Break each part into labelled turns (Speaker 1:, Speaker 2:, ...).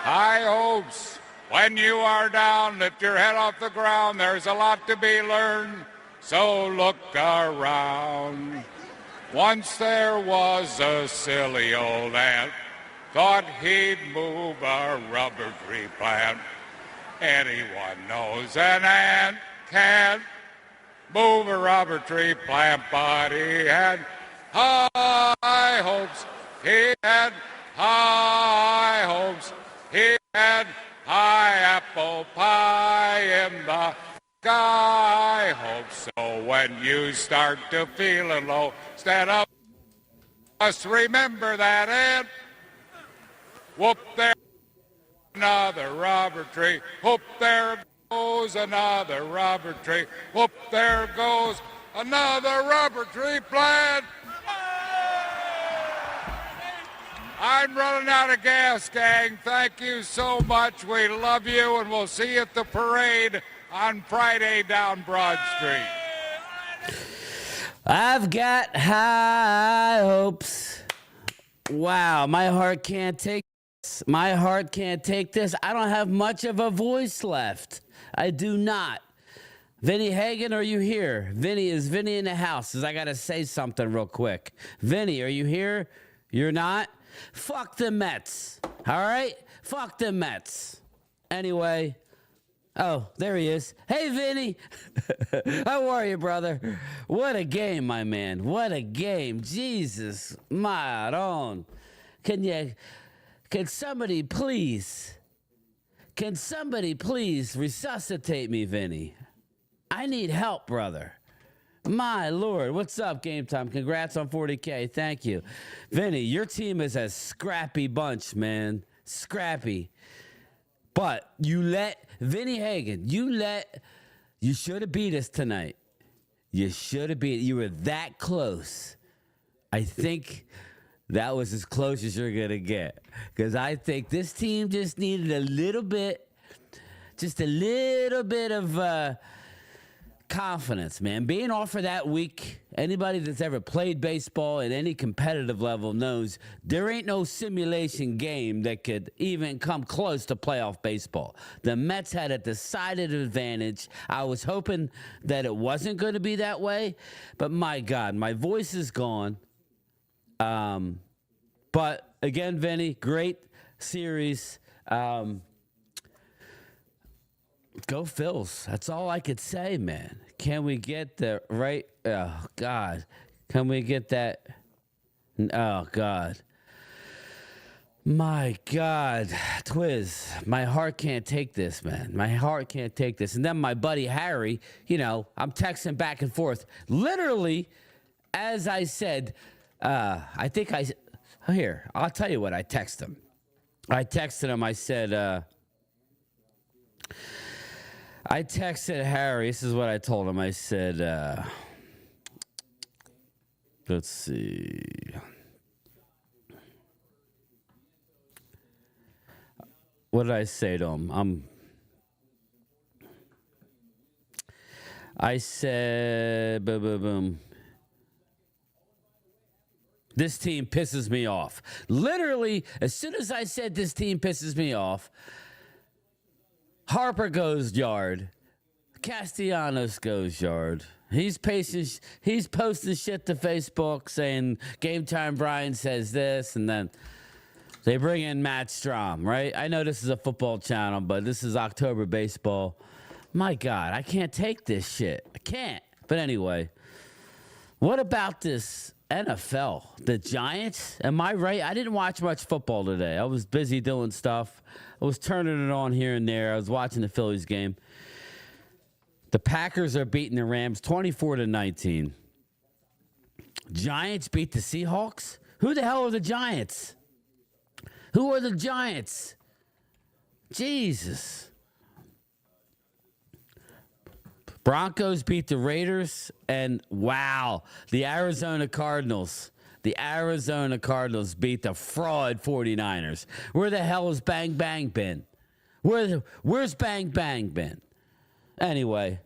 Speaker 1: high hopes. When you are down, lift your head off the ground. There's a lot to be learned, so look around. Once there was a silly old ant, thought he'd move a rubber tree plant. Anyone knows an ant can't move a rubber tree plant, but he had high hopes. He had high hopes. He had high apple pie in the sky. Hope so when you start to feeling low, stand up. Just remember that ant. Whoop, there another rubber tree. Whoop, there goes another rubber tree. Whoop, there goes another rubber tree plant. I'm running out of gas, gang. Thank you so much. We love you, and we'll see you at the parade on Friday down Broad Street.
Speaker 2: I've got high hopes. Wow, my heart can't take this. My heart can't take this. I don't have much of a voice left. I do not. Vinny Hagen, are you here? Vinny, is Vinny in the house? Because I got to say something real quick. Vinny, are you here? You're not? Fuck the Mets. All right? Fuck the Mets. Anyway. Oh, there he is. Hey, Vinny. How are you, brother? What a game, my man. What a game. Jesus. My own. Can somebody please resuscitate me, Vinny? I need help, brother. My Lord. What's up, Game Time? Congrats on 40K. Thank you. Vinny, your team is a scrappy bunch, man. Scrappy. But you let Vinny Hagen, you should have beat us tonight. You should have beat. You were that close. I think that was as close as you're going to get. Because I think this team just needed a little bit of confidence, man. Being off for that week, anybody that's ever played baseball at any competitive level knows there ain't no simulation game that could even come close to playoff baseball. The Mets had a decided advantage. I was hoping that it wasn't going to be that way, but my God, my voice is gone. But again, Vinny, great series. Go Phils. That's all I could say, man. Can we get the right? Oh, God. Can we get that? Oh, God. My God. Twiz, my heart can't take this, man. My heart can't take this. And then my buddy Harry, I'm texting back and forth. Literally, as I said, I'll tell you what I texted him. I texted him, I said, I texted Harry. This is what I told him. I said, let's see. What did I say to him? I said, boom, boom, boom. This team pisses me off. Literally, as soon as I said this team pisses me off, Harper goes yard. Castellanos goes yard. He's posting shit to Facebook saying Game Time Brian says this, and then they bring in Matt Strom, right? I know this is a football channel, but this is October baseball. My God, I can't take this shit. I can't. But anyway, what about this NFL? The Giants? Am I right? I didn't watch much football today. I was busy doing stuff. I was turning it on here and there. I was watching the Phillies game. The Packers are beating the Rams 24-19. Giants beat the Seahawks? Who the hell are the Giants? Who are the Giants? Jesus. Broncos beat the Raiders, and wow, the Arizona Cardinals. The Arizona Cardinals beat the fraud 49ers. Where the hell has Bang Bang been? Where's Bang Bang been? Anyway,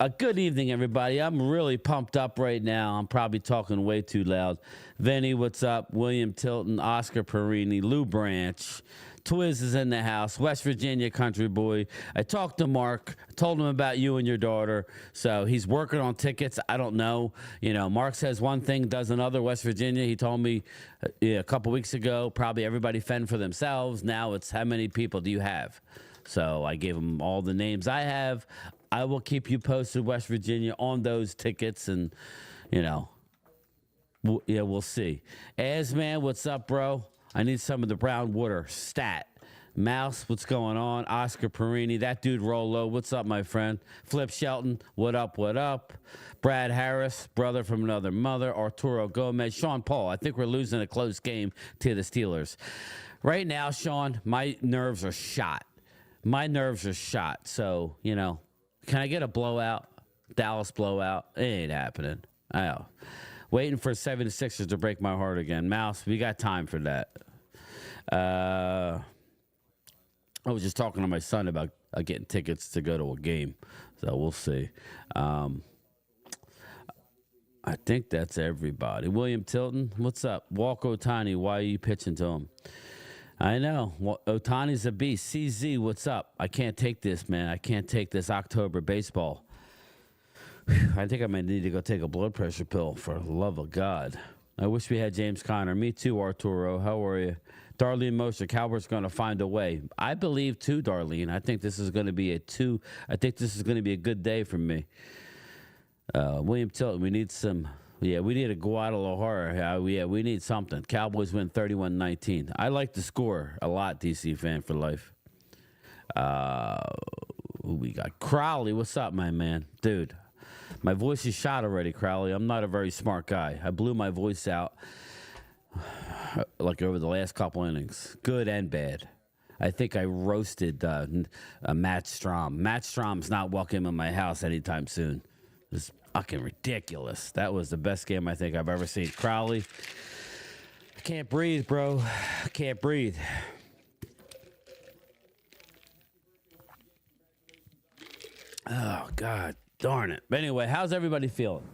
Speaker 2: a good evening, everybody. I'm really pumped up right now. I'm probably talking way too loud. Vinny, what's up? William Tilton, Oscar Perini, Lou Branch, Twiz is in the house. West Virginia country boy. I talked to Mark. Told him about you and your daughter. So he's working on tickets. I don't know. You know, Mark says one thing, does another. West Virginia, he told me a couple weeks ago, probably everybody fend for themselves. Now it's how many people do you have? So I gave him all the names I have. I will keep you posted, West Virginia, on those tickets. And, you know, we'll see. Asman, what's up, bro? I need some of the brown water. Stat. Mouse, what's going on? Oscar Perini, that dude Rolo, what's up, my friend? Flip Shelton, what up, what up? Brad Harris, brother from another mother. Arturo Gomez. Sean Paul, I think we're losing a close game to the Steelers. Right now, Sean, my nerves are shot. My nerves are shot. So, you know, can I get a blowout? Dallas blowout? It ain't happening. I know. Waiting for 76ers to break my heart again. Mouse, we got time for that. I was just talking to my son about getting tickets to go to a game. So we'll see. I think that's everybody. William Tilton, what's up? Walk Otani, why are you pitching to him? I know. Otani's a beast. CZ, what's up? I can't take this, man. I can't take this October baseball. I think I might need to go take a blood pressure pill, for the love of God. I wish we had James Conner. Me too, Arturo. How are you? Darlene Mosher, Cowboys going to find a way. I believe too, Darlene. I think this is going to be I think this is going to be a good day for me. William Tilton, we need some. Yeah, we need a Guadalajara. Yeah, we need something. Cowboys win 31-19. I like the score a lot, DC fan for life. Who we got? Crowley, what's up, my man? Dude, my voice is shot already, Crowley. I'm not a very smart guy. I blew my voice out like over the last couple innings, good and bad. I think I roasted Matt Strom. Matt Strom's not welcome in my house anytime soon. It's fucking ridiculous. That was the best game I think I've ever seen. Crowley, I can't breathe, bro. I can't breathe. Oh, God darn it. But anyway, how's everybody feeling?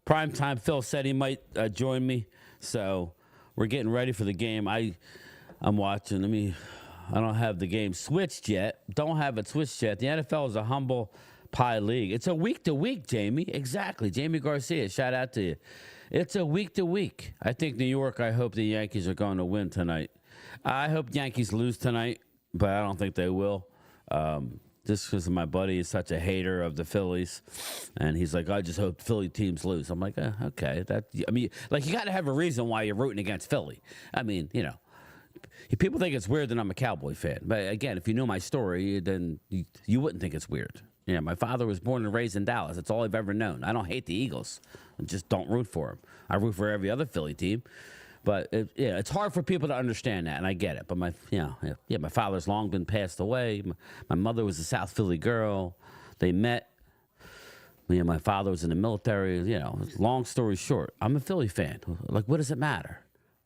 Speaker 2: Primetime Phil said he might join me, so we're getting ready for the game. I'm watching. I don't have the game switched yet. Don't have it switched yet. The NFL is a humble pie league. It's a week to week, Jamie. Exactly. Jamie Garcia, shout out to you. It's a week to week. I think New York, I hope the Yankees are going to win tonight. I hope Yankees lose tonight, but I don't think they will. Just because my buddy is such a hater of the Phillies, and he's like, I just hope Philly teams lose. I'm like, okay. You got to have a reason why you're rooting against Philly. I mean, you know, people think it's weird that I'm a Cowboy fan. But again, if you know my story, then you wouldn't think it's weird. Yeah, my father was born and raised in Dallas. That's all I've ever known. I don't hate the Eagles. I just don't root for them. I root for every other Philly team. But it's hard for people to understand that, and I get it. But my father's long been passed away. My mother was a South Philly girl. They met. My father was in the military. You know, long story short, I'm a Philly fan. Like, what does it matter?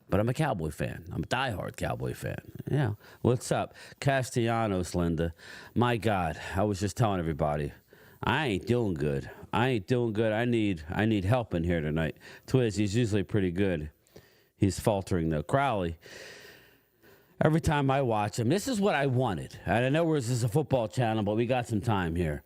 Speaker 2: But I'm a Cowboy fan. I'm a diehard Cowboy fan. Yeah. What's up, Castellanos, Linda? My God, I was just telling everybody, I ain't doing good. I need help in here tonight. Twiz, he's usually pretty good. He's faltering, though. Crowley, every time I watch him, this is what I wanted. And I know this is a football channel, but we got some time here.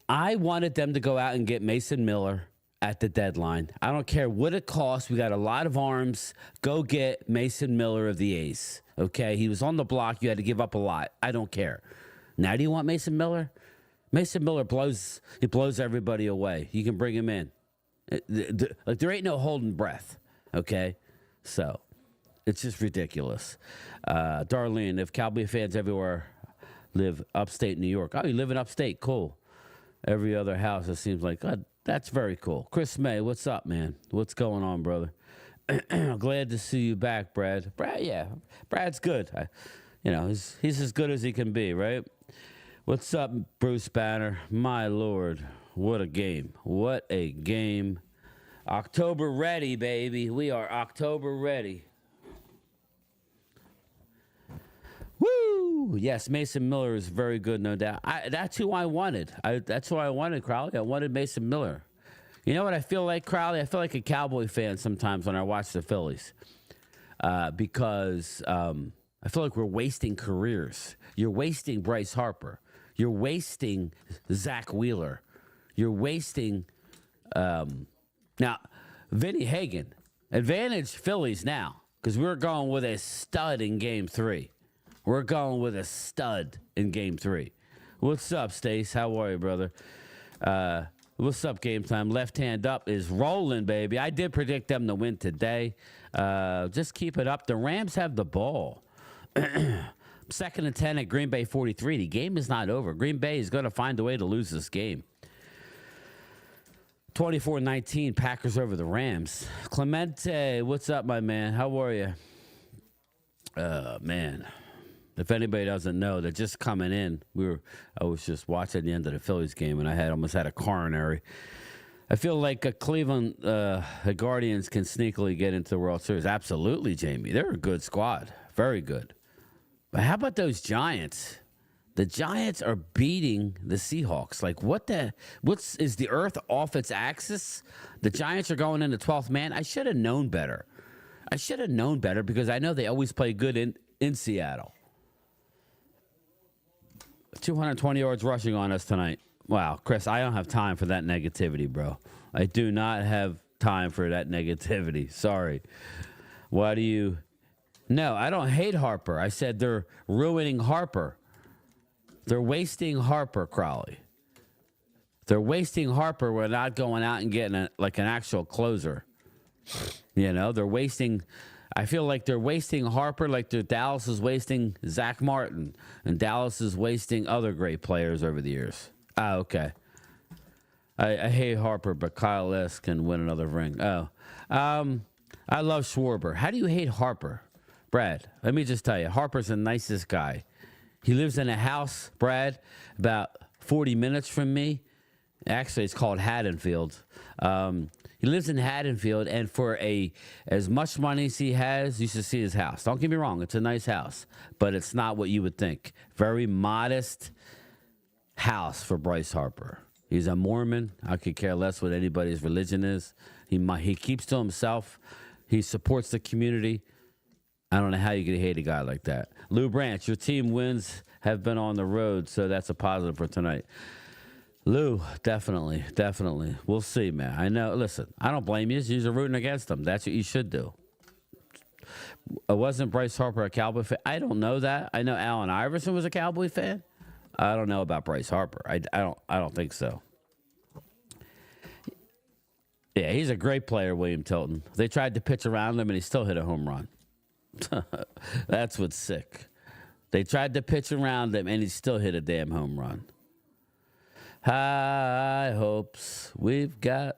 Speaker 2: I wanted them to go out and get Mason Miller at the deadline. I don't care what it costs. We got a lot of arms. Go get Mason Miller of the A's. Okay? He was on the block. You had to give up a lot. I don't care. Now do you want Mason Miller? Mason Miller blows everybody away. You can bring him in. Like, there ain't no holding breath. Okay? So, it's just ridiculous. Darlene, if Cowboy fans everywhere live upstate New York. Oh, you live in upstate. Cool. Every other house, it seems like, God, that's very cool. Chris May, what's up, man? What's going on, brother? Glad to see you back, Brad. Brad's good. He's as good as he can be, right? What's up, Bruce Banner? My Lord, what a game. What a game. October ready, baby. We are October ready. Woo! Yes, Mason Miller is very good, no doubt. That's who I wanted. That's who I wanted, Crowley. I wanted Mason Miller. You know what I feel like, Crowley? I feel like a Cowboy fan sometimes when I watch the Phillies. Because I feel like we're wasting careers. You're wasting Bryce Harper. You're wasting Zach Wheeler. You're wasting now Vinny Hagen. Advantage Phillies now because we're going with a stud in Game 3. We're going with a stud in Game 3. What's up, Stace? How are you, brother? What's up, Game Time? Left hand up is rolling, baby. I did predict them to win today. Just keep it up. The Rams have the ball. 2nd and 10 at Green Bay 43. The game is not over. Green Bay is going to find a way to lose this game. 24-19, Packers over the Rams. Clemente, what's up, my man? How are you? Man. If anybody doesn't know, they're just coming in. I was just watching the end of the Phillies game, and I almost had a coronary. I feel like Cleveland, the Guardians can sneakily get into the World Series. Absolutely, Jamie. They're a good squad. Very good. But how about those Giants? The Giants are beating the Seahawks. Like, is the earth off its axis? The Giants are going into 12th man. I should have known better. Because I know they always play good in Seattle. 220 yards rushing on us tonight. Wow, Chris, I don't have time for that negativity, bro. I do not have time for that negativity. Sorry. Why do you... No, I don't hate Harper. I said they're ruining Harper. They're wasting Harper, Crowley. They're wasting Harper. We're not going out and getting an actual closer. You know, they're wasting... I feel like they're wasting Harper like Dallas is wasting Zach Martin. And Dallas is wasting other great players over the years. Okay. I hate Harper, but Kyle S. can win another ring. I love Schwarber. How do you hate Harper? Brad, let me just tell you, Harper's the nicest guy. He lives in a house, Brad, about 40 minutes from me. Actually, it's called Haddonfield. He lives in Haddonfield, and for as much money as he has, you should see his house. Don't get me wrong, it's a nice house, but it's not what you would think. Very modest house for Bryce Harper. He's a Mormon. I could care less what anybody's religion is. He keeps to himself. He supports the community. I don't know how you could hate a guy like that. Lou Branch, your team wins have been on the road, so that's a positive for tonight. Lou, definitely. We'll see, man. I know. Listen, I don't blame you. You're rooting against them. That's what you should do. Wasn't Bryce Harper a Cowboy fan? I don't know that. I know Allen Iverson was a Cowboy fan. I don't know about Bryce Harper. I don't think so. Yeah, he's a great player, William Tilton. They tried to pitch around him, and he still hit a home run. That's what's sick. They tried to pitch around him, and he still hit a damn home run. High hopes we've got.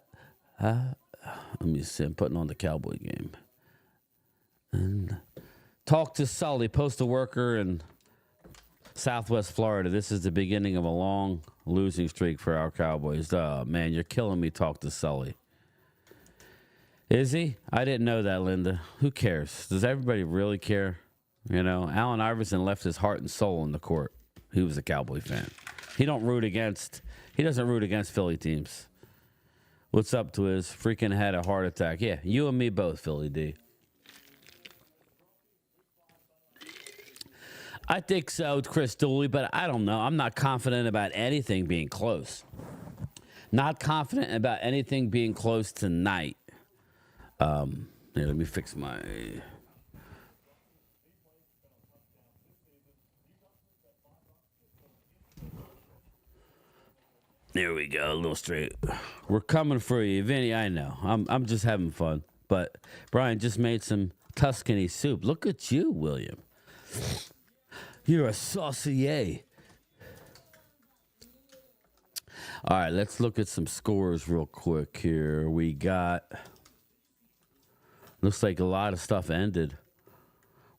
Speaker 2: Let me see. I'm putting on the Cowboy game. And talk to Sully, postal worker in Southwest Florida. This is the beginning of a long losing streak for our Cowboys. Oh, man, you're killing me. Talk to Sully. Is he? I didn't know that, Linda. Who cares? Does everybody really care? You know, Allen Iverson left his heart and soul in the court. He was a Cowboy fan. He doesn't root against Philly teams. What's up, Twiz? Freaking had a heart attack. Yeah, you and me both, Philly D. I think so, Chris Dooley, but I don't know. I'm not confident about anything being close. Not confident about anything being close tonight. Here, let me fix my... There we go, a little straight. We're coming for you, Vinny. I know. I'm just having fun. But Brian just made some Tuscany soup. Look at you, William. You're a saucier. All right, let's look at some scores real quick here. We got... Looks like a lot of stuff ended.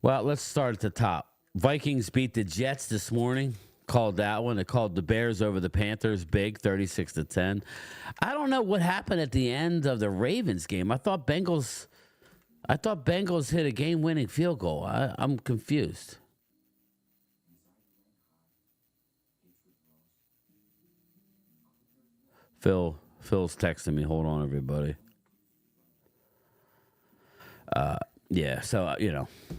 Speaker 2: Well, let's start at the top. Vikings beat the Jets this morning. Called that one. They called the Bears over the Panthers big, 36-10. I don't know what happened at the end of the Ravens game. I thought Bengals hit a game-winning field goal. I'm confused. Phil's texting me. Hold on, everybody. Yeah, so,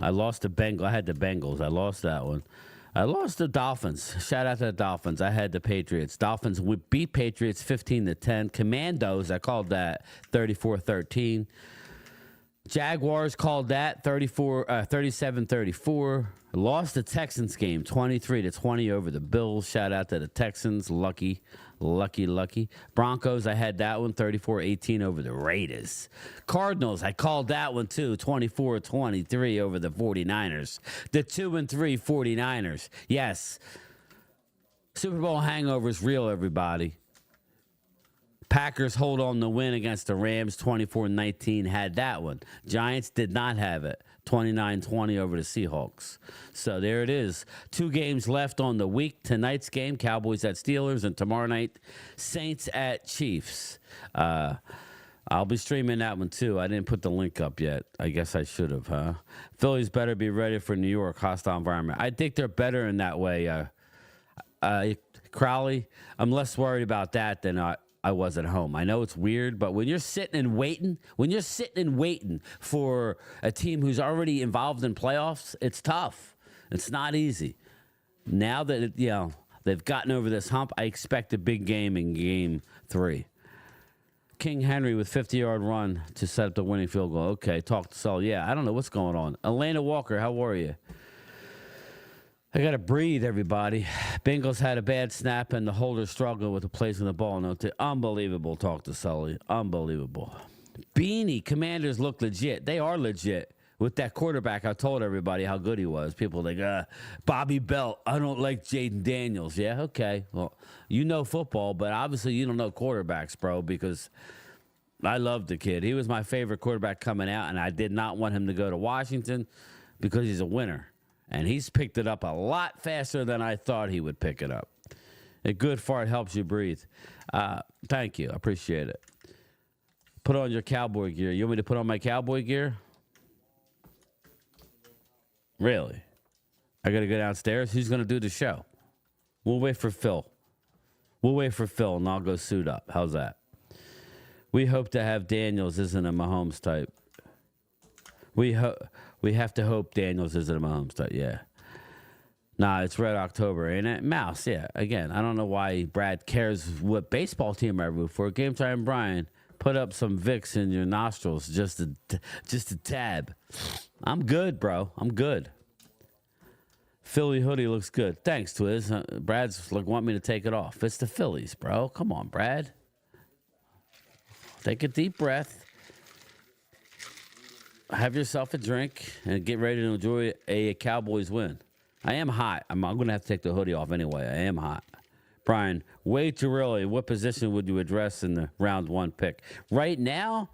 Speaker 2: I lost the Bengals. I had the Bengals. I lost that one. I lost the Dolphins. Shout out to the Dolphins. I had the Patriots. Dolphins would beat Patriots 15-10. Commandos, I called that 34-13. Jaguars called that 37-34. Lost the Texans game 23-20 over the Bills. Shout out to the Texans. Lucky. Broncos, I had that one 34-18 over the Raiders. Cardinals, I called that one too 24-23 over the 49ers. The 2-3 49ers. Yes. Super Bowl hangover is real, everybody. Packers hold on to win against the Rams 24-19. Had that one. Giants did not have it. 29-20 over the Seahawks. So there it is. 2 games left on the week. Tonight's game, Cowboys at Steelers, and tomorrow night, Saints at Chiefs. I'll be streaming that one too. I didn't put the link up yet. I guess I should have, huh? Phillies better be ready for New York. Hostile environment. I think they're better in that way. Crowley, I'm less worried about that than I was at home. I know it's weird, but when you're sitting and waiting for a team who's already involved in playoffs, it's tough. It's not easy. Now that they've gotten over this hump, I expect a big game in Game 3. King Henry with 50-yard run to set up the winning field goal. Okay, talk to Sully. Yeah, I don't know what's going on. Elena Walker, how are you? I got to breathe, everybody. Bengals had a bad snap, and the holder struggled with the placing the ball. Unbelievable, talk to Sully. Unbelievable. Beanie, Commanders look legit. They are legit. With that quarterback, I told everybody how good he was. People like, Bobby Belt, I don't like Jaden Daniels. Yeah, okay. Well, you know football, but obviously you don't know quarterbacks, bro, because I loved the kid. He was my favorite quarterback coming out, and I did not want him to go to Washington because he's a winner. And he's picked it up a lot faster than I thought he would pick it up. A good fart helps you breathe. Thank you. I appreciate it. Put on your cowboy gear. You want me to put on my cowboy gear? Really? I got to go downstairs? Who's going to do the show? We'll wait for Phil. And I'll go suit up. How's that? We hope to have Daniels isn't a Mahomes type. We have to hope Daniels isn't a Mahomes type, yeah. Nah, it's Red October, ain't it? Mouse, yeah. Again, I don't know why Brad cares what baseball team I root for. Game time, Brian. Put up some Vicks in your nostrils, just a tab. I'm good, bro. I'm good. Philly hoodie looks good. Thanks, Twiz. Brad's want me to take it off. It's the Phillies, bro. Come on, Brad. Take a deep breath. Have yourself a drink and get ready to enjoy a Cowboys win. I am hot. I'm going to have to take the hoodie off anyway. I am hot. Brian, way too early. What position would you address in the round 1 pick? Right now,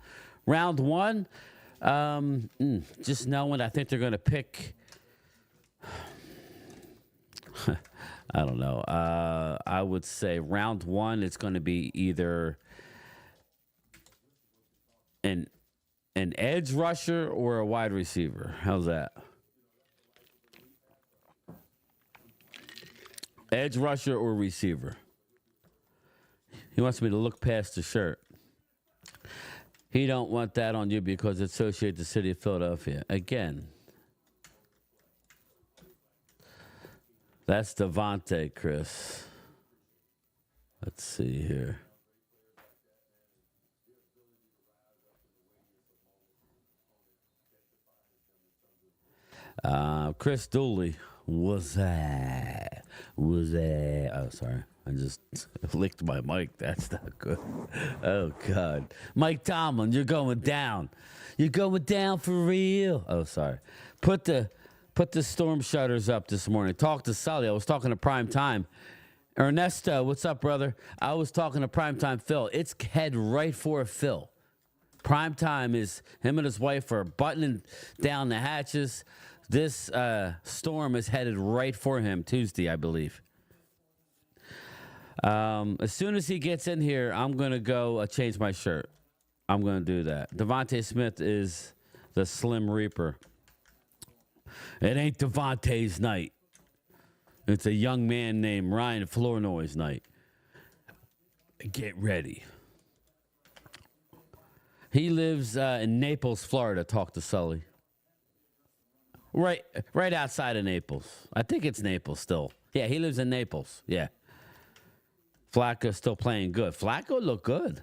Speaker 2: round 1, just knowing I think they're going to pick. I don't know. I would say round 1, it's going to be either an edge rusher or a wide receiver. How's that? Edge rusher or receiver. He wants me to look past the shirt. He don't want that on you because it associates the city of Philadelphia. Again. That's Devontae, Chris. Let's see here. Chris Dooley was that? Oh, sorry. I just licked my mic. That's not good. Oh, God. Mike Tomlin, you're going down. You're going down for real. Oh, sorry. Put the storm shutters up this morning. Talk to Sully. I was talking to Prime Time. Ernesto, what's up, brother? I was talking to Prime Time Phil. It's head right for Phil. Prime Time is him and his wife are buttoning down the hatches. This storm is headed right for him Tuesday, I believe. As soon as he gets in here, I'm going to go change my shirt. I'm going to do that. Devontae Smith is the Slim Reaper. It ain't Devontae's night. It's a young man named Ryan Flournoy's night. Get ready. He lives in Naples, Florida. Talk to Sully. right outside of Naples. I think it's Naples still. Yeah, he lives in Naples. Yeah. Flacco's still playing good. Flacco looked good.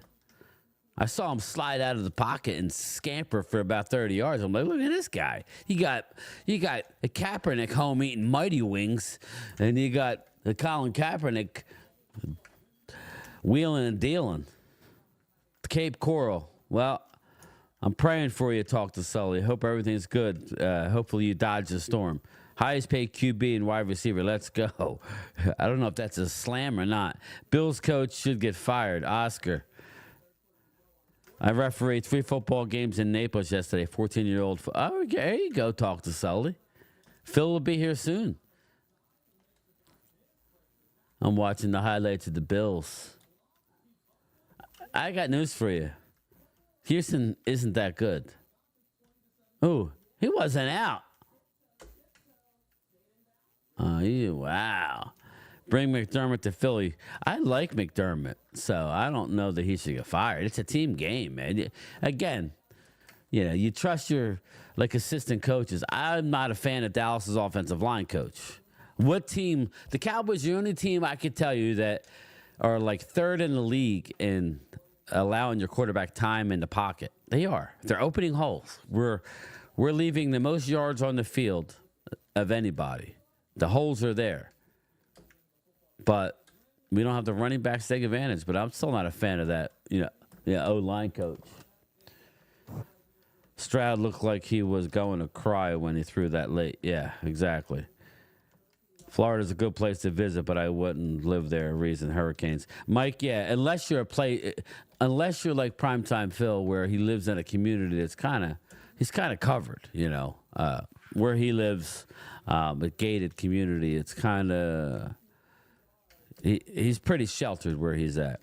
Speaker 2: I saw him slide out of the pocket and scamper for about 30 yards. I'm like, look at this guy. You got a Kaepernick home eating Mighty Wings, and you got the Colin Kaepernick wheeling and dealing. Cape Coral. Well, I'm praying for you, Talk to Sully. Hope everything's good. Hopefully you dodge the storm. Highest paid QB and wide receiver. Let's go. I don't know if that's a slam or not. Bills coach should get fired. Oscar. I refereed 3 football games in Naples yesterday. 14-year-old. Oh, there you go. Talk to Sully. Phil will be here soon. I'm watching the highlights of the Bills. I got news for you. Houston isn't that good. Oh, he wasn't out. Oh, wow. Bring McDermott to Philly. I like McDermott, so I don't know that he should get fired. It's a team game, man. Again, you trust your assistant coaches. I'm not a fan of Dallas's offensive line coach. What team? The Cowboys are the only team I could tell you that are third in the league in allowing your quarterback time in the pocket. They are. They're opening holes. We're leaving the most yards on the field of anybody. The holes are there. But we don't have the running backs take advantage. But I'm still not a fan of that, O-line coach. Stroud looked like he was going to cry when he threw that late. Yeah, exactly. Florida's a good place to visit, but I wouldn't live there. Reason hurricanes. Mike, yeah, unless you're like Primetime Phil, where he lives in a community that's he's kind of covered, where he lives, a gated community. It's kind of, he's pretty sheltered where he's at.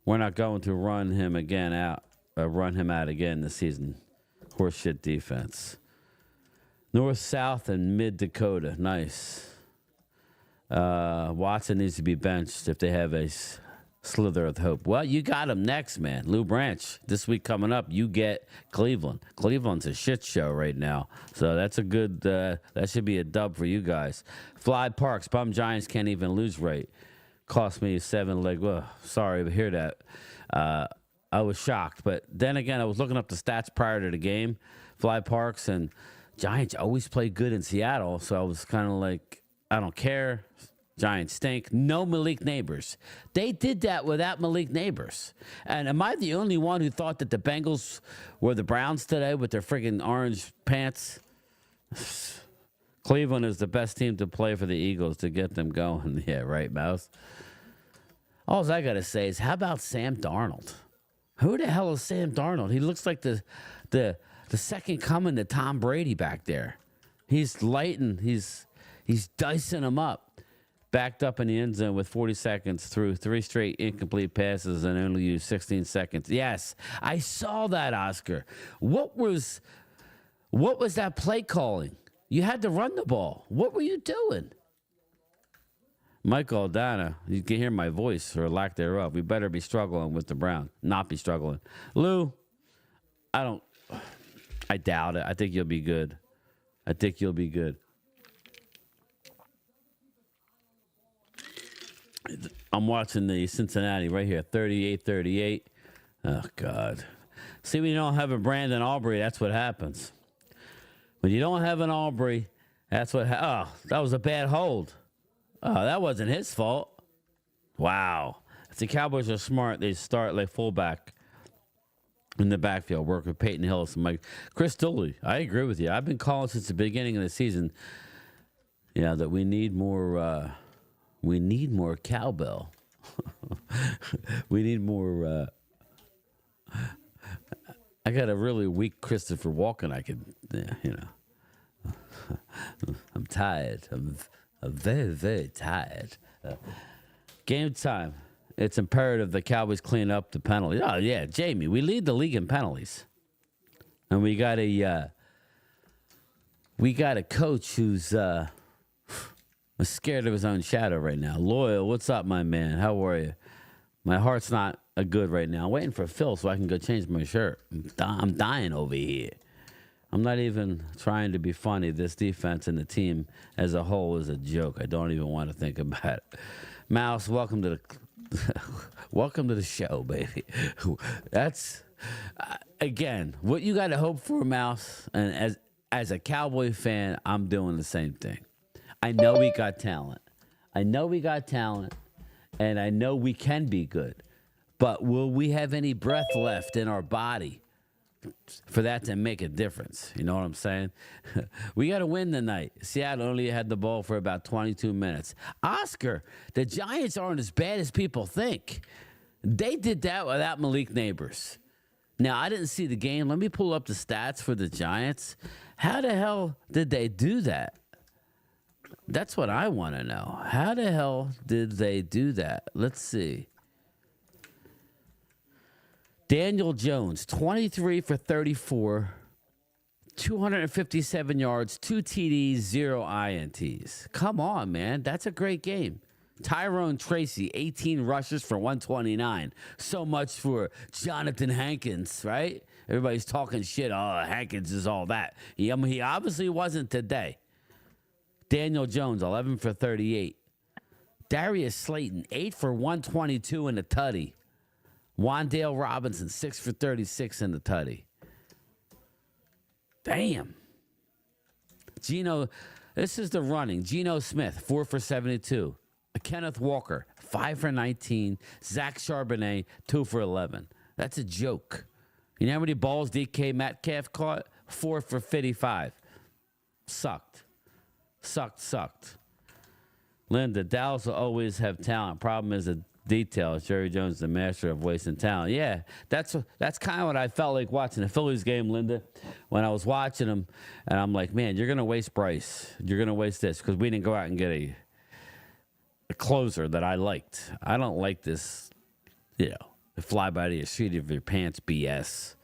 Speaker 2: We're not going to run him out again this season. Horseshit defense. North, South, and Mid Dakota. Nice. Watson needs to be benched if they have a slither of hope. Well, you got him next, man. Lou Branch. This week coming up, you get Cleveland. Cleveland's a shit show right now. So that's a good, that should be a dub for you guys. Fly Parks. Bum Giants can't even lose right. Cost me 7 leg. Well, sorry to hear that. I was shocked. But then again, I was looking up the stats prior to the game. Fly Parks and Giants always play good in Seattle, so I was kind of like, I don't care. Giants stink. No Malik Neighbors. They did that without Malik Neighbors. And am I the only one who thought that the Bengals were the Browns today with their friggin' orange pants? Cleveland is the best team to play for the Eagles to get them going. Yeah, right, Mouse. All I got to say is, how about Sam Darnold? Who the hell is Sam Darnold? He looks like the second coming to Tom Brady back there. He's lighting. He's dicing them up. Backed up in the end zone with 40 seconds through 3 straight incomplete passes and only used 16 seconds. Yes, I saw that, Oscar. What was that play calling? You had to run the ball. What were you doing? Michael Aldana, you can hear my voice or lack thereof. We better be struggling with the Brown. Not be struggling. Lou, I doubt it. I think you'll be good. I'm watching the Cincinnati right here, 38-38. Oh, God. See, when you don't have a Brandon Aubrey, that's what happens. When you don't have an Aubrey, that's what that was a bad hold. Oh, that wasn't his fault. Wow. If the Cowboys are smart, they start like fullback in the backfield, work with Peyton Hillis and Mike. Chris Dooley, I agree with you. I've been calling since the beginning of the season, that we need more cowbell. We need more. I got a really weak Christopher Walken. I could, I'm tired. I'm very, very tired. Game time. It's imperative the Cowboys clean up the penalties. Oh, yeah, Jamie, we lead the league in penalties. And we got a coach who's scared of his own shadow right now. Loyal, what's up, my man? How are you? My heart's not good right now. I'm waiting for Phil so I can go change my shirt. I'm dying over here. I'm not even trying to be funny. This defense and the team as a whole is a joke. I don't even want to think about it. Mouse, welcome to the welcome to the show, baby. That's again what you got to hope for, Mouse. And as a Cowboy fan, I'm doing the same thing. I know we got talent. I know we got talent, and I know we can be good. But will we have any breath left in our body for that to make a difference? You know what I'm saying? We got to win tonight. Seattle only had the ball for about 22 minutes. Oscar, the Giants aren't as bad as people think. They did that without Malik Neighbors. Now, I didn't see the game. Let me pull up the stats for the Giants. How the hell did they do that? That's what I want to know. How the hell did they do that? Let's see. Daniel Jones, 23 for 34, 257 yards, 2 TDs, 0 INTs. Come on, man. That's a great game. Tyrone Tracy, 18 rushes for 129. So much for Jonathan Hankins, right? Everybody's talking shit. Oh, Hankins is all that. He obviously wasn't today. Daniel Jones, 11 for 38. Darius Slayton, 8 for 122 in the tutty. Wan'Dale Robinson, 6 for 36 in the tutty. Damn. This is the running. Geno Smith, 4 for 72. Kenneth Walker, 5 for 19. Zach Charbonnet, 2 for 11. That's a joke. You know how many balls DK Metcalf caught? 4 for 55. Sucked. Linda, Dallas will always have talent. Problem is the details. Jerry Jones, the master of wasting talent. Yeah, that's kind of what I felt like watching the Phillies game, Linda, when I was watching them. And I'm like, man, you're going to waste Bryce. You're going to waste this because we didn't go out and get a closer that I liked. I don't like this, fly by the seat of your pants BS.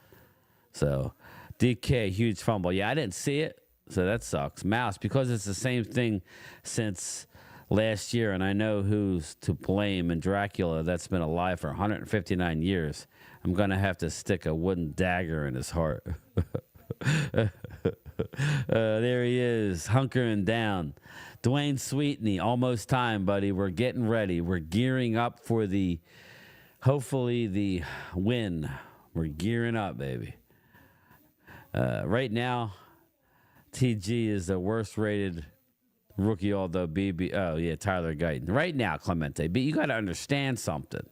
Speaker 2: So, DK, huge fumble. Yeah, I didn't see it, so that sucks. Mouse, because it's the same thing since last year, and I know who's to blame, and Dracula, that's been alive for 159 years. I'm going to have to stick a wooden dagger in his heart. There he is, hunkering down. Dwayne Sweetney, almost time, buddy. We're getting ready. We're gearing up for hopefully the win. We're gearing up, baby. Right now, TG is the worst rated rookie, although Tyler Guyton. Right now, Clemente. But you got to understand something.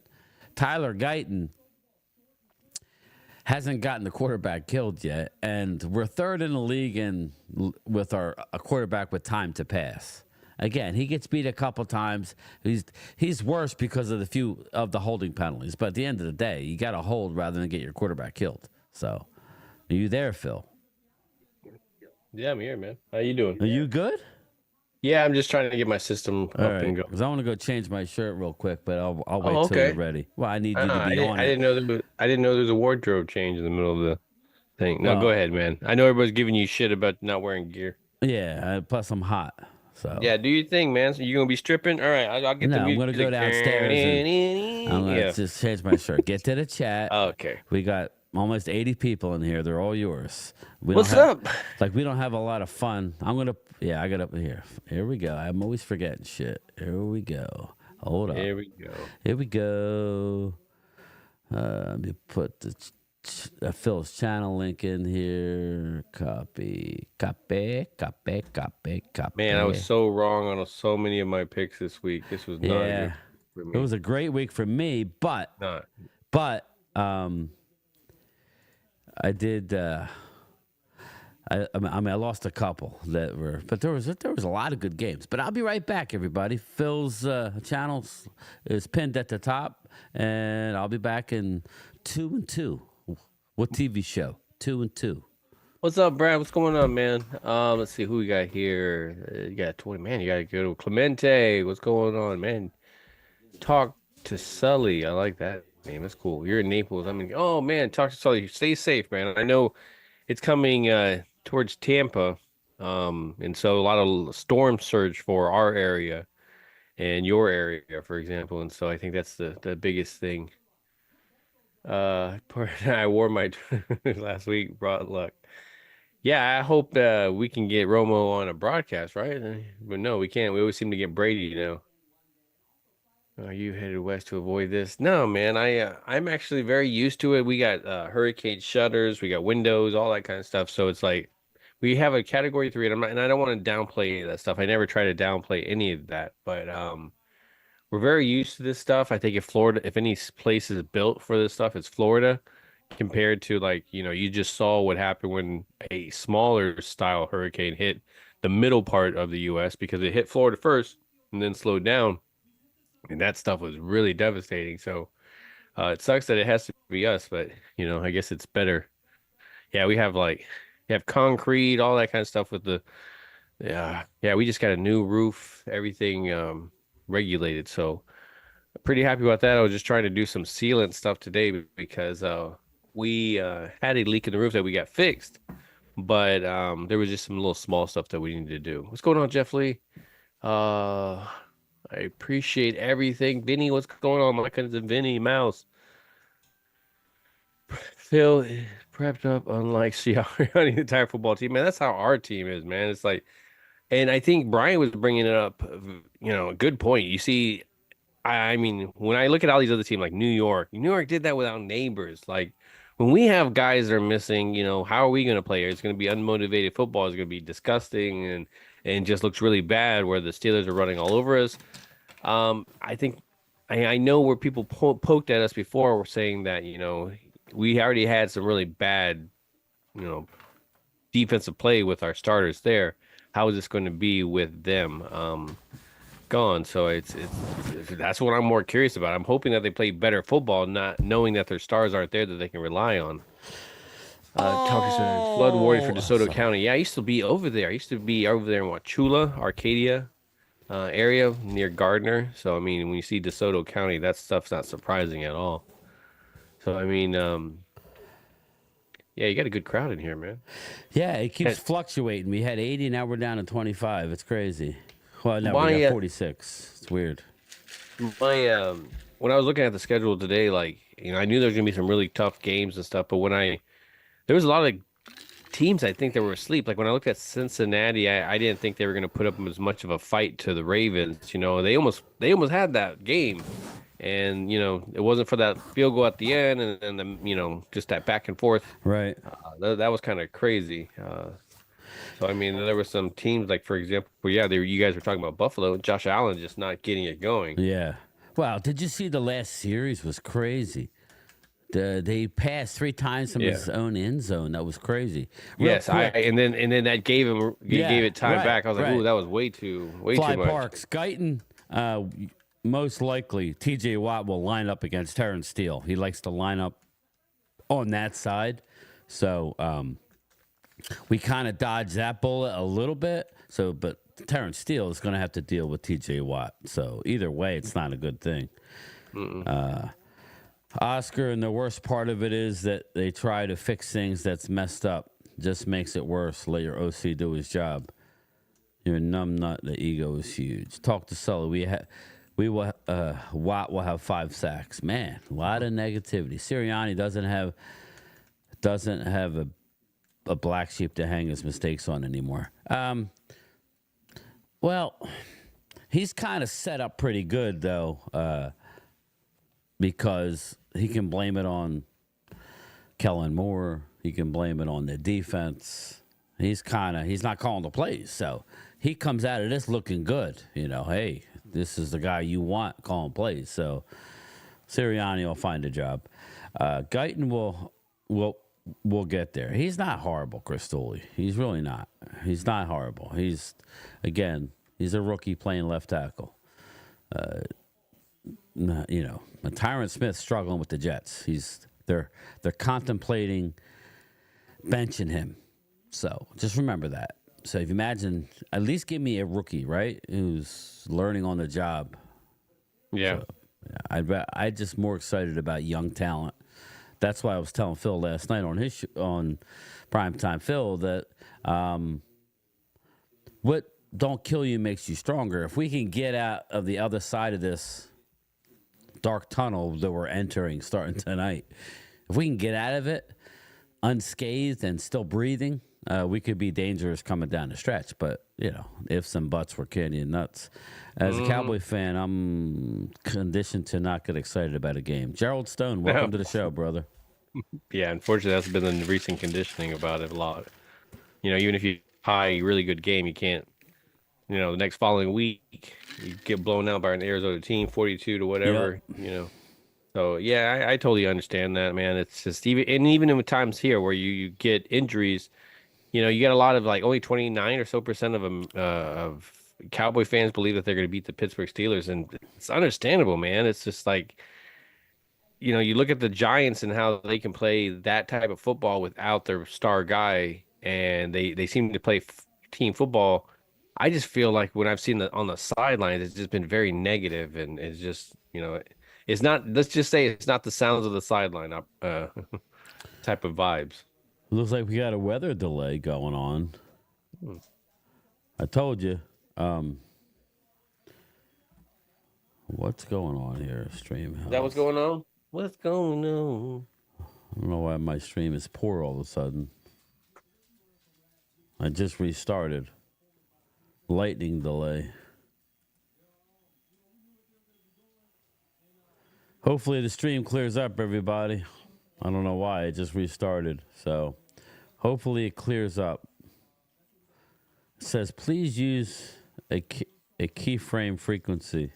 Speaker 2: Tyler Guyton hasn't gotten the quarterback killed yet, and we're third in the league with a quarterback with time to pass. Again, he gets beat a couple times. He's worse because of the few of the holding penalties. But at the end of the day, you got to hold rather than get your quarterback killed. So, are you there, Phil?
Speaker 3: Yeah, I'm here, man. How you doing?
Speaker 2: Are you good?
Speaker 3: Yeah, I'm just trying to get my system up and go.
Speaker 2: Because I want to go change my shirt real quick, but I'll wait till you're ready. Well, I need you to be on it.
Speaker 3: I didn't know there was a wardrobe change in the middle of the thing. No, go ahead, man. I know everybody's giving you shit about not wearing gear.
Speaker 2: Yeah, plus I'm hot. So
Speaker 3: yeah, do your thing, man. So you're gonna be stripping? All right, I'll get the music.
Speaker 2: I'm gonna go downstairs and I'm gonna just change my shirt. Get to the chat.
Speaker 3: Okay.
Speaker 2: We got almost 80 people in here. They're all yours.
Speaker 3: What's up?
Speaker 2: We don't have a lot of fun. I got up here. Here we go. I'm always forgetting shit. Here we go. Hold on.
Speaker 3: Here we go.
Speaker 2: Let me put Phil's channel link in here. Copy.
Speaker 3: Man, I was so wrong on so many of my picks this week. This was not good for me.
Speaker 2: It was a great week for me, but I did. I lost a couple but there was a lot of good games. But I'll be right back, everybody. Phil's channel is pinned at the top, and I'll be back in 2 and 2. What TV show? 2 and 2.
Speaker 3: What's up, Brad? What's going on, man? Let's see who we got here. You got 20. Man, you got to go to Clemente. What's going on, man? Talk to Sully. I like that name. That's cool. You're in Naples. Oh man, talk to Sully. Stay safe, man. I know it's coming towards Tampa, and so a lot of storm surge for our area and your area, for example. And so I think that's the biggest thing. I wore my last week, brought luck. Yeah, I hope we can get Romo on a broadcast, right? But no, we can't. We always seem to get Brady, you know. Are you headed west to avoid this? No, man. I'm actually very used to it. We got hurricane shutters, we got windows, all that kind of stuff. So it's like we have a category 3, and I don't want to downplay any of that stuff. I never try to downplay any of that, but we're very used to this stuff. I think if any place is built for this stuff, it's Florida, compared to, like, you just saw what happened when a smaller style hurricane hit the middle part of the U.S. because it hit Florida first and then slowed down. And that stuff was really devastating. So it sucks that it has to be us, but I guess it's better. Yeah, we have concrete, all that kind of stuff with the yeah, we just got a new roof, everything regulated. So pretty happy about that. I was just trying to do some sealant stuff today because we had a leak in the roof that we got fixed, but there was just some little small stuff that we needed to do. What's going on, Jeff Lee? I appreciate everything. Vinny, what's going on? My cousin Vinny Mouse. Phil is prepped up unlike Sirianni, the entire football team. Man, that's how our team is, man. It's like, and I think Brian was bringing it up, a good point. You see, I mean, when I look at all these other teams like New York did that without neighbors. Like, when we have guys that are missing, how are we going to play? It's going to be unmotivated football. It's going to be disgusting and just looks really bad where the Steelers are running all over us. I think I know where people poked at us before were saying that, we already had some really bad, defensive play with our starters there. How is this going to be with them gone? So it's that's what I'm more curious about. I'm hoping that they play better football, not knowing that their stars aren't there that they can rely on. Talking to flood warning for DeSoto County. Yeah, I used to be over there. I used to be over there in Wauchula, Arcadia area near Gardner. So I mean, when you see DeSoto County, that stuff's not surprising at all. So I mean, yeah, you got a good crowd in here, man.
Speaker 2: Yeah, it keeps fluctuating. We had 80, now we're down to 25. It's crazy. Well, no, we got 46. It's weird.
Speaker 3: When I was looking at the schedule today, like, I knew there was gonna be some really tough games and stuff, but there was a lot of teams I think that were asleep. Like when I looked at Cincinnati, I didn't think they were gonna put up as much of a fight to the Ravens. They almost had that game. And, it wasn't for that field goal at the end and then, just that back and forth.
Speaker 2: Right.
Speaker 3: That was kind of crazy. So, I mean, there were some teams, like, for example, you guys were talking about Buffalo, and Josh Allen just not getting it going.
Speaker 2: Yeah. Wow. Did you see the last series was crazy? They passed 3 times from his own end zone. That was crazy.
Speaker 3: Yes, and then that gave it time back. I was like, ooh, that was way too much.
Speaker 2: Parks, Guyton, most likely TJ Watt will line up against Terrence Steele. He likes to line up on that side. So we kind of dodged that bullet a little bit. So, but Terrence Steele is going to have to deal with TJ Watt. So either way, it's not a good thing. Oscar, and the worst part of it is that they try to fix things that's messed up. Just makes it worse. Let your OC do his job. You're a numb nut. The ego is huge. Talk to Sully. Watt will have 5 sacks. Man, a lot of negativity. Sirianni doesn't have a black sheep to hang his mistakes on anymore. Well, he's kind of set up pretty good though, because he can blame it on Kellen Moore. He can blame it on the defense. He's not calling the plays, so he comes out of this looking good. Hey, this is the guy you want calling plays. So Sirianni will find a job. Guyton will get there. He's not horrible, Cristoli. He's really not. He's not horrible. He's a rookie playing left tackle. Tyron Smith's struggling with the Jets. They're contemplating benching him. So just remember that. So if you imagine, at least give me a rookie, right, who's learning on the job.
Speaker 3: Yeah.
Speaker 2: So, I'm just more excited about young talent. That's why I was telling Phil last night on Primetime Phil that what don't kill you makes you stronger. If we can get out of the other side of this dark tunnel that we're entering starting tonight, if we can get out of it unscathed and still breathing, we could be dangerous coming down the stretch, but ifs and buts were candy and nuts. As a Cowboy fan, I'm conditioned to not get excited about a game. Gerald Stone, welcome to the show, brother.
Speaker 3: Yeah, unfortunately, that's been the recent conditioning about it a lot. Even if you tie a really good game, you can't. The next following week, you get blown out by an Arizona team, 42 to whatever.
Speaker 2: Yep.
Speaker 3: So yeah, I totally understand that, man. It's just even in times here where you get injuries, you get a lot of like only 29 or so percent of them of Cowboy fans believe that they're going to beat the Pittsburgh Steelers, and it's understandable, man. It's just like, you look at the Giants and how they can play that type of football without their star guy, and they seem to play team football. I just feel like when I've seen on the sidelines, it's just been very negative, and it's just, it's not. Let's just say it's not the sounds of the sideline type of vibes.
Speaker 2: Looks like we got a weather delay going on. I told you. What's going on here, stream?
Speaker 3: Is that what's going on? What's going on?
Speaker 2: I don't know why my stream is poor all of a sudden. I just restarted. Lightning delay. Hopefully the stream clears up, everybody. I don't know why. It just restarted. So hopefully it clears up. It says, please use a keyframe frequency.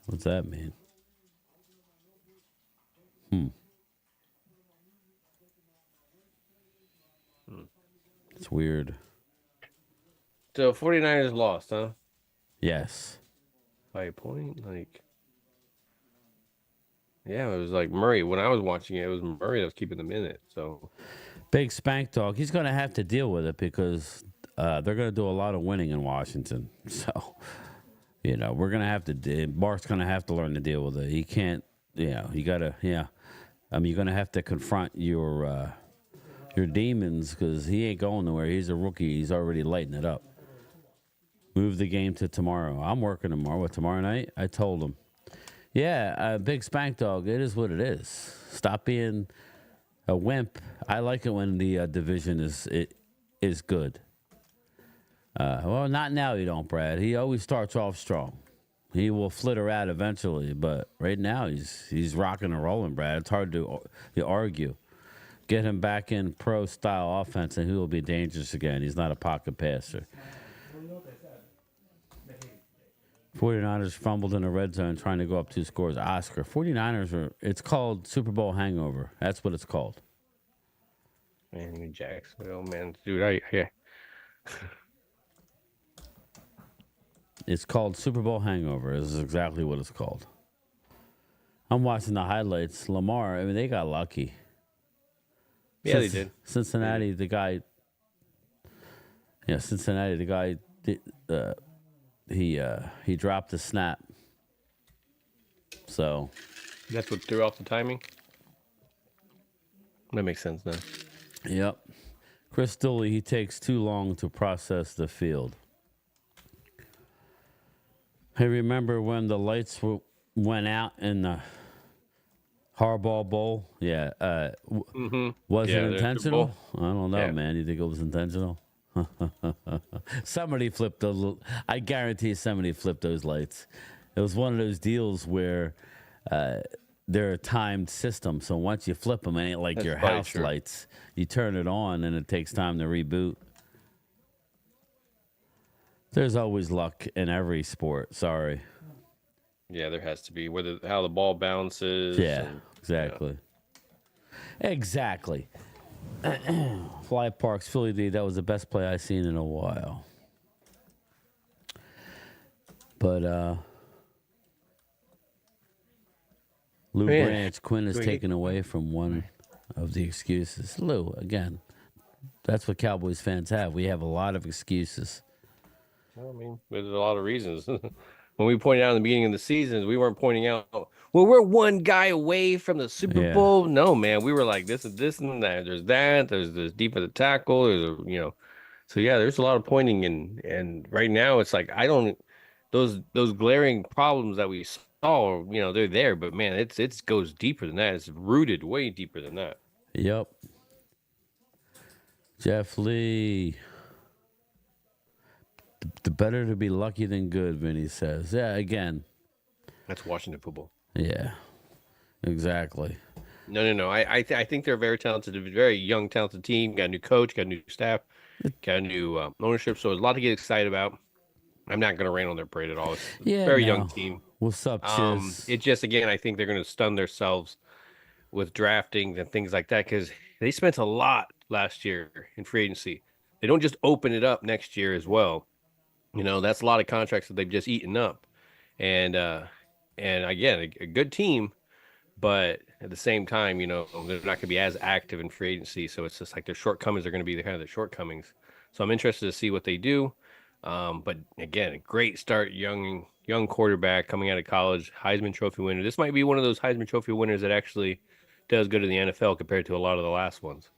Speaker 2: What's that mean? It's weird.
Speaker 3: So 49ers lost, huh?
Speaker 2: Yes.
Speaker 3: By a point? Yeah, it was like Murray. When I was watching it, it was Murray that was keeping them in it. So
Speaker 2: Big Spank Dog, he's going to have to deal with it because they're going to do a lot of winning in Washington. So, we're going to have to, Mark's going to have to learn to deal with it. He can't, you got to, you're going to have to confront your demons because he ain't going nowhere. He's a rookie. He's already lighting it up. Move the game to tomorrow. I'm working tomorrow. What, tomorrow night? I told him. Yeah, Big Spank Dog, it is what it is. Stop being a wimp. I like it when the division is good. Well, not now you don't, Brad. He always starts off strong. He will flitter out eventually, but right now he's rocking and rolling, Brad. It's hard to argue. Get him back in pro-style offense, and he will be dangerous again. He's not a pocket passer. 49ers fumbled in the red zone trying to go up 2 scores. Oscar. 49ers it's called Super Bowl hangover. That's what it's called.
Speaker 3: Man, Jacksonville, man. Dude, yeah.
Speaker 2: It's called Super Bowl hangover. This is exactly what it's called. I'm watching the highlights. Lamar, they got lucky.
Speaker 3: Yeah, they did.
Speaker 2: Cincinnati, the guy. Yeah, Cincinnati, the guy. He dropped the snap. So
Speaker 3: that's what threw off the timing. That makes sense now.
Speaker 2: Yep. Chris Dooley, he takes too long to process the field. Hey, remember when the lights went out in the Harbaugh Bowl? Yeah. Was it intentional? I don't know, man. You think it was intentional? Somebody flipped I guarantee somebody flipped those lights. It was one of those deals where they're a timed system. So once you flip them, it ain't like your house lights. You turn it on and it takes time to reboot. There's always luck in every sport. Sorry.
Speaker 3: Yeah, there has to be. How the ball bounces.
Speaker 2: Yeah, exactly. Yeah. Exactly. Fly Parks, Philly D, that was the best play I've seen in a while. But Lou Branch, Quinn is taken away from one of the excuses. Lou, again, that's what Cowboys fans have. We have a lot of excuses.
Speaker 3: I mean, there's a lot of reasons. When we pointed out in the beginning of the season, we weren't pointing out, well, we're one guy away from the Super Bowl. No, man, we were like, this and this and that. There's that. There's this defensive tackle. There's So yeah, there's a lot of pointing, and right now it's like those glaring problems that we saw, they're there, but man, it goes deeper than that. It's rooted way deeper than that.
Speaker 2: Yep. Jeff Lee. The better to be lucky than good, Vinny says. Yeah, again.
Speaker 3: That's Washington football.
Speaker 2: Yeah, exactly.
Speaker 3: No. I think they're a very talented, very young, talented team. Got a new coach, got a new staff, got a new ownership. So there's a lot to get excited about. I'm not going to rain on their parade at all. It's a very young team.
Speaker 2: What's up, Chiz?
Speaker 3: It just, again, I think they're going to stun themselves with drafting and things like that because they spent a lot last year in free agency. They don't just open it up next year as well. You know, that's a lot of contracts that they've just eaten up. And again, a good team, but at the same time, you know, they're not going to be as active in free agency. So it's just like their shortcomings are going to be the kind of their shortcomings. So I'm interested to see what they do. But again, a great start, young quarterback coming out of college, Heisman Trophy winner. This might be one of those Heisman Trophy winners that actually does good in the NFL compared to a lot of the last ones.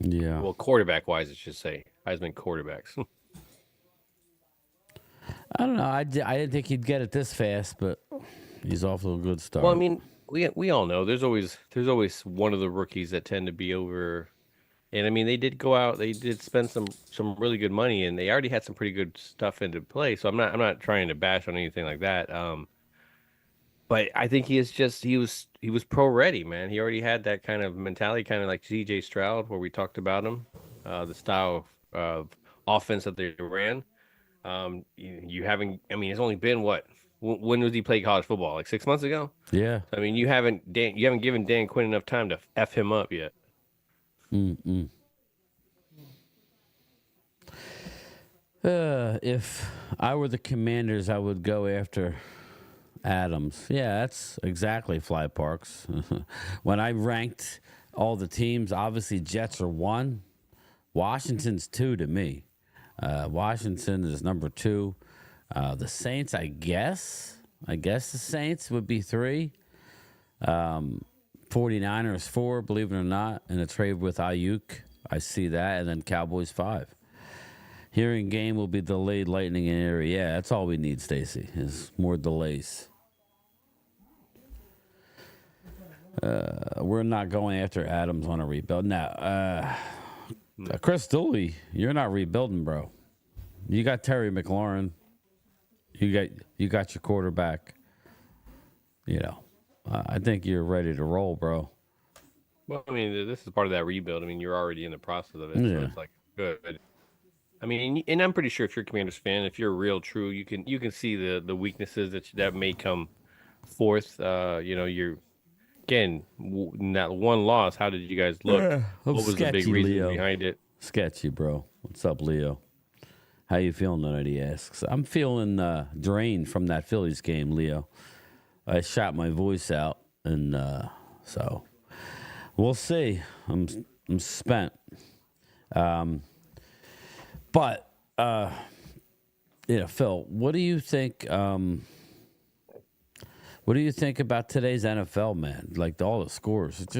Speaker 2: Yeah.
Speaker 3: Well, quarterback-wise, I should say. Heisman quarterbacks.
Speaker 2: I don't know. I didn't think he'd get it this fast, but he's off to a good start.
Speaker 3: Well, I mean, we all know there's always one of the rookies that tend to be over. And I mean, they did go out, they did spend some really good money, and they already had some pretty good stuff into play. So I'm not trying to bash on anything like that. But I think he was pro ready, man. He already had that kind of mentality, kind of like CJ Stroud, where we talked about him, the style of offense that they ran. You haven't. I mean, it's only been what? When was he play college football? Like 6 months ago.
Speaker 2: Yeah.
Speaker 3: I mean, you haven't given Dan Quinn enough time to f him up yet.
Speaker 2: If I were the Commanders, I would go after Adams. Yeah, that's exactly Fly Parks. When I ranked all the teams, obviously Jets are 1. Washington's 2 to me. Washington is number 2. The Saints, I guess the Saints would be 3. 49ers 4, believe it or not, in a trade with Ayuk. I see that. And then Cowboys 5. Hearing game will be delayed lightning in area. Yeah, that's all we need, Stacy, is more delays. We're not going after Adams on a rebuild. Now, Chris Dooley, you're not rebuilding, bro. You got Terry McLaurin. You got your quarterback. You know, I think you're ready to roll, bro.
Speaker 3: Well, I mean, this is part of that rebuild. I mean, you're already in the process of it, so it's like good. I mean, and I'm pretty sure if you're a Commanders fan, if you're real true, you can see the weaknesses that may come forth. You know, you're again that one loss. How did you guys look? What was the big reason
Speaker 2: Leo.
Speaker 3: behind it?
Speaker 2: Sketchy, bro. What's up, Leo? How you feeling tonight? He asks. I'm feeling drained from that Phillies game, Leo. I shot my voice out, and so we'll see. I'm spent. But Phil, what do you think? What do you think about today's NFL, man? Like all the scores, it's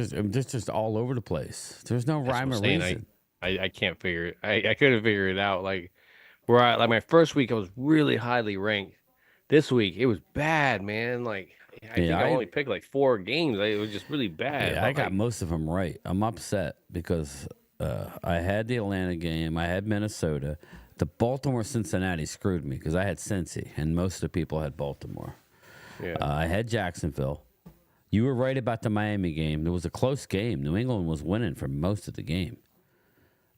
Speaker 2: just all over the place. There's no rhyme or reason.
Speaker 3: I can't figure it. I couldn't figure it out. Like like my first week, I was really highly ranked. This week, it was bad, man. Like I think I only picked like 4 games. It was just really bad.
Speaker 2: Yeah, I got most of them right. I'm upset because I had the Atlanta game. I had Minnesota. The Baltimore-Cincinnati screwed me because I had Cincy, and most of the people had Baltimore.
Speaker 3: Yeah.
Speaker 2: I had Jacksonville. You were right about the Miami game. It was a close game. New England was winning for most of the game.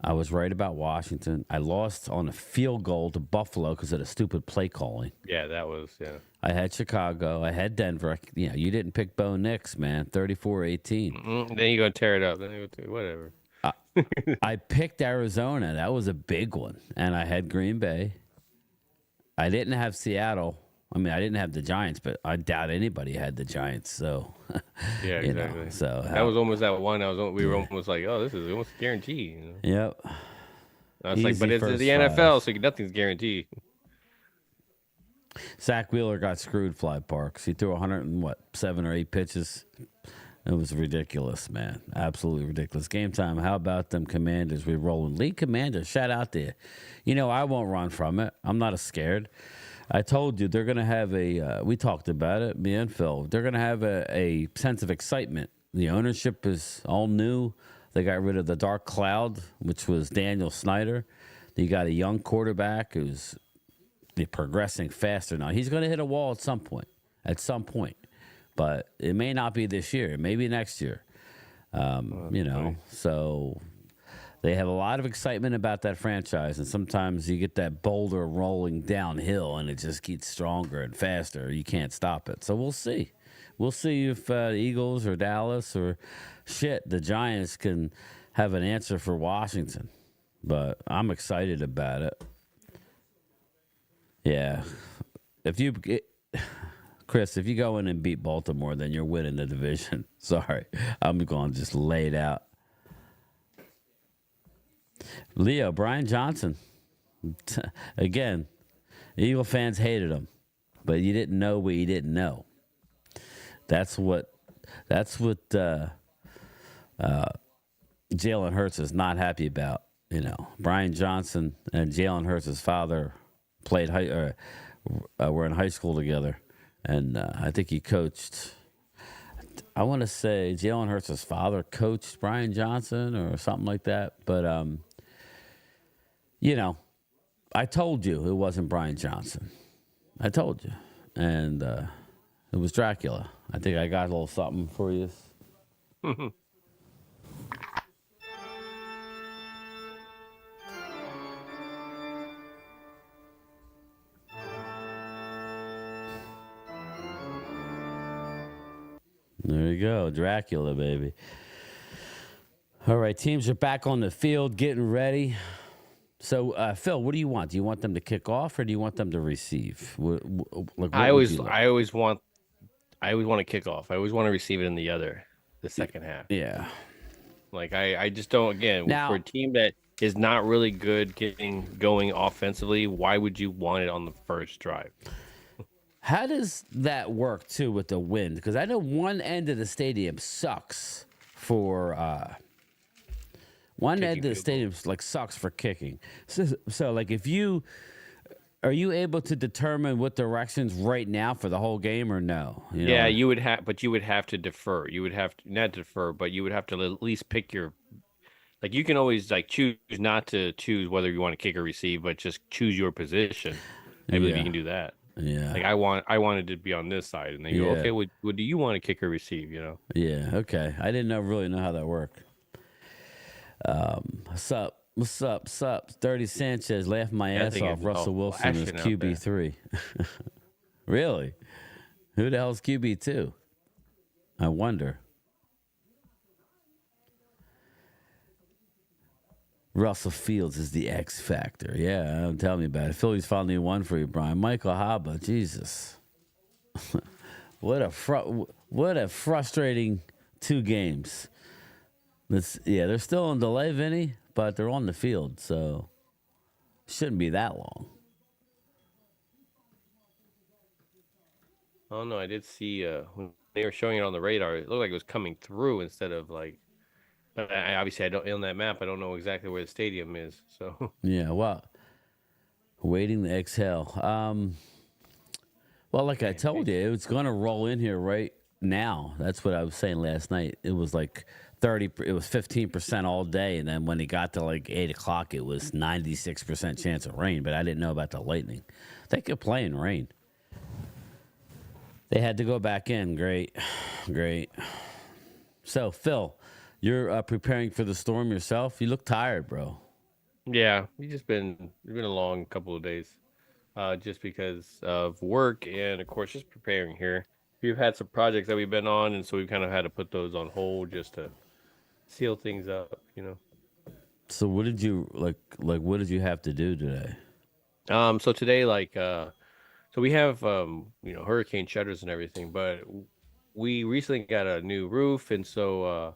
Speaker 2: I was right about Washington. I lost on a field goal to Buffalo because of the stupid play calling.
Speaker 3: Yeah, that was,
Speaker 2: I had Chicago. I had Denver. You didn't pick Bo Nix, man. 34-18.
Speaker 3: Then you're going to tear it up. Then you go whatever.
Speaker 2: I picked Arizona. That was a big one. And I had Green Bay. I didn't have Seattle. I mean, I didn't have the Giants, but I doubt anybody had the Giants. So,
Speaker 3: yeah, exactly.
Speaker 2: So
Speaker 3: that was almost that one. We were almost like, oh, this is almost guaranteed. You know?
Speaker 2: Yep.
Speaker 3: I was like, but it's the NFL, so nothing's guaranteed.
Speaker 2: Zach Wheeler got screwed, Fly Parks. He threw 7 or 8 pitches. It was ridiculous, man. Absolutely ridiculous. Game time. How about them Commanders? We're rolling. Lead Commanders, shout out there. I won't run from it. I'm not scared. I told you they're going to have we talked about it, me and Phil. They're going to have a sense of excitement. The ownership is all new. They got rid of the dark cloud, which was Daniel Snyder. You got a young quarterback who's progressing faster now. He's going to hit a wall at some point. But it may not be this year. It may be next year. So they have a lot of excitement about that franchise, and sometimes you get that boulder rolling downhill, and it just gets stronger and faster. You can't stop it. So we'll see. We'll see if the Eagles or Dallas or the Giants can have an answer for Washington. But I'm excited about it. Yeah. Chris, if you go in and beat Baltimore, then you're winning the division. Sorry. I'm going to just lay it out. Leo, Brian Johnson. Again, Eagle fans hated him, but you didn't know what you didn't know. That's what Jalen Hurts is not happy about. Brian Johnson and Jalen Hurts' father were in high school together, and I think he coached. I want to say Jalen Hurts' father coached Brian Johnson or something like that. But I told you it wasn't Brian Johnson. I told you, and it was Dracula. I think I got a little something for you. There you go, Dracula, baby. All right, teams are back on the field, getting ready. So, Phil, what do you want? Do you want them to kick off, or do you want them to receive?
Speaker 3: I always want to kick off. I always want to receive it in the second half.
Speaker 2: Yeah.
Speaker 3: Like I just don't. Again, for a team that is not really good getting going offensively, why would you want it on the first drive?
Speaker 2: How does that work too with the wind? Because I know one end of the stadium sucks for sucks for kicking. So like are you able to determine what directions right now for the whole game or no?
Speaker 3: Yeah, you would have, but you would have to defer. You would have to not defer, but you would have to at least pick your. Like you can always choose not to choose whether you want to kick or receive, but just choose your position. I believe you can do that.
Speaker 2: Yeah.
Speaker 3: Like I wanted to be on this side, and then you go, okay, what do you want to kick or receive?
Speaker 2: Yeah. Okay. I didn't really know how that worked. What's up? Dirty Sanchez laughing my ass off. Russell Wilson is QB3. Really? Who the hell's QB2? I wonder. Russell Fields is the X factor. Yeah, tell me about it. Philly's finally won for you, Brian. Michael Haba, Jesus. What a frustrating 2 games. They're still on delay, Vinny, but they're on the field, so shouldn't be that long.
Speaker 3: Oh no, I did see when they were showing it on the radar, it looked like it was coming through instead of like. But I don't on that map. I don't know exactly where the stadium is. So
Speaker 2: yeah, well, waiting to exhale. Well, like I told you, it's going to roll in here right now. That's what I was saying last night. It was like 30. It was 15% all day, and then when it got to like 8 o'clock, it was 96% chance of rain. But I didn't know about the lightning. They could play in rain. They had to go back in. Great. So Phil. You're preparing for the storm yourself. You look tired, bro.
Speaker 3: Yeah, it's been a long couple of days, just because of work and of course just preparing here. We've had some projects that we've been on, and so we've kind of had to put those on hold just to seal things up,
Speaker 2: So what did you like? What did you have to do today?
Speaker 3: So today, so we have hurricane shutters and everything, but we recently got a new roof, and so.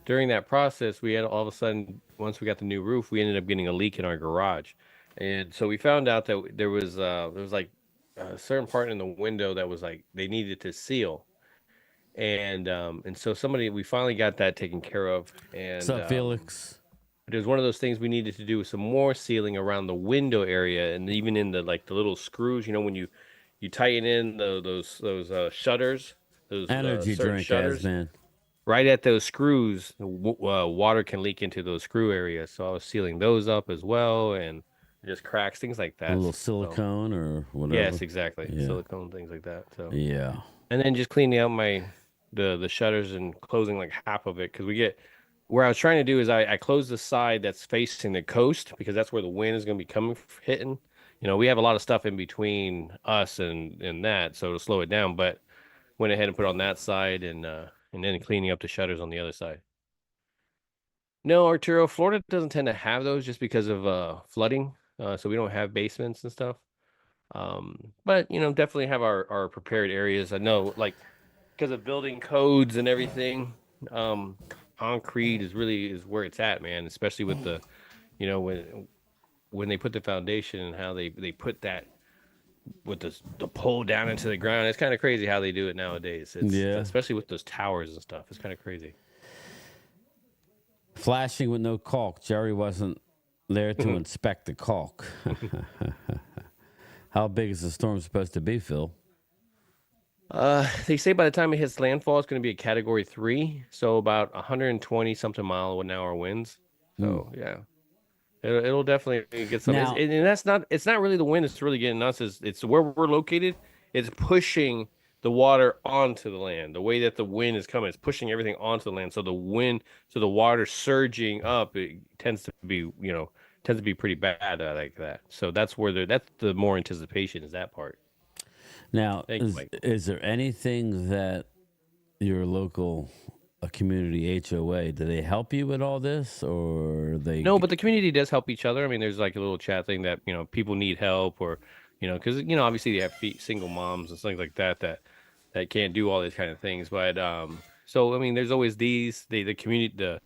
Speaker 3: During that process, we had all of a sudden, once we got the new roof, we ended up getting a leak in our garage. And so we found out that there was like a certain part in the window that was like, they needed to seal. And so we finally got that taken care of. And
Speaker 2: what's up, Felix?
Speaker 3: It was one of those things we needed to do some more sealing around the window area. And even in the little screws, when you tighten in those shutters, those
Speaker 2: energy drink,
Speaker 3: shutters.
Speaker 2: man.
Speaker 3: right at those screws, water can leak into those screw areas. So I was sealing those up as well, and just cracks, things like
Speaker 2: A
Speaker 3: that.
Speaker 2: little
Speaker 3: So
Speaker 2: silicone or
Speaker 3: yes,
Speaker 2: whatever.
Speaker 3: exactly,
Speaker 2: Yeah.
Speaker 3: silicone, things like that. So
Speaker 2: Yeah.
Speaker 3: and then just cleaning out the shutters and closing like half of it because we get where I was trying to do is I close the side that's facing the coast because that's where the wind is going to be coming hitting. You know, we have a lot of stuff in between us and that, so to slow it down. But went ahead and put on that side and then cleaning up the shutters on the other side. No, Arturo, Florida doesn't tend to have those just because of flooding. So we don't have basements and stuff. But you know, definitely have our prepared areas. I know like because of building codes and everything, um, concrete is where it's at, man, especially with the, you know, when they put the foundation and how they put that with the pole down into the ground. It's kind of crazy how they do it nowadays. It's
Speaker 2: Yeah.
Speaker 3: especially with those towers and stuff. It's kind of crazy.
Speaker 2: Flashing with no caulk. Jerry wasn't there to inspect the caulk. How big is the storm supposed to be, Phil?
Speaker 3: They say by the time it hits landfall, it's going to be a Category 3, so about 120 something mile an hour winds. So yeah, it'll definitely get some.
Speaker 2: Now,
Speaker 3: And that's not. It's not really the wind. It's really getting us. It's where we're located. It's pushing the water onto the land. The way that the wind is coming, it's pushing everything onto the land. So the wind, so the water surging up, it tends to be, you know, tends to be pretty bad like that. So that's where that's the more anticipation is that part.
Speaker 2: now,
Speaker 3: Thank you, Mike.
Speaker 2: is there anything that your local community HOA, do they help you with all this, or they?
Speaker 3: No, but the community does help each other. I mean, there's like a little chat thing that, you know, people need help or, you know, because, you know, obviously they have single moms and things like that can't do all these kind of things. But so I mean, there's always the community,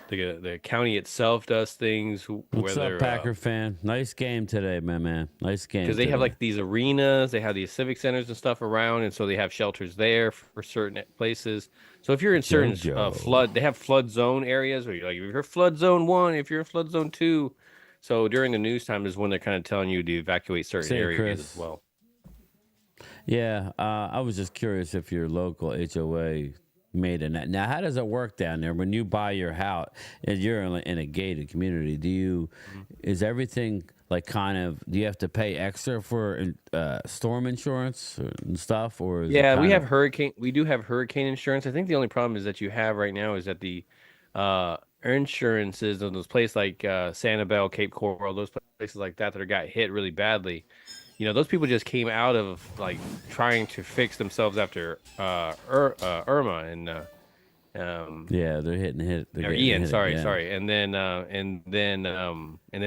Speaker 3: the county itself does things,
Speaker 2: What's
Speaker 3: whether
Speaker 2: up, Packer fan? Nice game today, my man. Nice game.
Speaker 3: because they have
Speaker 2: today.
Speaker 3: like these arenas, they have these civic centers and stuff around, and so they have shelters there for certain places. So if you're in certain
Speaker 2: Jojo.
Speaker 3: they have flood zone areas where you're like, if you're flood zone 1, if you're in flood zone 2. So during the news time is when they're kind of telling you to evacuate certain
Speaker 2: See you,
Speaker 3: areas as
Speaker 2: Chris.
Speaker 3: well.
Speaker 2: Yeah, I was just curious if your local HOA made a net. Now, how does it work down there when you buy your house and you're in a gated community? Is everything like kind of? Do you have to pay extra for storm insurance and stuff, or is it
Speaker 3: Yeah,
Speaker 2: kind of
Speaker 3: we do have hurricane insurance. I think the only problem is that you have right now is that the insurances of those places like Sanibel, Cape Coral, those places like that are got hit really badly. You know, those people just came out of like trying to fix themselves after Irma
Speaker 2: yeah, they're hitting hit. They're
Speaker 3: or
Speaker 2: getting
Speaker 3: Ian,
Speaker 2: hit
Speaker 3: sorry,
Speaker 2: again.
Speaker 3: sorry, and then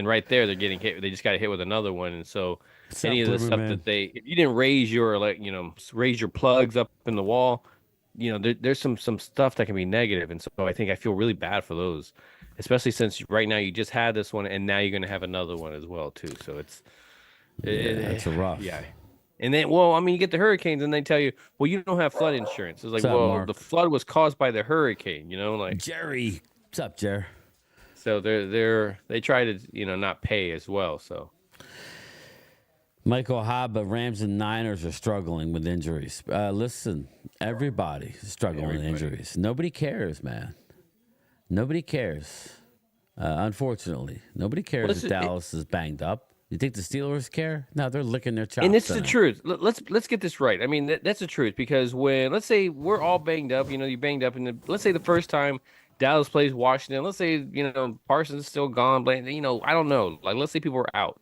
Speaker 3: right there they're getting hit. They just got hit with another one, and so
Speaker 2: What's
Speaker 3: any
Speaker 2: up,
Speaker 3: of the
Speaker 2: Bloomer
Speaker 3: stuff
Speaker 2: man?
Speaker 3: that if you didn't raise your like raise your plugs up in the wall, you know there's some stuff that can be negative, and so I feel really bad for those, especially since right now you just had this one and now you're gonna have another one as well too. So
Speaker 2: Yeah,
Speaker 3: it,
Speaker 2: that's a rough.
Speaker 3: yeah. And then, well, I mean, you get the hurricanes, and they tell you, well, you don't have flood insurance. It's like,
Speaker 2: What's up,
Speaker 3: well, the
Speaker 2: Mark?
Speaker 3: flood was caused by the hurricane, you know, like
Speaker 2: Jerry. What's up, Jerry?
Speaker 3: so they try to not pay as well. So
Speaker 2: Michael Haba, Rams and Niners are struggling with injuries. Listen, everybody is struggling with injuries. Nobody cares, man. Nobody cares. Unfortunately, nobody cares
Speaker 3: well,
Speaker 2: if Dallas is banged up. You think the Steelers care? No, they're licking their
Speaker 3: and
Speaker 2: chops
Speaker 3: this is the
Speaker 2: tonight.
Speaker 3: truth. Let's get this right. I mean, that's the truth because when let's say we're all banged up, you banged up, and let's say the first time Dallas plays Washington, let's say Parsons is still gone, I don't know. Like let's say people are out.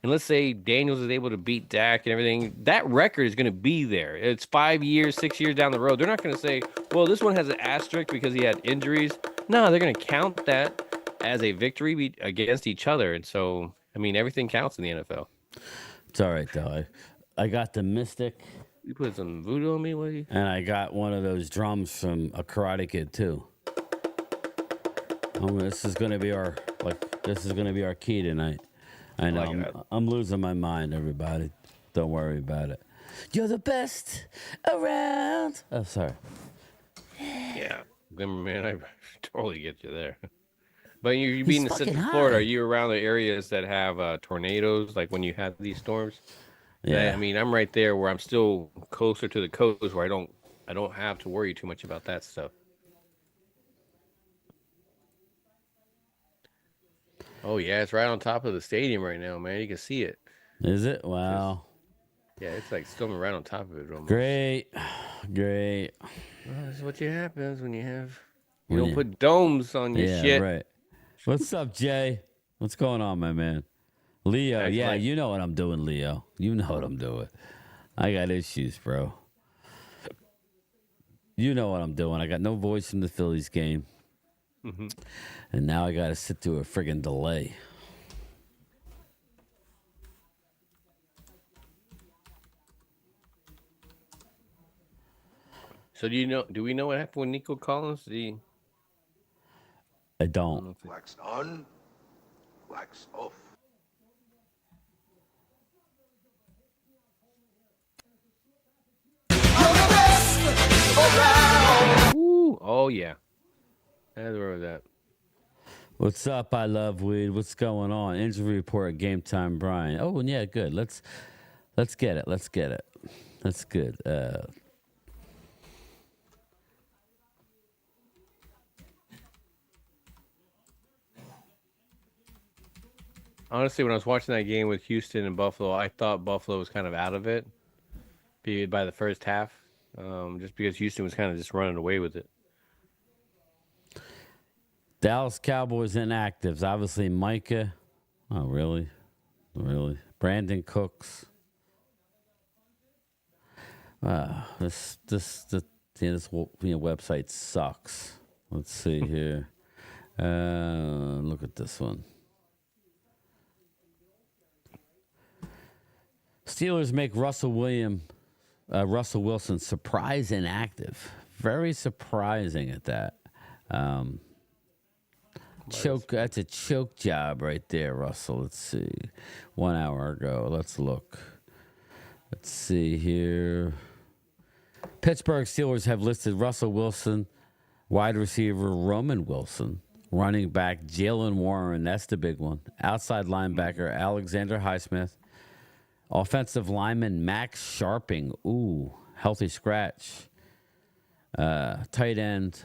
Speaker 3: And let's say Daniels is able to beat Dak and everything, that record is going to be there. It's 5 years, 6 years down the road. They're not going to say, well, this one has an asterisk because he had injuries. No, they're going to count that as a victory against each other. And so, I mean, everything counts in the NFL.
Speaker 2: It's all right, though. I got the Mystic,
Speaker 3: You put some voodoo on me, what you?
Speaker 2: and I got one of those drums from a Karate Kid, too. This is going to be our key tonight. I know. I'm losing my mind, everybody. Don't worry about it. You're the best around. Oh, sorry.
Speaker 3: Yeah. Glimmer, man, I totally get you there. But you being in
Speaker 2: fucking
Speaker 3: Central Florida,
Speaker 2: high.
Speaker 3: are you around the areas that have tornadoes, like when you have these storms?
Speaker 2: Yeah.
Speaker 3: I mean, I'm right there where I'm still closer to the coast where I don't have to worry too much about that stuff. Oh yeah, it's right on top of the stadium right now, man. You can see it.
Speaker 2: Is it? Wow.
Speaker 3: Yeah, it's like storming right on top of it almost.
Speaker 2: Great. Great.
Speaker 3: Well, that's what happens when you have
Speaker 2: When
Speaker 3: don't
Speaker 2: you-
Speaker 3: put domes on your
Speaker 2: Yeah,
Speaker 3: shit.
Speaker 2: right. What's up, Jay? What's going on, my man? Leo,
Speaker 3: That's
Speaker 2: yeah,
Speaker 3: like-
Speaker 2: you know what I'm doing, Leo. You know what I'm doing. I got issues, bro. You know what I'm doing. I got no voice in the Phillies game. And now I got to sit through a friggin' delay.
Speaker 3: So do we know what happened with Nico Collins?
Speaker 2: I don't.
Speaker 4: Wax on, wax off.
Speaker 3: Ooh, oh yeah. That's where was that.
Speaker 2: What's up? I love weed. What's going on? Injury report, game time, Brian. Oh, and yeah, good. Let's get it. Let's get it. That's good.
Speaker 3: Honestly, when I was watching that game with Houston and Buffalo, I thought Buffalo was kind of out of it by the first half, just because Houston was kind of just running away with it.
Speaker 2: Dallas Cowboys inactives. Obviously, Micah. Oh, really? Really? Brandon Cooks. This website sucks. Let's see here. Look at this one. Steelers make Russell Wilson surprise inactive. Very surprising at that. That's a choke job right there, Russell. Let's see. 1 hour ago. Let's look. Let's see here. Pittsburgh Steelers have listed Russell Wilson, wide receiver Roman Wilson, running back Jalen Warren. That's the big one. Outside linebacker Alexander Highsmith. Offensive lineman Max Sharping. Ooh, healthy scratch. Tight end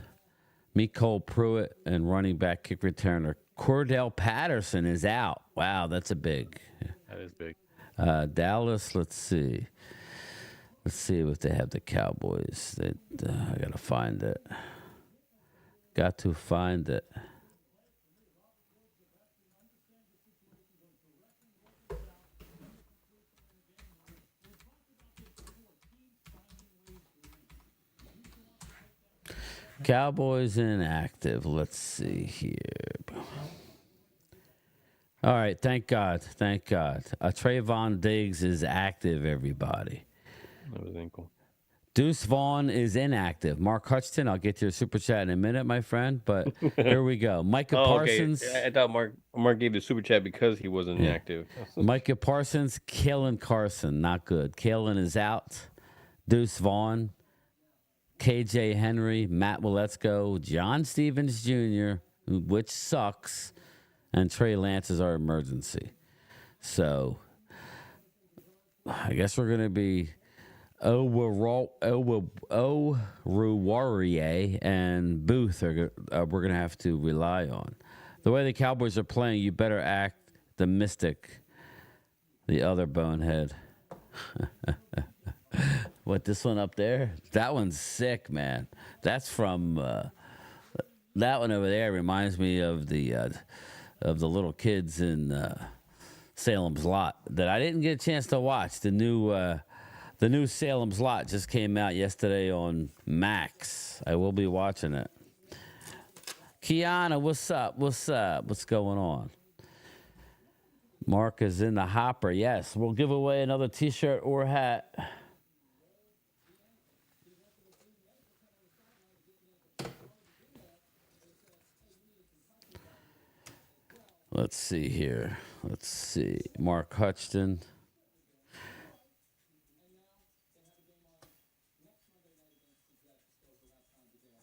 Speaker 2: Mecole Pruitt, and running back kick returner Cordell Patterson is out. Wow, that's a big.
Speaker 3: That is big.
Speaker 2: Dallas, let's see. Let's see if they have the Cowboys. I got to find it. Got to find it. Cowboys inactive. Let's see here. All right. Thank God. Thank God. Trayvon Diggs is active, everybody.
Speaker 3: That was ankle.
Speaker 2: Deuce Vaughn is inactive. Mark Hutchinson, I'll get to your super chat in a minute, my friend. But here we go. Micah Parsons.
Speaker 3: Okay. I thought Mark gave the super chat because he wasn't inactive.
Speaker 2: Micah Parsons, Kalen Carson. Not good. Kalen is out. Deuce Vaughn. KJ Henry, Matt Waletzko, John Stevens Jr., which sucks, and Trey Lance is our emergency. So I guess we're going to be Oruwariye and Booth we're going to have to rely on. The way the Cowboys are playing, you better act the mystic, the other bonehead. What, this one up there? That one's sick, man. That's from that one over there reminds me of the little kids in Salem's Lot that I didn't get a chance to watch. The new Salem's Lot just came out yesterday on Max. I will be watching it. Kiana, what's up? What's up? What's going on? Mark is in the hopper. Yes, we'll give away another T-shirt or hat. Let's see here. Let's see. Mark Hutchinson.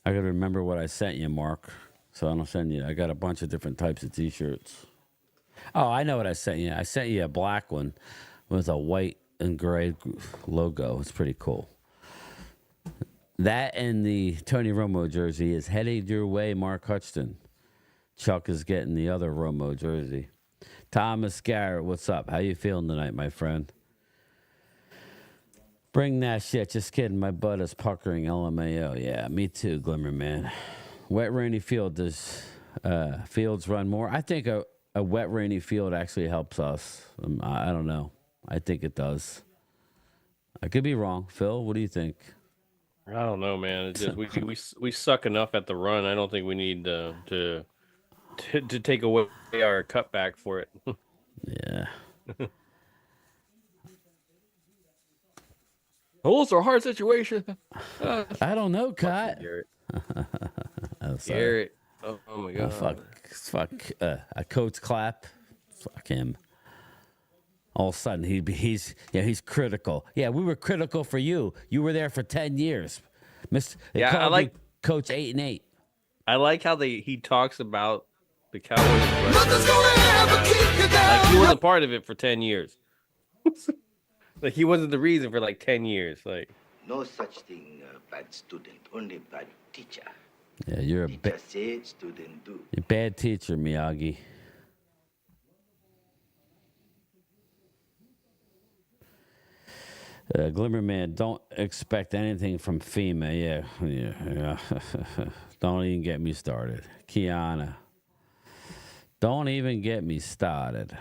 Speaker 2: I got to remember what I sent you, Mark. So I don't send you. I got a bunch of different types of T-shirts. Oh, I know what I sent you. I sent you a black one with a white and gray logo. It's pretty cool. That and the Tony Romo jersey is headed your way, Mark Hutchinson. Chuck is getting the other Romo jersey. Thomas Garrett, what's up? How you feeling tonight, my friend? Bring that shit. Just kidding. My butt is puckering. LMAO. Yeah, me too, Glimmer Man. Wet rainy field. Does fields run more? I think a wet rainy field actually helps us. I don't know. I think it does. I could be wrong. Phil, what do you think?
Speaker 3: I don't know, man. It's just we suck enough at the run. I don't think we need to take away our cutback for it.
Speaker 2: Yeah.
Speaker 3: Oh, it's a hard situation.
Speaker 2: I don't know, Kat.
Speaker 3: Garrett.
Speaker 2: Oh, sorry.
Speaker 3: Garrett. Oh my god.
Speaker 2: Fuck. A coach clap. Fuck him. All of a sudden, he's critical. Yeah, we were critical for you. You were there for 10 years.
Speaker 3: I like
Speaker 2: Coach 8-8.
Speaker 3: I like how he talks about the Cowboys. Like he wasn't part of it for 10 years. Like he wasn't the reason for like 10 years. Like
Speaker 4: No such thing, bad student, only bad teacher.
Speaker 2: Yeah, you're a
Speaker 4: Teacher say, student do.
Speaker 2: you're a bad teacher, Miyagi. Glimmer Man, don't expect anything from FEMA. Yeah. Don't even get me started. Kiana, don't even get me started.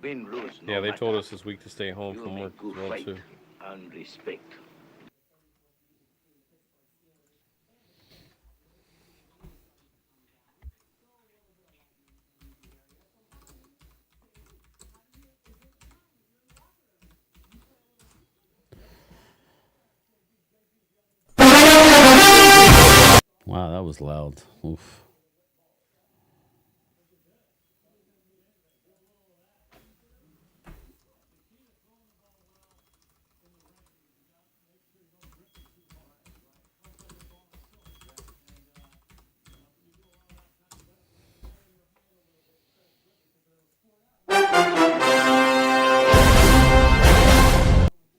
Speaker 4: Win, lose, no
Speaker 3: yeah, they
Speaker 4: matter.
Speaker 3: told us this week to stay home
Speaker 4: You
Speaker 3: from
Speaker 4: make
Speaker 3: work
Speaker 4: good
Speaker 3: as well
Speaker 4: fight
Speaker 3: too.
Speaker 4: and respect.
Speaker 2: Wow, that was loud. Oof.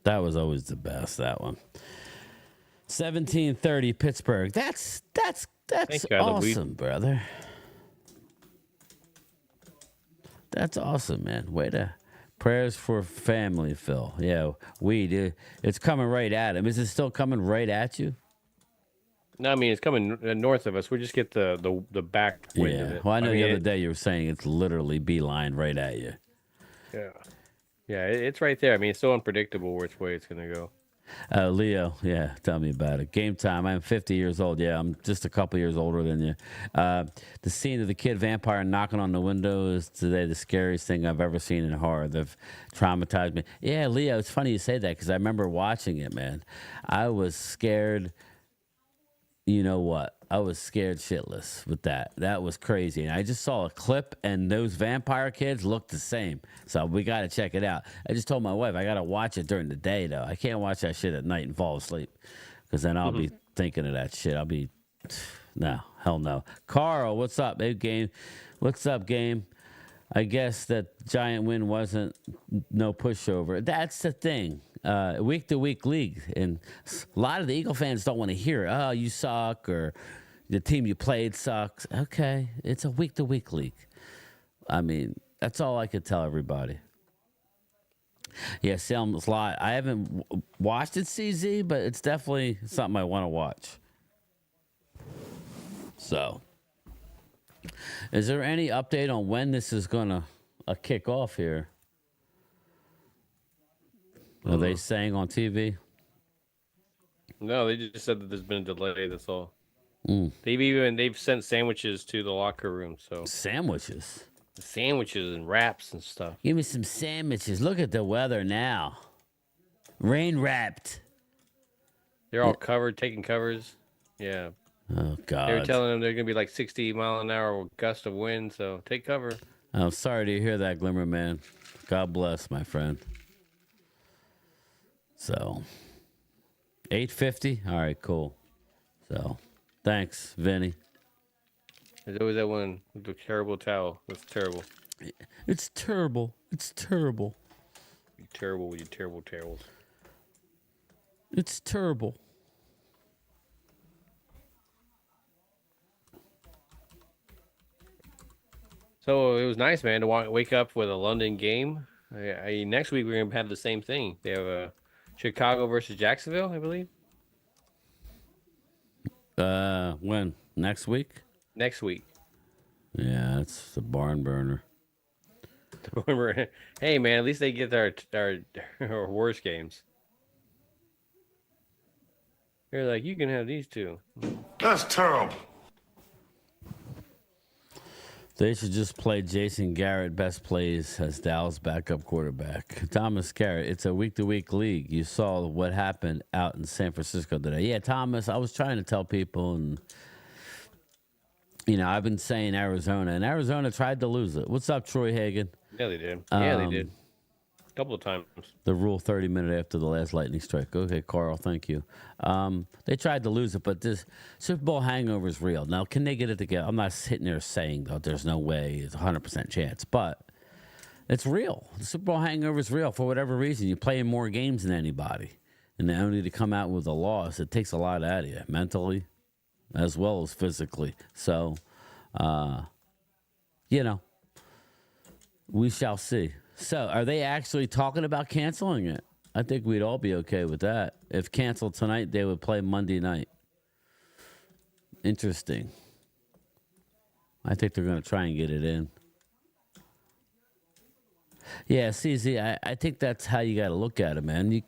Speaker 2: That was always the best, that one. 1730 Pittsburgh. That's awesome, brother. That's awesome, man. Way to prayers for family, Phil. Yeah, it's coming right at him. Is it still coming right at you?
Speaker 3: No, I mean it's coming north of us. We just get the back wind of it.
Speaker 2: Well, I know
Speaker 3: mean,
Speaker 2: the other day you were saying it's literally beeline right at you.
Speaker 3: Yeah, it's right there. I mean, it's so unpredictable which way it's gonna go.
Speaker 2: Leo, yeah, tell me about it. Game time. I'm 50 years old. Yeah, I'm just a couple years older than you. The scene of the kid vampire knocking on the window is today the scariest thing I've ever seen in horror. They've traumatized me. Yeah, Leo, it's funny you say that because I remember watching it, man. I was scared. You know what? I was scared shitless with that. That was crazy. And I just saw a clip, and those vampire kids looked the same. So we got to check it out. I just told my wife, I got to watch it during the day, though. I can't watch that shit at night and fall asleep because then I'll be thinking of that shit. I'll be, no, hell no. Carl, what's up, big game? What's up, game? I guess that giant win wasn't no pushover. That's the thing. Week-to-week league. And a lot of the Eagle fans don't want to hear it. Oh, you suck, or the team you played sucks. Okay, it's a week-to-week league. I mean, that's all I could tell everybody. Yeah, Salem's Lot. I haven't watched it, CZ, but it's definitely something I want to watch. So, is there any update on when this is going to kick off here? Are they saying on TV?
Speaker 3: No, they just said that there's been a delay. That's all. They've sent sandwiches to the locker room. So
Speaker 2: sandwiches
Speaker 3: and wraps and stuff.
Speaker 2: Give me some sandwiches. Look at the weather now. Rain wrapped.
Speaker 3: They're all covered, taking covers. Yeah.
Speaker 2: Oh God.
Speaker 3: They were telling them they're gonna be like 60-mile-an-hour gust of wind. So take cover.
Speaker 2: I'm sorry to hear that, Glimmer Man. God bless, my friend. So, 850. All right, cool. So, thanks, Vinny.
Speaker 3: There's always that one with the terrible towel. That's terrible.
Speaker 2: It's terrible. It's terrible.
Speaker 3: You're terrible with your terrible towels.
Speaker 2: It's terrible.
Speaker 3: So it was nice, man, to wake up with a London game. Next week we're gonna have the same thing. They have a Chicago versus Jacksonville, I believe.
Speaker 2: When? Next week?
Speaker 3: Next week.
Speaker 2: Yeah, it's the barn burner.
Speaker 3: Hey, man, at least they get our worst games. They're like, you can have these two.
Speaker 4: That's terrible.
Speaker 2: They should just play Jason Garrett best plays as Dallas backup quarterback. Thomas Garrett, it's a week-to-week league. You saw what happened out in San Francisco today. Yeah, Thomas, I was trying to tell people, and, I've been saying Arizona, and Arizona tried to lose it. What's up, Troy Hagan?
Speaker 3: Yeah, they did. They did. A couple of times.
Speaker 2: The rule 30 minutes after the last lightning strike. Okay, Carl, thank you. They tried to lose it, but this Super Bowl hangover is real. Now, can they get it together? I'm not sitting there saying, though, there's no way, it's a 100% chance, but it's real. The Super Bowl hangover is real for whatever reason. You're playing more games than anybody, and then only to come out with a loss, it takes a lot out of you, mentally as well as physically. So, we shall see. So, are they actually talking about canceling it? I think we'd all be okay with that. If canceled tonight, they would play Monday night. Interesting. I think they're going to try and get it in. Yeah, CZ, I think that's how you got to look at it, man. You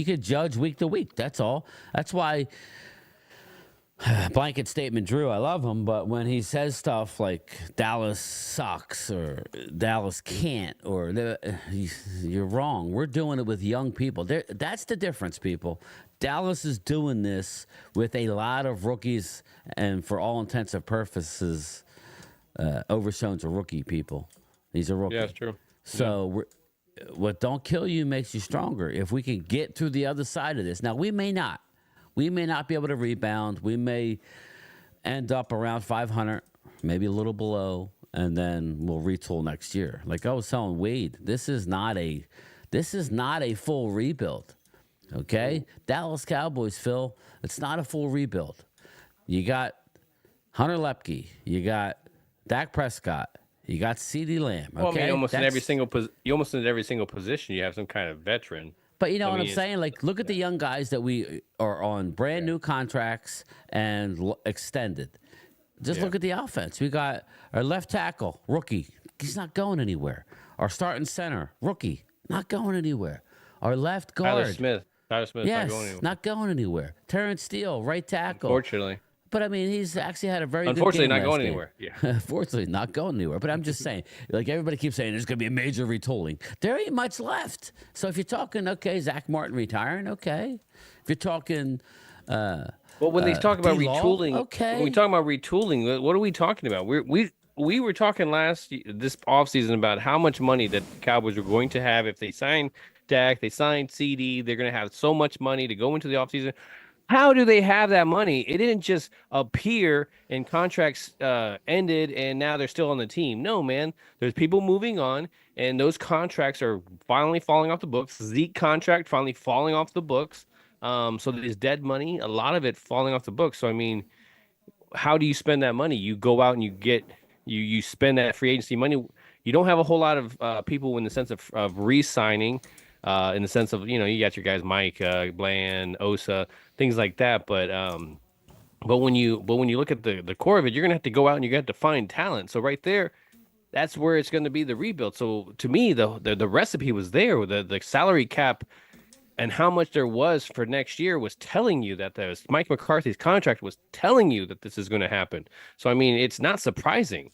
Speaker 2: could judge week to week. That's all. That's why blanket statement, Drew, I love him, but when he says stuff like Dallas sucks or Dallas can't, or you're wrong. We're doing it with young people. That's the difference, people. Dallas is doing this with a lot of rookies, and for all intents and purposes, Overshown's a rookie, people. He's a rookie.
Speaker 3: Yeah, that's true.
Speaker 2: So what don't kill you makes you stronger. If we can get through the other side of this. Now, we may not. We may not be able to rebound. We may end up around 500, maybe a little below, and then we'll retool next year. Like I was telling Wade, this is not a full rebuild. Okay? Dallas Cowboys, Phil, it's not a full rebuild. You got Hunter Lepke, you got Dak Prescott, you got CeeDee Lamb. Okay?
Speaker 3: Well, I mean, almost in every single position, you have some kind of veteran.
Speaker 2: But you know what I'm saying? Like, look at the young guys that we are on brand new contracts and extended. Just look at the offense. We got our left tackle, rookie. He's not going anywhere. Our starting center, rookie, not going anywhere. Our left guard.
Speaker 3: Tyler Smith,
Speaker 2: yes, not going anywhere. Terrence Steele, right tackle.
Speaker 3: Unfortunately.
Speaker 2: But I mean, he's actually had a very
Speaker 3: unfortunately
Speaker 2: good game
Speaker 3: not going
Speaker 2: game.
Speaker 3: anywhere. Yeah.
Speaker 2: Unfortunately, not going anywhere. But I'm just saying, like everybody keeps saying, there's going to be a major retooling. There ain't much left. So if you're talking, okay, Zach Martin retiring, okay. If you're talking,
Speaker 3: well, when they talk about retooling,
Speaker 2: okay.
Speaker 3: When we talk about retooling, what are we talking about? We were talking this offseason about how much money that the Cowboys were going to have if they signed Dak, they signed CD. They're going to have so much money to go into the offseason. How do they have that money? It didn't just appear and contracts ended and now they're still on the team. No, man. There's people moving on and those contracts are finally falling off the books. Zeke contract finally falling off the books. So there's dead money, a lot of it falling off the books. So, I mean, how do you spend that money? You go out and you spend that free agency money. You don't have a whole lot of people in the sense of re-signing. In the sense of, you got your guys, Mike, Bland, Osa, things like that. But when you look at the core of it, you're going to have to go out and you're going to have to find talent. So right there, that's where it's going to be the rebuild. So to me, the recipe was there. The salary cap and how much there was for next year was telling you that Mike McCarthy's contract was telling you that this is going to happen. So, I mean, it's not surprising.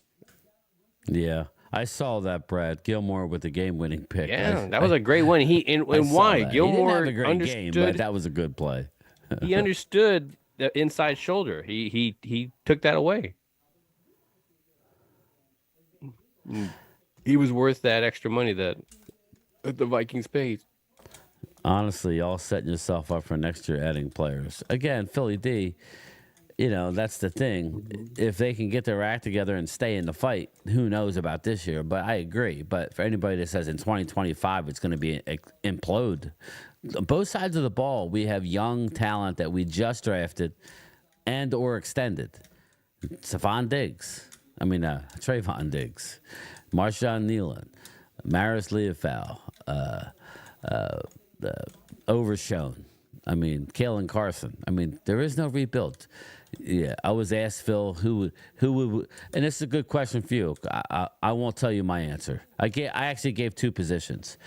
Speaker 2: Yeah. I saw that, Brad Gilmore with the game-winning pick.
Speaker 3: Yeah, that was a great one. And why?
Speaker 2: That.
Speaker 3: Gilmore
Speaker 2: he didn't have a great game, but that was a good play.
Speaker 3: He understood the inside shoulder. He took that away. He was worth that extra money that the Vikings paid.
Speaker 2: Honestly, y'all setting yourself up for next year adding players. Again, Philly D, that's the thing. If they can get their act together and stay in the fight, who knows about this year? But I agree. But for anybody that says in 2025 it's going to be implode, both sides of the ball, we have young talent that we just drafted and or extended. Stephon Diggs, Trayvon Diggs, Marshawn Nealon, Maris Leofau, Overshown. Kalen Carson. There is no rebuild. Yeah, I was asked, Phil, who would, and this is a good question for you. I won't tell you my answer. I actually gave two positions.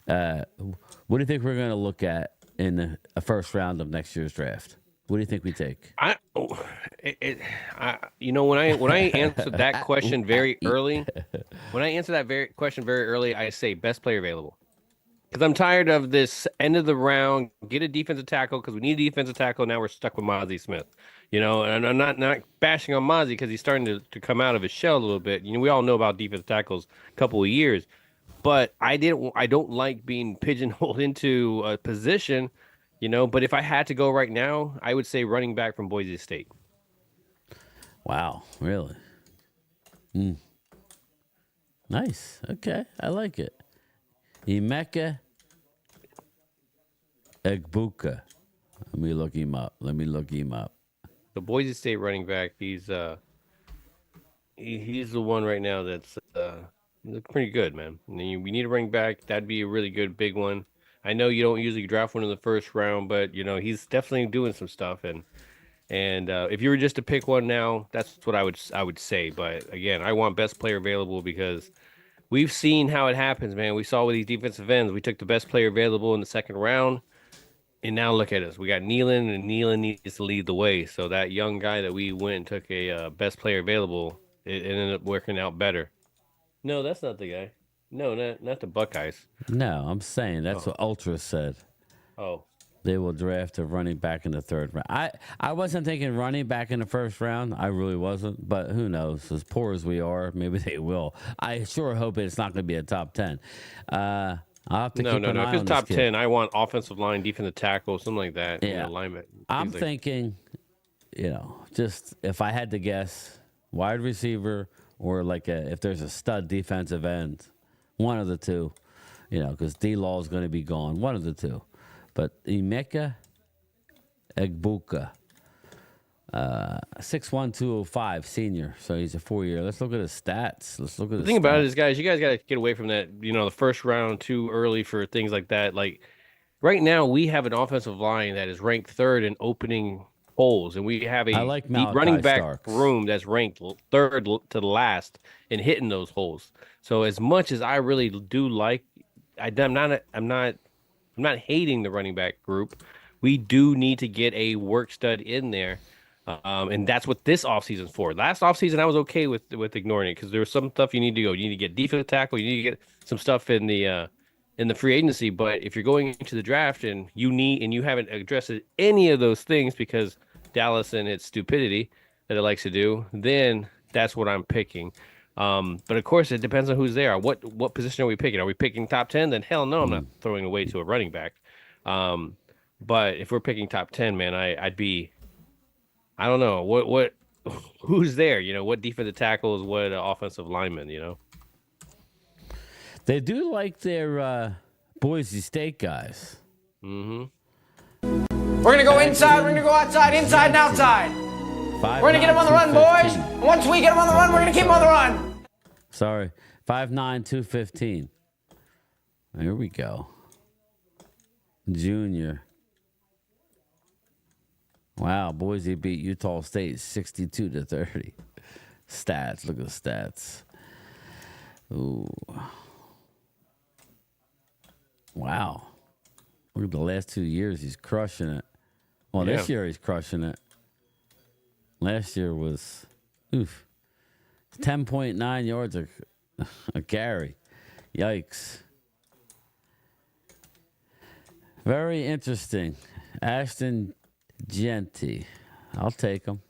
Speaker 2: What do you think we're going to look at in the first round of next year's draft? What do you think we take?
Speaker 3: When I answered that question very early, I say best player available. Because I'm tired of this end of the round, get a defensive tackle because we need a defensive tackle. Now we're stuck with Mozzie Smith, and I'm not bashing on Mozzie because he's starting to come out of his shell a little bit. We all know about defensive tackles a couple of years, but I don't like being pigeonholed into a position, but if I had to go right now, I would say running back from Boise State.
Speaker 2: Wow, really? Nice. Okay, I like it. Emeka Egbuka. Let me look him up.
Speaker 3: The Boise State running back, he's the one right now that's looks pretty good, man. We need a running back. That'd be a really good big one. I know you don't usually draft one in the first round, but he's definitely doing some stuff. And if you were just to pick one now, that's what I would say. But again, I want best player available because we've seen how it happens, man. We saw with these defensive ends, we took the best player available in the second round. And now look at us. We got Nealon, and Nealon needs to lead the way. So that young guy that we went and took a best player available, it ended up working out better. No, that's not the guy. No, not the Buckeyes.
Speaker 2: No, I'm saying that's what Ultra said.
Speaker 3: Oh.
Speaker 2: They will draft a running back in the third round. I wasn't thinking running back in the first round. I really wasn't. But who knows? As poor as we are, maybe they will. I sure hope it's not going to be a top 10. I'll have to keep an eye
Speaker 3: If it's
Speaker 2: on
Speaker 3: top
Speaker 2: this
Speaker 3: 10, I want offensive line, defensive tackle, something like that.
Speaker 2: Yeah.
Speaker 3: Alignment.
Speaker 2: I'm thinking, just if I had to guess, wide receiver or if there's a stud defensive end, one of the two, because D-Law is going to be gone, one of the two. But Emeka Egbuka, 6'1", 205, senior. So he's a 4-year. Let's look at his stats. The
Speaker 3: thing about it is, guys, you guys got to get away from that, the first round too early for things like that. Like right now, we have an offensive line that is ranked third in opening holes, and we have a running back
Speaker 2: Starks.
Speaker 3: room that's ranked third to the last in hitting those holes. So as much as I really do like, I'm not hating the running back group. We do need to get a work stud in there. And that's what this offseason's for. Last offseason, I was okay with ignoring it because there was some stuff you need to go. You need to get defensive tackle. You need to get some stuff in the free agency. But if you're going into the draft and you haven't addressed any of those things because Dallas and its stupidity that it likes to do, then that's what I'm picking. But of course, it depends on who's there. What position are we picking? Are we picking top 10? Then hell no, I'm not throwing away to a running back. But if we're picking top 10, man, I'd be. I don't know who's there. What defensive tackles, what offensive linemen.
Speaker 2: They do like their Boise State guys.
Speaker 3: Mm-hmm.
Speaker 5: We're gonna go inside. We're gonna go outside, inside and outside. We're gonna get them on the run, boys. And once we get them on the run, we're gonna keep them on the run.
Speaker 2: Sorry, 5'9", 215. Here we go. Junior. Wow, Boise beat Utah State 62-30. Stats, look at the stats. Ooh. Wow. Look at the last 2 years, he's crushing it. Well, this year he's crushing it. Last year was, 10.9 yards a carry. Yikes. Very interesting. Ashton Genty. I'll take him.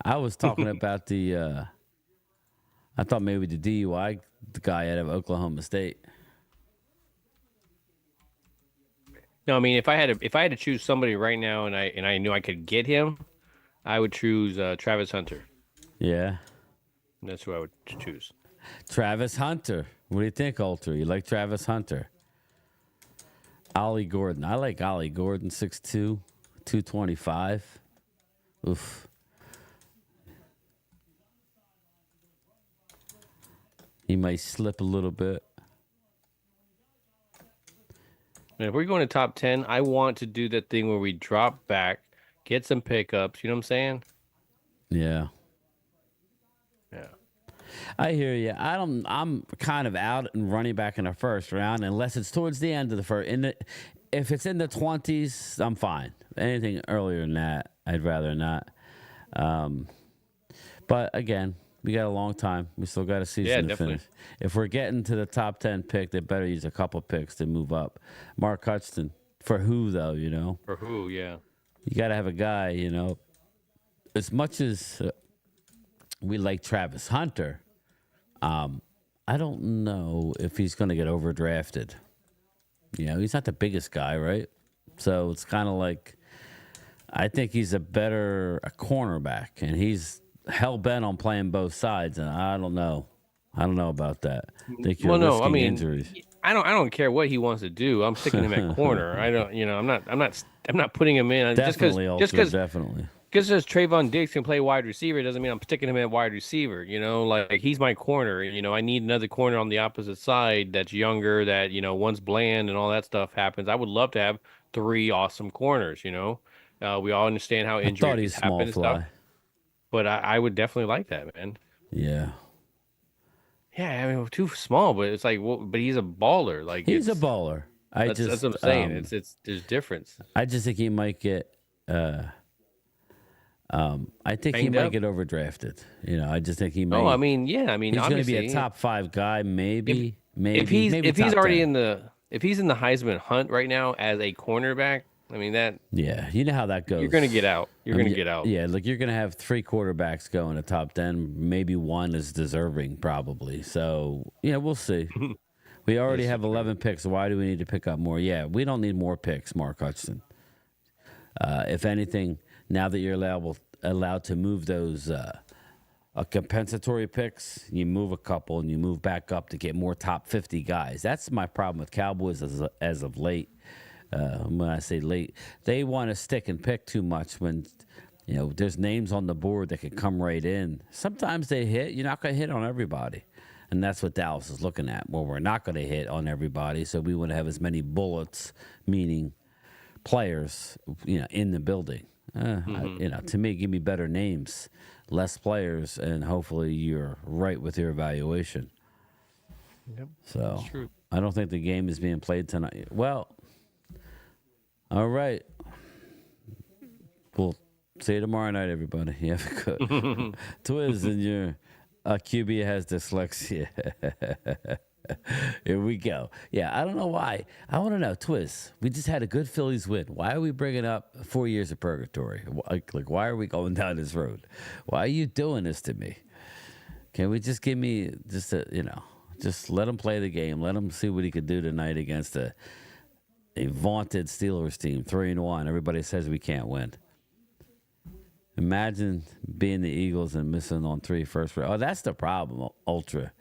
Speaker 2: I was talking about I thought maybe the DUI guy out of Oklahoma State.
Speaker 3: No, I mean if I had to choose somebody right now and I knew I could get him, I would choose Travis Hunter.
Speaker 2: Yeah.
Speaker 3: That's who I would choose.
Speaker 2: Travis Hunter. What do you think, Alter? You like Travis Hunter? Ollie Gordon. I like Ollie Gordon, 6'2", 225. Oof. He might slip a little bit.
Speaker 3: And if we're going to top 10, I want to do that thing where we drop back, get some pickups. You know what I'm saying?
Speaker 2: Yeah.
Speaker 3: Yeah.
Speaker 2: I hear you. I'm kind of out and running back in the first round unless it's towards the end of the first. If it's in the 20s, I'm fine. Anything earlier than that, I'd rather not. But again, we got a long time. We still got a season to finish. If we're getting to the top 10 pick, they better use a couple picks to move up. Mark Hudson. For who, though, you know?
Speaker 3: For who, yeah.
Speaker 2: You got to have a guy, you know. As much as we like Travis Hunter, I don't know if he's going to get overdrafted. You know, he's not the biggest guy, right? So it's kind of like, I think he's a cornerback, and he's hell-bent on playing both sides, and I don't know. I don't know about that. I think you're risking injuries.
Speaker 3: I don't care what he wants to do. I'm sticking him at corner. I don't, you know, I'm not putting him in
Speaker 2: Definitely.
Speaker 3: Just because Trayvon Diggs can play wide receiver doesn't mean I'm sticking him at wide receiver. You know, like he's my corner. You know, I need another corner on the opposite side that's younger. That, you know, once Bland and all that stuff happens, I would love to have 3 awesome corners. You know, we all understand how injuries happen and stuff. But I would definitely like that, man.
Speaker 2: Yeah.
Speaker 3: Yeah, I mean, too small, but it's like, well, but he's a baller. Like
Speaker 2: he's a baller.
Speaker 3: That's what I'm saying. It's there's difference.
Speaker 2: I just think he might get. I think he might get overdrafted. You know, I just think he might.
Speaker 3: Oh, I mean, yeah, I mean,
Speaker 2: he's going to be a top 5 guy, maybe.
Speaker 3: If he's already in the Heisman hunt right now as a cornerback. I mean that.
Speaker 2: Yeah, you know how that goes.
Speaker 3: You're going to get out. You're going to get out.
Speaker 2: Yeah, like you're going to have 3 quarterbacks go in the top 10. Maybe one is deserving, probably. So yeah, we'll see. We already have 11 picks. Why do we need to pick up more? Yeah, we don't need more picks, Mark Hudson. If anything, now that you're allowed to move those compensatory picks, you move a couple and you move back up to get more top 50 guys. That's my problem with Cowboys as of late. When I say late, they want to stick and pick too much when, you know, there's names on the board that can come right in. Sometimes they hit. You're not going to hit on everybody. And that's what Dallas is looking at. Well, we're not going to hit on everybody, so we want to have as many bullets, meaning players, you know, in the building. You know, to me, give me better names, less players, and hopefully you're right with your evaluation.
Speaker 3: Yep,
Speaker 2: so
Speaker 3: that's true.
Speaker 2: I don't think the game is being played tonight. Well, all right. We'll see you tomorrow night, everybody. You have a good Twiz, and your QB has dyslexia. Here we go. Yeah, I don't know why. I want to know, Twiz, we just had a good Phillies win. Why are we bringing up 4 years of purgatory? Like, why are we going down this road? Why are you doing this to me? Can we just give me just a, you know, just let him play the game. Let him see what he could do tonight against a vaunted Steelers team, 3-1. Everybody says we can't win. Imagine being the Eagles and missing on 3 first round. Oh, that's the problem, Ultra.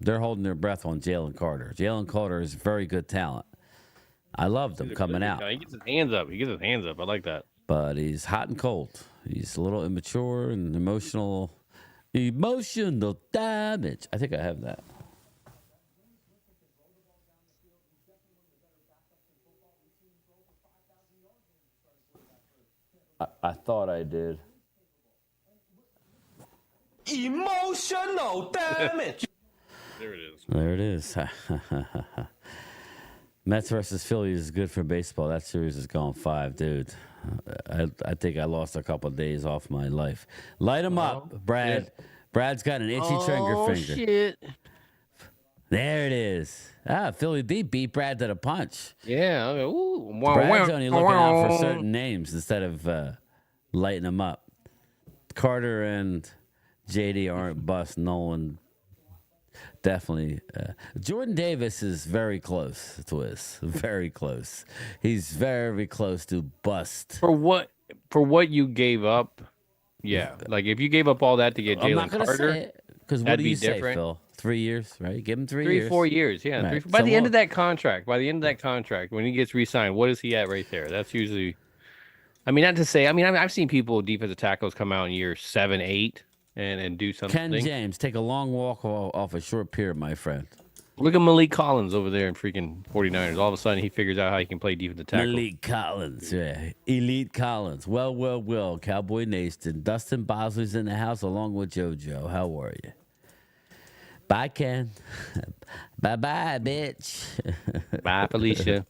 Speaker 2: They're holding their breath on Jalen Carter. Jalen Carter is very good talent. I loved him coming out.
Speaker 3: He gets his hands up. I like that.
Speaker 2: But he's hot and cold. He's a little immature and emotional damage. I think I have that. I thought I did.
Speaker 5: Emotional damage.
Speaker 3: There it is.
Speaker 2: There it is. Mets versus Phillies is good for baseball. That series is going 5, dude. I think I lost a couple of days off my life. Light him up, Brad. Yeah. Brad's got an itchy trigger finger.
Speaker 3: Shit.
Speaker 2: There it is. Philly beat Brad to the punch.
Speaker 3: Yeah. Okay. Ooh.
Speaker 2: Brad's only looking out for certain names instead of lighting them up. Carter and JD aren't bust. Nolan definitely. Jordan Davis is very close to us. Very close. He's very close to bust.
Speaker 3: For what you gave up, yeah. Like if you gave up all that to get Jalen Carter,
Speaker 2: because what do you say, Phil? 3 years, right? Give him 3 years.
Speaker 3: 4 years, yeah. Right. By the end of that contract, when he gets re-signed, what is he at right there? That's usually. I mean, not to say. I mean, I've seen people defensive tackles come out in year 7, 8. and do
Speaker 2: Ken
Speaker 3: something.
Speaker 2: James, take a long walk off a short pier, my friend.
Speaker 3: Look at Malik Collins over there in freaking 49ers. All of a sudden, he figures out how he can play defensive tackle.
Speaker 2: Malik Collins, yeah. Elite Collins. Well. Cowboy Nation. Dustin Bosley's in the house along with JoJo. How are you? Bye, Ken. Bye-bye, bitch.
Speaker 3: Bye, Felicia.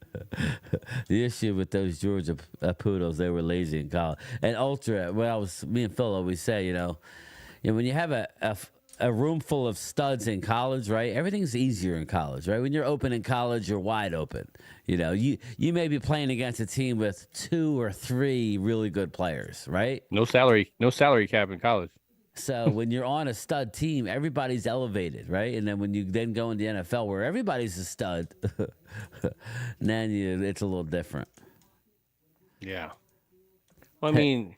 Speaker 2: The issue with those Georgia poodles, they were lazy in college. And Ultra, me and Phil always say, you know, when you have a room full of studs in college, right? Everything's easier in college, right? When you're open in college, you're wide open. You know, you may be playing against a team with 2 or 3 really good players, right?
Speaker 3: No salary cap in college.
Speaker 2: So when you're on a stud team, everybody's elevated, right? And then when you then go in the NFL where everybody's a stud, then it's a little different.
Speaker 3: Yeah. Well, I mean,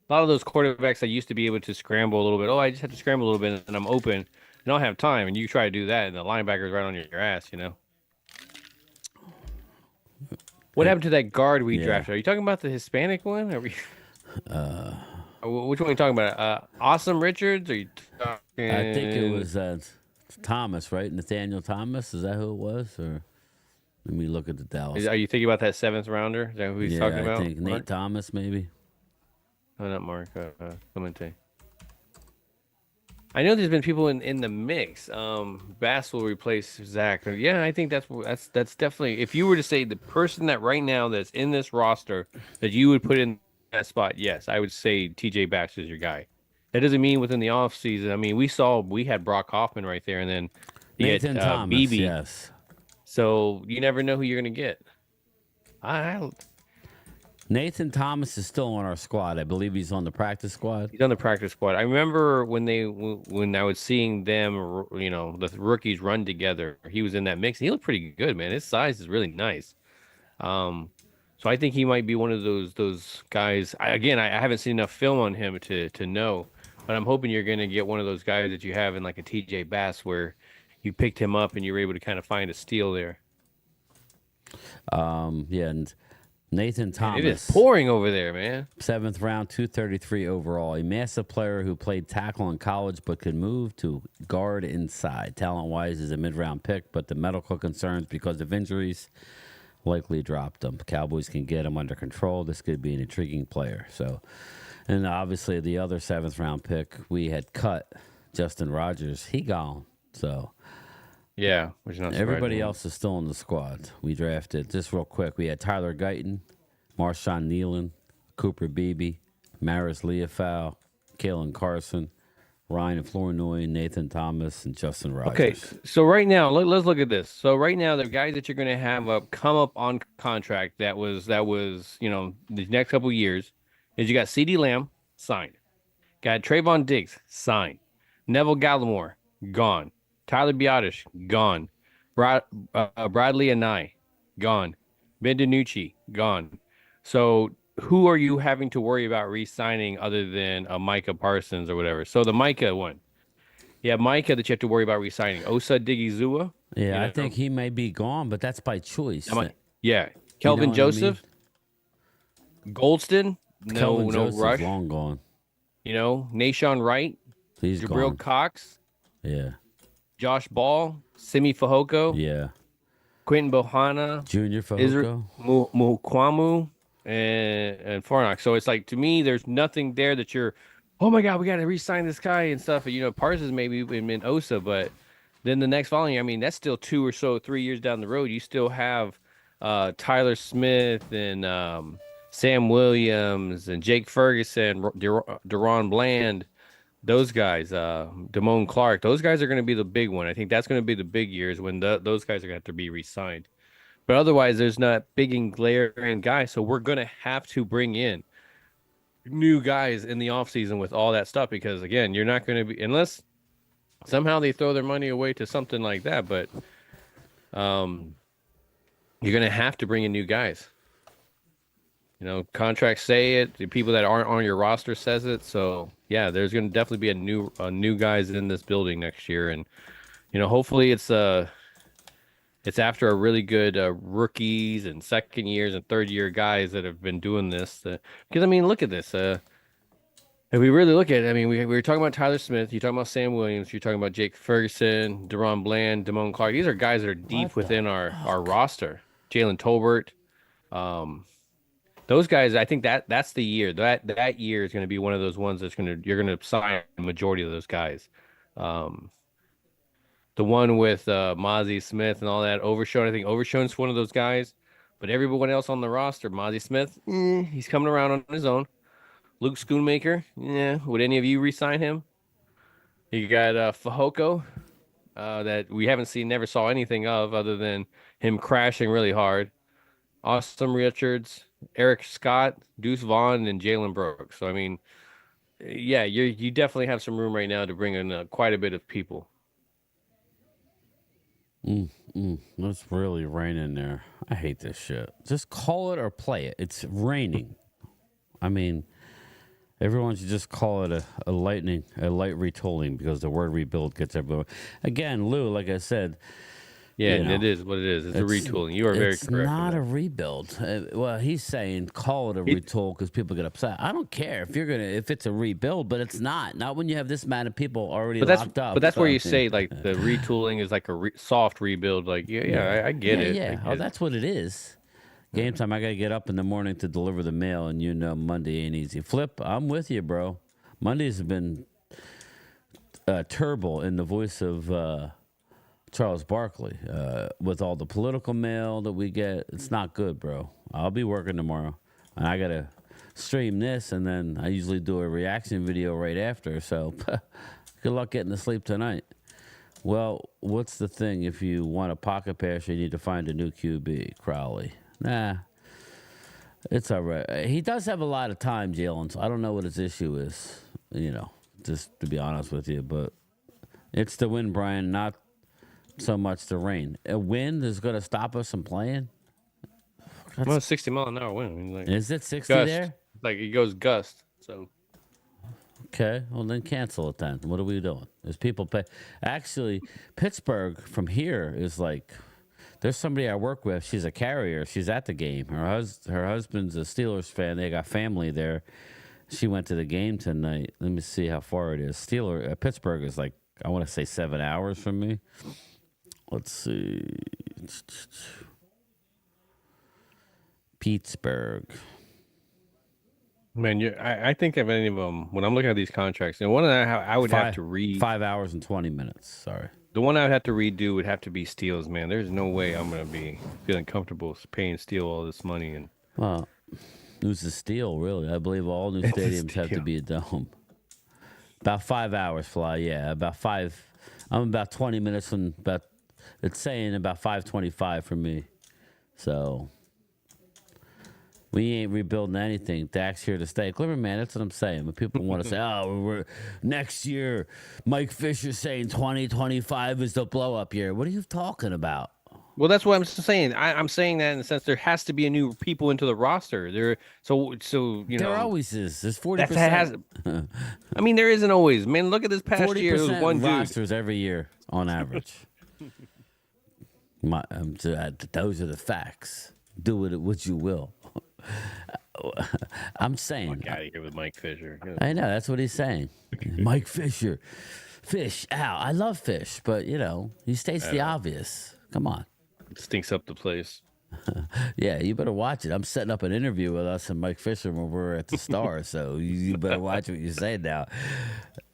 Speaker 3: a lot of those quarterbacks that used to be able to scramble a little bit. Oh, I just have to scramble a little bit and I'm open. And I don't have time. And you try to do that and the linebacker's right on your ass, you know? What happened to that guard we drafted? Are you talking about the Hispanic one? Are we... Which one are you talking about? Awesome Richards? Or you talking...
Speaker 2: I think it was Thomas, right? Nathaniel Thomas. Is that who it was? Or let me look at the Dallas.
Speaker 3: Are you thinking about that 7th rounder? Is that who he's talking about?
Speaker 2: I think Nate Thomas, maybe.
Speaker 3: Oh, not Mark. Clemente. I know there's been people in the mix. Bass will replace Zach. Yeah, I think that's definitely. If you were to say the person that right now that's in this roster that you would put in that spot, yes, I would say TJ Bass is your guy. That doesn't mean within the offseason. I mean, we had Brock Hoffman right there, and then
Speaker 2: Nathan Thomas,
Speaker 3: BB.
Speaker 2: Yes.
Speaker 3: So you never know who you're gonna get.
Speaker 2: Nathan Thomas is still on our squad. I believe he's on the practice squad.
Speaker 3: He's on the practice squad. I remember when I was seeing them, you know, the rookies run together. He was in that mix. He looked pretty good, man. His size is really nice. So I think he might be one of those guys. I haven't seen enough film on him to know, but I'm hoping you're going to get one of those guys that you have in like a TJ Bass where you picked him up and you were able to kind of find a steal there.
Speaker 2: Yeah, and Nathan Thomas.
Speaker 3: Man, it is pouring over there, man.
Speaker 2: 7th round, 233 overall. A massive player who played tackle in college but could move to guard inside. Talent-wise is a mid-round pick, but the medical concerns because of injuries likely dropped him. Cowboys can get him under control. This could be an intriguing player. So, and obviously the other 7th round pick we had cut, Justin Rogers. He gone. So.
Speaker 3: Yeah, which is not
Speaker 2: everybody else is still in the squad. We drafted, just real quick, we had Tyler Guyton, Marshawn Nealon, Cooper Beebe, Maris Leofau, Kalen Carson, Ryan Flournoy, Nathan Thomas, and Justin Rogers.
Speaker 3: Okay, so right now, let's look at this. So right now, the guys that you're going to have come up on contract that was you know, the next couple of years is you got CeeDee Lamb, signed. Got Trayvon Diggs, signed. Neville Gallimore, gone. Tyler Biotish, gone. Bradley Anai, gone. Ben DiNucci, gone. So who are you having to worry about re-signing other than Micah Parsons or whatever? So the Micah one. Yeah, Micah that you have to worry about re-signing. Osa Digizua.
Speaker 2: Yeah, I think he may be gone, but that's by choice.
Speaker 3: Yeah. Kelvin Joseph. I mean? Goldston.
Speaker 2: Kelvin
Speaker 3: no
Speaker 2: Joseph's
Speaker 3: rush.
Speaker 2: Long gone.
Speaker 3: You know, Nashawn Wright.
Speaker 2: He's
Speaker 3: Jabril
Speaker 2: gone.
Speaker 3: Cox.
Speaker 2: Yeah.
Speaker 3: Josh Ball, Simi Fehoko,
Speaker 2: yeah,
Speaker 3: Quentin Bohanna,
Speaker 2: Junior Fehoko,
Speaker 3: Mukwamu, and Farnock. So it's like, to me, there's nothing there that you're, oh my God, we got to re-sign this guy and stuff. You know, Parsons maybe in Osa, but then the next following, I mean, that's still 3 years down the road. You still have Tyler Smith and Sam Williams and Jake Ferguson, Deron Bland. Those guys, Damone Clark, those guys are going to be the big one. I think that's going to be the big years when those guys are going to have to be re-signed. But otherwise, there's not big and glaring guys. So we're going to have to bring in new guys in the offseason with all that stuff because, again, you're not going to be – unless somehow they throw their money away to something like that. But you're going to have to bring in new guys. You know, contracts say it. The people that aren't on your roster says it. So – yeah, there's going to definitely be a new guys in this building next year, and you know, hopefully it's after a really good rookies and second years and third year guys that have been doing this. Because I mean, look at this. If we really look at it, I mean, we were talking about Tyler Smith. You're talking about Sam Williams. You're talking about Jake Ferguson, Deron Bland, Damone Clark. These are guys that are deep within our roster. Jalen Tolbert. Those guys, I think that's the year. That year is going to be one of those ones you're going to sign the majority of those guys. The one with Mozzie Smith and all that, Overshown. I think Overshown's one of those guys. But everyone else on the roster, Mozzie Smith, he's coming around on his own. Luke Schoonmaker, yeah. Would any of you re-sign him? You got Fehoko, that we haven't seen, never saw anything of other than him crashing really hard. Austin Richards, Eric Scott, Deuce Vaughn, and Jalen Brooks. So I mean, yeah, you definitely have some room right now to bring in quite a bit of people.
Speaker 2: It's really raining there. I hate this shit. Just call it or play it. It's raining. I mean, everyone should just call it a light retooling because the word rebuild gets everywhere. Again, Lou, like I said.
Speaker 3: Yeah, it is what it is. It's a retooling. You are very correct. It's
Speaker 2: not a rebuild. Well, he's saying call it a retool because people get upset. I don't care if it's a rebuild, but it's not. Not when you have this amount of people already locked up.
Speaker 3: But that's where you say like the retooling is like a soft rebuild. Like I get it.
Speaker 2: Yeah, that's what it is. Game time. I gotta get up in the morning to deliver the mail, and Monday ain't easy. Flip, I'm with you, bro. Mondays have been turbo in the voice of Charles Barkley, with all the political mail that we get. It's not good, bro. I'll be working tomorrow, and I gotta stream this, and then I usually do a reaction video right after. So, good luck getting to sleep tonight. Well, what's the thing? If you want a pocket passer, you need to find a new QB. Crowley, nah, it's all right. He does have a lot of time, Jalen. So I don't know what his issue is. Just to be honest with you, but it's the win, Brian, not so much the rain. A wind is going to stop us from playing.
Speaker 3: Well, it's 60-mile-an-hour wind. I mean, like,
Speaker 2: is it 60
Speaker 3: gust,
Speaker 2: there?
Speaker 3: Like it goes gust. So
Speaker 2: okay, well then cancel it then. What are we doing? There's people pay. Actually, Pittsburgh from here is like. There's somebody I work with. She's a carrier. She's at the game. Her husband's a Steelers fan. They got family there. She went to the game tonight. Let me see how far it is. Pittsburgh is like I want to say 7 hours from me. Let's see. Pittsburgh.
Speaker 3: Man, I think of any of them when I'm looking at these contracts. And one of them I would have to read
Speaker 2: 5 hours and 20 minutes. Sorry.
Speaker 3: The one I would have to redo would have to be Steele's, man. There's no way I'm gonna be feeling comfortable paying Steele all this money. And
Speaker 2: well, who's the Steele, really? I believe all new stadiums have to be a dome. About 5 hours fly, yeah. About 5. I'm about 20 minutes from about. It's saying about 5:25 for me. So we ain't rebuilding anything. Dak's here to stay. Clever man, that's what I'm saying. When people want to say, oh, we're next year, Mike Fisher saying 2025 is the blow up year. What are you talking about?
Speaker 3: Well, that's what I'm saying. I'm saying that in the sense there has to be a new people into the roster. There
Speaker 2: always is. There's 40%.
Speaker 3: I mean, there isn't always. Man, look at this past year. There was one
Speaker 2: rosters every year on average. Those are the facts. Do with it what you will. I'm saying.
Speaker 3: Get out of here with Mike Fisher.
Speaker 2: I know that's what he's saying. Mike Fisher, fish out. I love fish, but he states the obvious. Come on.
Speaker 3: It stinks up the place.
Speaker 2: Yeah, you better watch it. I'm setting up an interview with us and Mike Fisher when we're at the Star, so you better watch what you say now.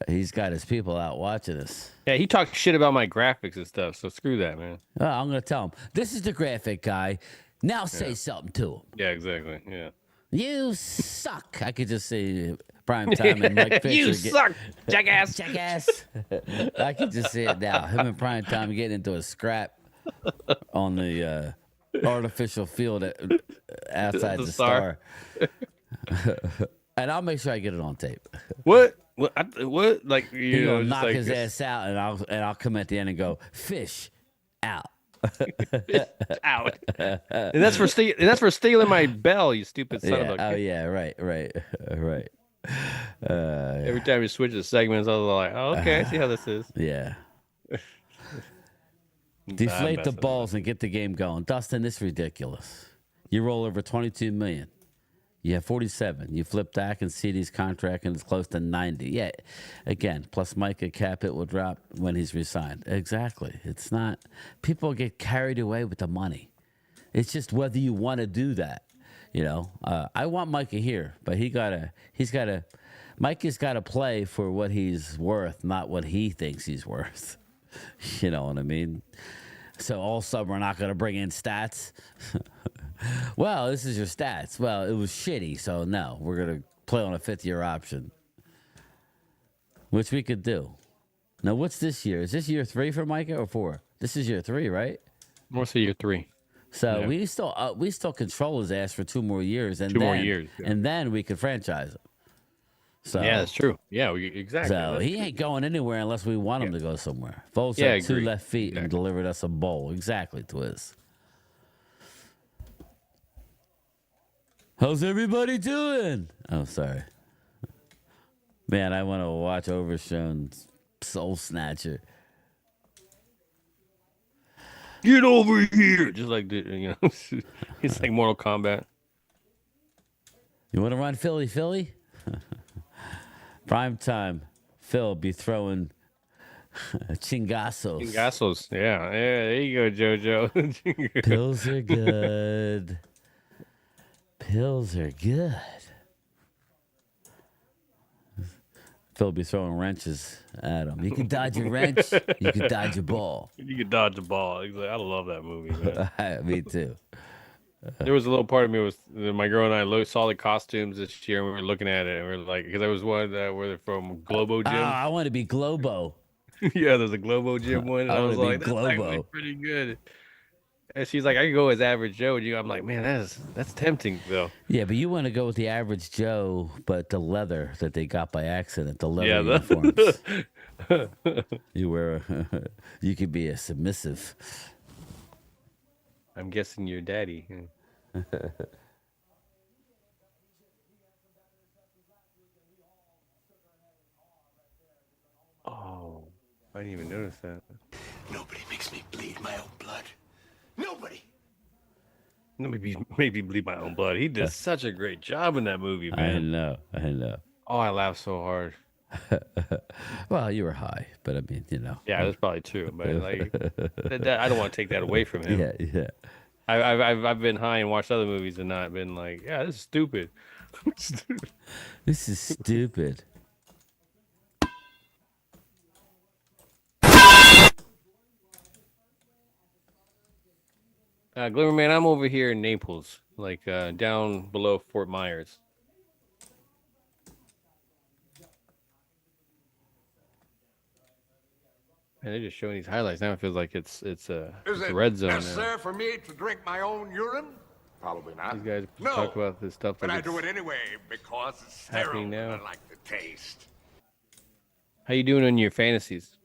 Speaker 2: He's got his people out watching us.
Speaker 3: Yeah, he talks shit about my graphics and stuff, so screw that, man.
Speaker 2: Well, I'm going to tell him, this is the graphic guy. Now say something to him.
Speaker 3: Yeah, exactly, yeah.
Speaker 2: You suck. I could just say prime time and Mike Fisher.
Speaker 3: You suck, jackass.
Speaker 2: Jackass. I could just see it now. Him and prime time getting into a scrap on the artificial field outside the Star. And I'll make sure I get it on tape.
Speaker 3: What? Like
Speaker 2: he'll knock his ass out, and I'll come at the end and go, fish out.
Speaker 3: Out. And that's for stealing my bell, you stupid son of a.
Speaker 2: Oh yeah, right.
Speaker 3: Every time you switch the segments, I was like, oh, okay, I see how this is.
Speaker 2: Yeah. Deflate the balls and get the game going. Dustin, this is ridiculous. You roll over $22 million. You have 47. You flip back and CD's contract, and it's close to 90. Yeah, again, plus Micah cap it will drop when he's resigned. Exactly. It's not. People get carried away with the money. It's just whether you want to do that. You know, I want Micah here, but Micah's got to play for what he's worth, not what he thinks he's worth. You know what I mean? So all of a sudden we're not going to bring in stats. Well, this is your stats. Well, it was shitty, so no, we're going to play on a fifth-year option, which we could do. Now, what's this year? Is this year 3 for Micah or 4? This is year 3, right?
Speaker 3: What's the year 3?
Speaker 2: So yeah. we still control his ass for 2 more years, and
Speaker 3: more years, yeah.
Speaker 2: And then we could franchise him. So
Speaker 3: yeah, that's true. Yeah, exactly.
Speaker 2: So he ain't going anywhere unless we want him to go somewhere. Foles had 2 left feet and delivered us a bowl. Exactly, Twiz. How's everybody doing? Oh, sorry. Man, I want to watch Overshown Soul Snatcher.
Speaker 3: Get over here! Just like, it's like Mortal Kombat.
Speaker 2: You want to run Philly? Prime time. Phil be throwing chingazos.
Speaker 3: Chingazos, yeah. There you go, JoJo.
Speaker 2: Pills are good. Pills are good. Phil be throwing wrenches at him. You can dodge a wrench. You can dodge a ball.
Speaker 3: You can dodge a ball. I love that movie, man.
Speaker 2: Me too.
Speaker 3: There was a little part of me was my girl and I saw the costumes this year and we were looking at it and we are like, because there was one where they're from Globo Gym.
Speaker 2: I want to be Globo.
Speaker 3: Yeah, there's a Globo Gym one. And I was like, that's actually pretty good. And she's like, I could go as Average Joe. And I'm like, man, that's tempting though.
Speaker 2: Yeah, but you want to go with the Average Joe, but the leather that they got by accident, the leather uniforms. You could be a submissive.
Speaker 3: I'm guessing your daddy. Oh, I didn't even notice that.
Speaker 4: Nobody makes me bleed my own blood. Nobody.
Speaker 3: Maybe bleed my own blood. He did such a great job in that movie, man.
Speaker 2: I know.
Speaker 3: Oh, I laughed so hard.
Speaker 2: Well, you were high, but I mean,
Speaker 3: Yeah, that's probably true. But like, I don't want to take that away from him.
Speaker 2: Yeah.
Speaker 3: I've been high and watched other movies and not been like, yeah, this is stupid.
Speaker 2: This is stupid.
Speaker 3: Glimmer Man, I'm over here in Naples, like down below Fort Myers. And they're just showing these highlights now. It feels like it's a red zone now.
Speaker 6: Is it necessary for me to drink my own urine? Probably not.
Speaker 3: These guys talk about this stuff.
Speaker 6: But I do it anyway because it's sterile and I like the taste.
Speaker 3: How you doing on your fantasies?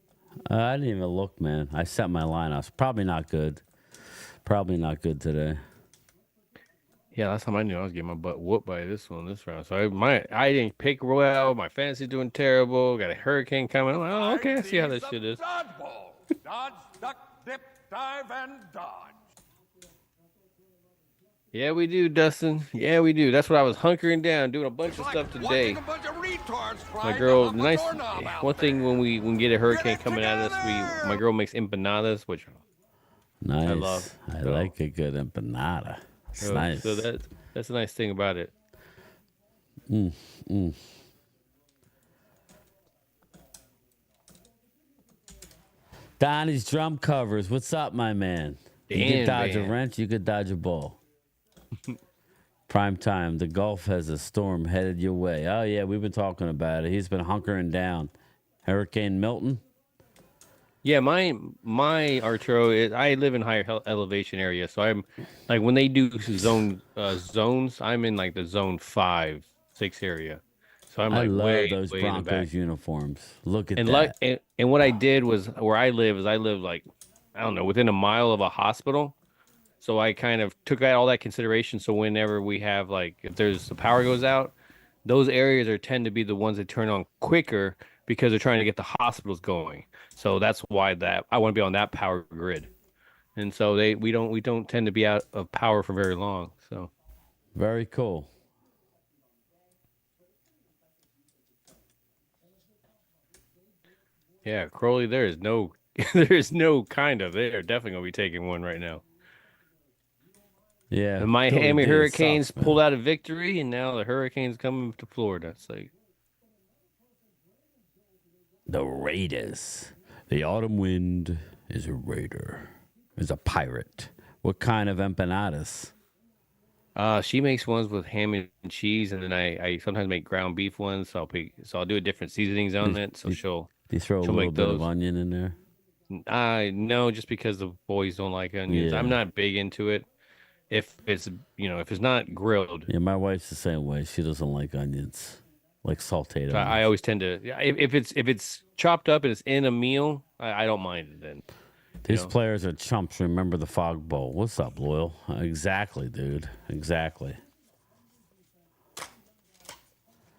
Speaker 2: I didn't even look, man. I set my lineups. Probably not good. Probably not good today.
Speaker 3: Yeah, last time I knew I was getting my butt whooped by this round. So I didn't pick well. My fantasy's doing terrible. Got a hurricane coming. I'm like, oh, okay, I see how this shit is.
Speaker 6: Dodgeball. Dodge, duck, dip, dive, and dodge.
Speaker 3: Yeah, we do, Dustin. Yeah, we do. That's what I was hunkering down, doing a bunch of stuff today. My girl, one thing when we get a hurricane coming at us, my girl makes empanadas, which
Speaker 2: nice.
Speaker 3: I love.
Speaker 2: I like a good empanada. It's nice.
Speaker 3: So that's a nice thing about it.
Speaker 2: Donnie's drum covers. What's up, my man? You could dodge a wrench. You could dodge a ball. Prime time. The Gulf has a storm headed your way. Oh, yeah, we've been talking about it. He's been hunkering down. Hurricane Milton?
Speaker 3: Yeah, my Arturo, I live in higher elevation area, so I'm like when they do zones, I'm in like the zone 5, 6 area. So I'm like, I love
Speaker 2: those Broncos uniforms. Look at that.
Speaker 3: Like, and what I did was where I live like, I don't know, within a mile of a hospital. So I kind of took all that consideration. So whenever we have like, if the power goes out, those areas tend to be the ones that turn on quicker because they're trying to get the hospitals going. So that's why I want to be on that power grid. And so we don't tend to be out of power for very long. So
Speaker 2: very cool.
Speaker 3: Yeah, Crowley, there is no there is no kind of. They're definitely gonna be taking one right now.
Speaker 2: Yeah.
Speaker 3: The
Speaker 2: Philly
Speaker 3: Miami
Speaker 2: D
Speaker 3: Hurricanes
Speaker 2: sucks, man.
Speaker 3: pulled out a victory, and now the Hurricanes coming to Florida. It's like
Speaker 2: The Raiders. The autumn wind is a raider. Is a pirate. What kind of empanadas?
Speaker 3: she makes ones with ham and cheese, and then I sometimes make ground beef ones. So I'll do a different seasonings on it. So
Speaker 2: Do you throw a
Speaker 3: she'll
Speaker 2: little
Speaker 3: make
Speaker 2: bit of
Speaker 3: those.
Speaker 2: onion in there?
Speaker 3: No, just because the boys don't like onions. I'm
Speaker 2: Yeah.
Speaker 3: not big into it. If it's if it's not grilled,
Speaker 2: Yeah, my wife's the same way. She doesn't like onions, like sauteed
Speaker 3: so I
Speaker 2: onions.
Speaker 3: always tend to. Yeah, if it's chopped up and it's in a meal, I don't mind it then.
Speaker 2: These players are chumps. Remember the Fog Bowl. What's up, Loyal? Exactly, dude. Exactly.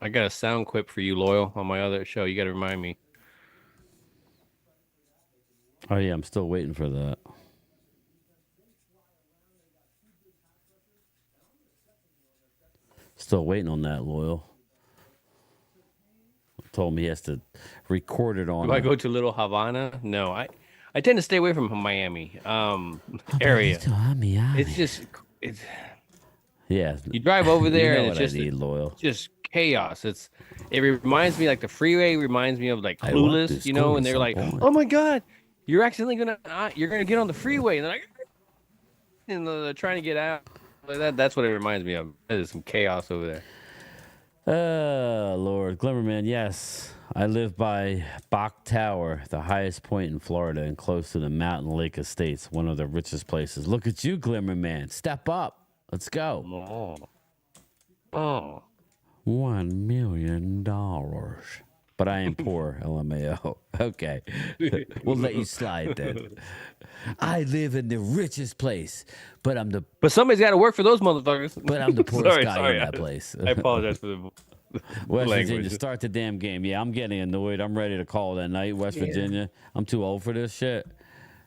Speaker 3: I got a sound clip for you, Loyal, on my other show. You got to remind me.
Speaker 2: Oh, yeah, I'm still waiting for that. Still waiting on that, Loyal. Told me he has to record it on.
Speaker 3: Do I go to Little Havana? No, I tend to stay away from Miami area. It's
Speaker 2: Yeah.
Speaker 3: you drive over there
Speaker 2: You know
Speaker 3: and
Speaker 2: what
Speaker 3: it's
Speaker 2: I need, Loyal.
Speaker 3: just chaos. It reminds me like the freeway reminds me of like
Speaker 2: I want
Speaker 3: Clueless,
Speaker 2: this
Speaker 3: you know,
Speaker 2: cool
Speaker 3: and they're like,
Speaker 2: at some point.
Speaker 3: "Oh my God, you're accidentally you're gonna get on the freeway," and they're like, and they're trying to get out. Like that's what it reminds me of. There's some chaos over there.
Speaker 2: Lord. Glimmerman, yes. I live by Bach Tower, the highest point in Florida and close to the Mountain Lake Estates, one of the richest places. Look at you, Glimmerman. Step up. Let's go.
Speaker 3: Oh.
Speaker 2: $1 million. But I am poor, LMAO. Okay. We'll let you slide then. I live in the richest place, but I'm the
Speaker 3: somebody's got to work for those motherfuckers.
Speaker 2: but I'm the poorest guy in that
Speaker 3: I-
Speaker 2: place.
Speaker 3: I apologize for the
Speaker 2: West
Speaker 3: language.
Speaker 2: Virginia, start the damn game. Yeah, I'm getting annoyed. I'm ready to call that night. West Virginia. I'm too old for this shit.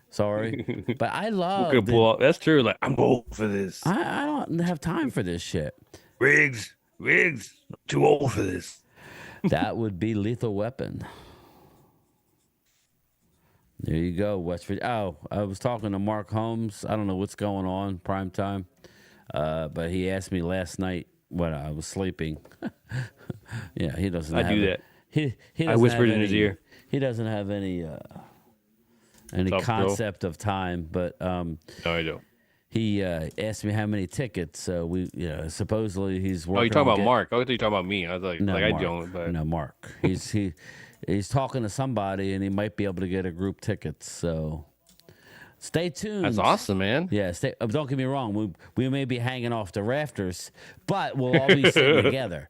Speaker 2: Sorry. But I love
Speaker 3: Could pull off. That's true. Like I'm old for this.
Speaker 2: I don't have time for this shit.
Speaker 3: Riggs, too old for this.
Speaker 2: That would be Lethal Weapon. There you go, West Virginia. Oh, I was talking to Mark Holmes. I don't know what's going on, prime time. But he asked me last night when I was sleeping. Yeah, he doesn't.
Speaker 3: I
Speaker 2: have
Speaker 3: do
Speaker 2: it.
Speaker 3: that.
Speaker 2: He
Speaker 3: I
Speaker 2: doesn't
Speaker 3: whispered
Speaker 2: have
Speaker 3: in his
Speaker 2: any-
Speaker 3: ear.
Speaker 2: He doesn't have any
Speaker 3: Tough
Speaker 2: concept of time. But
Speaker 3: No, I don't.
Speaker 2: he asked me how many tickets. We, supposedly he's working.
Speaker 3: Oh, you're talking
Speaker 2: on
Speaker 3: about
Speaker 2: get-
Speaker 3: Mark. I thought you were talking about me. I was like,
Speaker 2: No,
Speaker 3: I
Speaker 2: Mark.
Speaker 3: don't. But
Speaker 2: No, Mark. He's talking to somebody, and he might be able to get a group tickets. So stay tuned.
Speaker 3: that's awesome, man.
Speaker 2: Yeah, don't get me wrong. We may be hanging off the rafters, but we'll all be sitting together.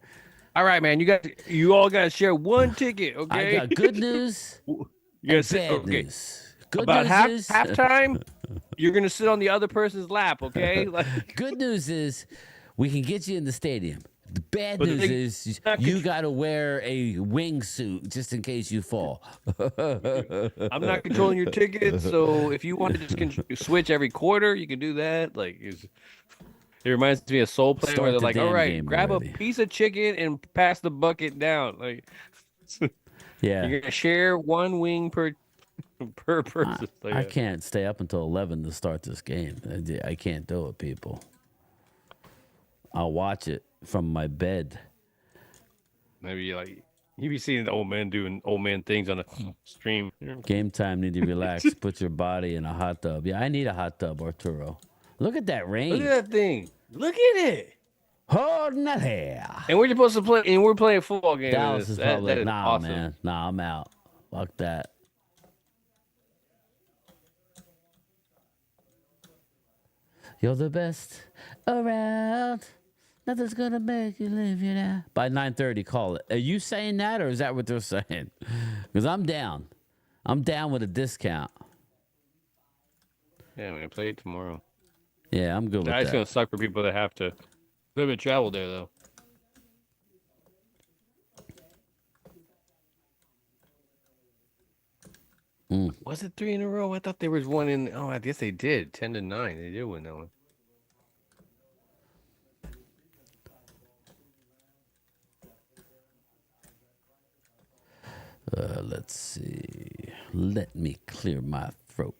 Speaker 3: All right, man. You all got to share one ticket, okay?
Speaker 2: I got good news
Speaker 3: You
Speaker 2: and
Speaker 3: gotta sit-
Speaker 2: bad
Speaker 3: okay.
Speaker 2: news. Good
Speaker 3: About
Speaker 2: news is
Speaker 3: halftime, you're gonna sit on the other person's lap, okay? Like,
Speaker 2: good news is we can get you in the stadium. The bad
Speaker 3: But the
Speaker 2: news
Speaker 3: thing-
Speaker 2: is
Speaker 3: not
Speaker 2: you
Speaker 3: contr-
Speaker 2: got to wear a wingsuit just in case you fall.
Speaker 3: I'm not controlling your ticket, so if you want to just switch every quarter, you can do that. Like, it reminds me of Soul Plane,
Speaker 2: Start
Speaker 3: where they're
Speaker 2: the
Speaker 3: like,
Speaker 2: damn
Speaker 3: "All right,
Speaker 2: game
Speaker 3: grab
Speaker 2: already."
Speaker 3: a piece of chicken and pass the bucket down." Like,
Speaker 2: Yeah.
Speaker 3: you're gonna share one wing per person. So,
Speaker 2: I
Speaker 3: yeah.
Speaker 2: can't stay up until 11 to start this game. I can't do it, people. I'll watch it from my bed.
Speaker 3: Maybe like you be seeing the old man doing old man things on a stream.
Speaker 2: Game time, need to relax. Put your body in a hot tub. Yeah, I need a hot tub, Arturo. Look at that rain.
Speaker 3: Look at that thing. Look at it.
Speaker 2: Holding that hair.
Speaker 3: And we're supposed to play, and we're playing a football game.
Speaker 2: Dallas is probably
Speaker 3: that is
Speaker 2: nah,
Speaker 3: awesome.
Speaker 2: man. Nah, I'm out. Fuck that. You're the best around. Nothing's gonna make you live you down. By 9:30, call it. Are you saying that, or is that what they're saying? Because I'm down. I'm down with a discount.
Speaker 3: Yeah, man, play it tomorrow.
Speaker 2: Yeah, I'm good with
Speaker 3: It's
Speaker 2: that.
Speaker 3: gonna suck for people that have to live and travel there, though. Was it 3 in a row? I thought there was one in. Oh, I guess they did. 10-9. They did win that one.
Speaker 2: Let's see. Let me clear my throat.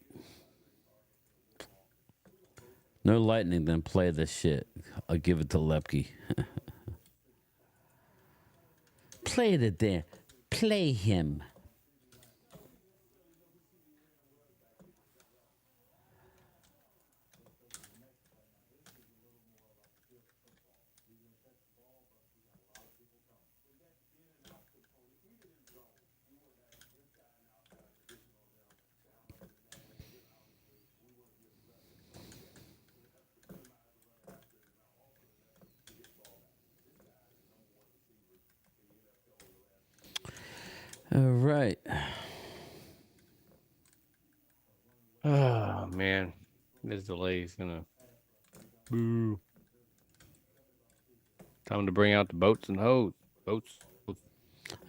Speaker 2: No lightning, then play the shit. I'll give it to Lepke. Play the damn. Play him. All right.
Speaker 3: Oh man, this delay is gonna. Boo. Time to bring out the boats and hose. Boats.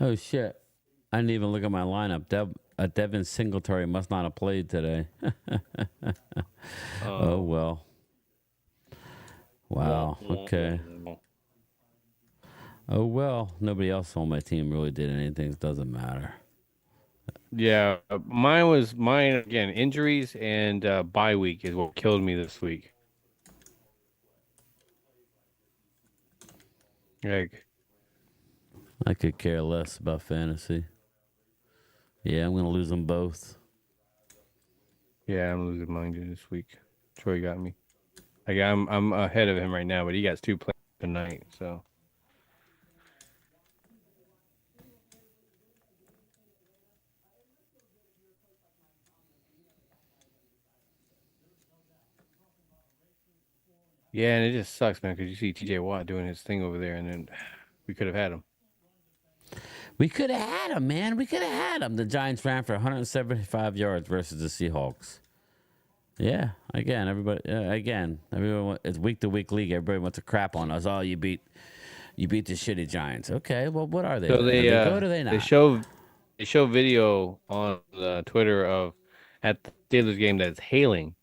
Speaker 2: Oh shit! I didn't even look at my lineup. Devin Singletary must not have played today. Oh well. Wow. Okay. Oh well. Nobody else on my team really did anything. It doesn't matter.
Speaker 3: Yeah, mine again. Injuries and bye week is what killed me this week. Like,
Speaker 2: I could care less about fantasy. Yeah, I'm gonna lose them both.
Speaker 3: yeah, I'm losing mine this week. Troy got me. Like, I'm ahead of him right now, but he got 2 plays tonight. So yeah, and it just sucks, man, because you see TJ Watt doing his thing over there, and then we could have had him.
Speaker 2: We could have had him, man. We could have had him. The Giants ran for 175 yards versus the Seahawks. Yeah, again, everybody. It's week to week league. Everybody wants to crap on us. Oh, you beat the shitty Giants. Okay, well, what are they?
Speaker 3: So they
Speaker 2: good or they not?
Speaker 3: They show video on Twitter of at the Steelers game that's hailing.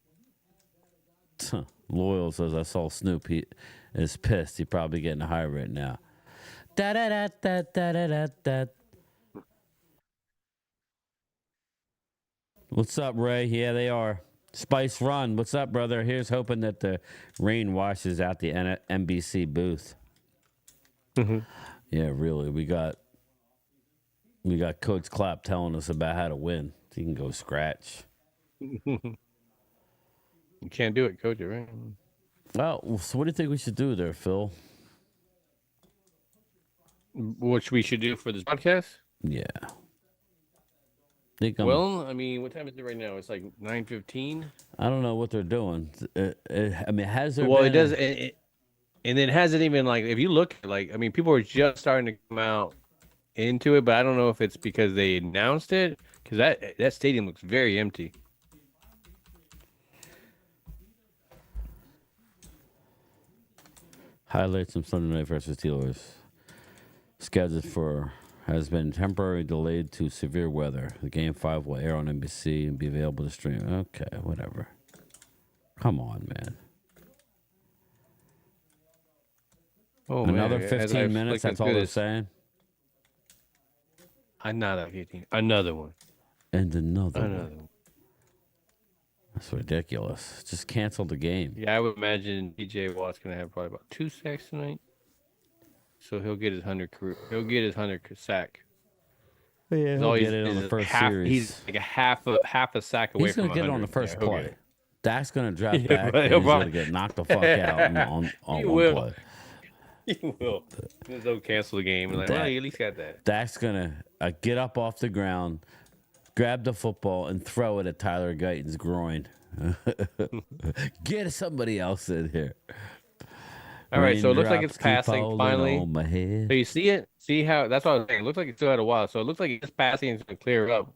Speaker 2: Loyal says I saw Snoop. He is pissed. He probably getting a high right now. Da da da da da da da. What's up, Ray? Yeah, they are. Spice Run. What's up, brother? Here's hoping that the rain washes out the NBC booth.
Speaker 3: Mm-hmm.
Speaker 2: Yeah, really. We got Coach Clapp telling us about how to win. He can go scratch.
Speaker 3: You can't do it, coach, right?
Speaker 2: Well, so what do you think we should do there, Phil?
Speaker 3: What we should do for this podcast?
Speaker 2: Yeah.
Speaker 3: Well, I mean, what time is it right now? It's like 9:15.
Speaker 2: I don't know what they're doing. I mean, has there?
Speaker 3: Well,
Speaker 2: been
Speaker 3: it does, and it hasn't even like if you look like I mean, people are just starting to come out into it, but I don't know if it's because they announced it because that stadium looks very empty.
Speaker 2: Highlights from Sunday night versus Steelers. Scheduled has been temporarily delayed to severe weather. The Game 5 will air on NBC and be available to stream. Okay, whatever. Come on, man.
Speaker 3: Oh,
Speaker 2: another
Speaker 3: man.
Speaker 2: 15 minutes, that's all they're saying?
Speaker 3: Another 15. Another one.
Speaker 2: And another one. That's ridiculous. Just cancel the game.
Speaker 3: Yeah, I would imagine DJ Watt's going to have probably about 2 sacks tonight. So he'll get his 100 sack.
Speaker 2: Yeah, he'll get it on the first series.
Speaker 3: He's like a half a sack away from 100.
Speaker 2: He's going to get it on the first play. Dak's going to draft
Speaker 3: Yeah,
Speaker 2: back, and he's going to get knocked the fuck out on one play.
Speaker 3: He will. They'll cancel the game. Like, well, you at least got that.
Speaker 2: Dak's going to get up off the ground, grab the football, and throw it at Tyler Guyton's groin. Get somebody else in here.
Speaker 3: All right, so it looks like it's passing finally. So you see it? See how? That's what I was saying. It looks like it's still had a while. So it looks like it's passing and it's going to clear up.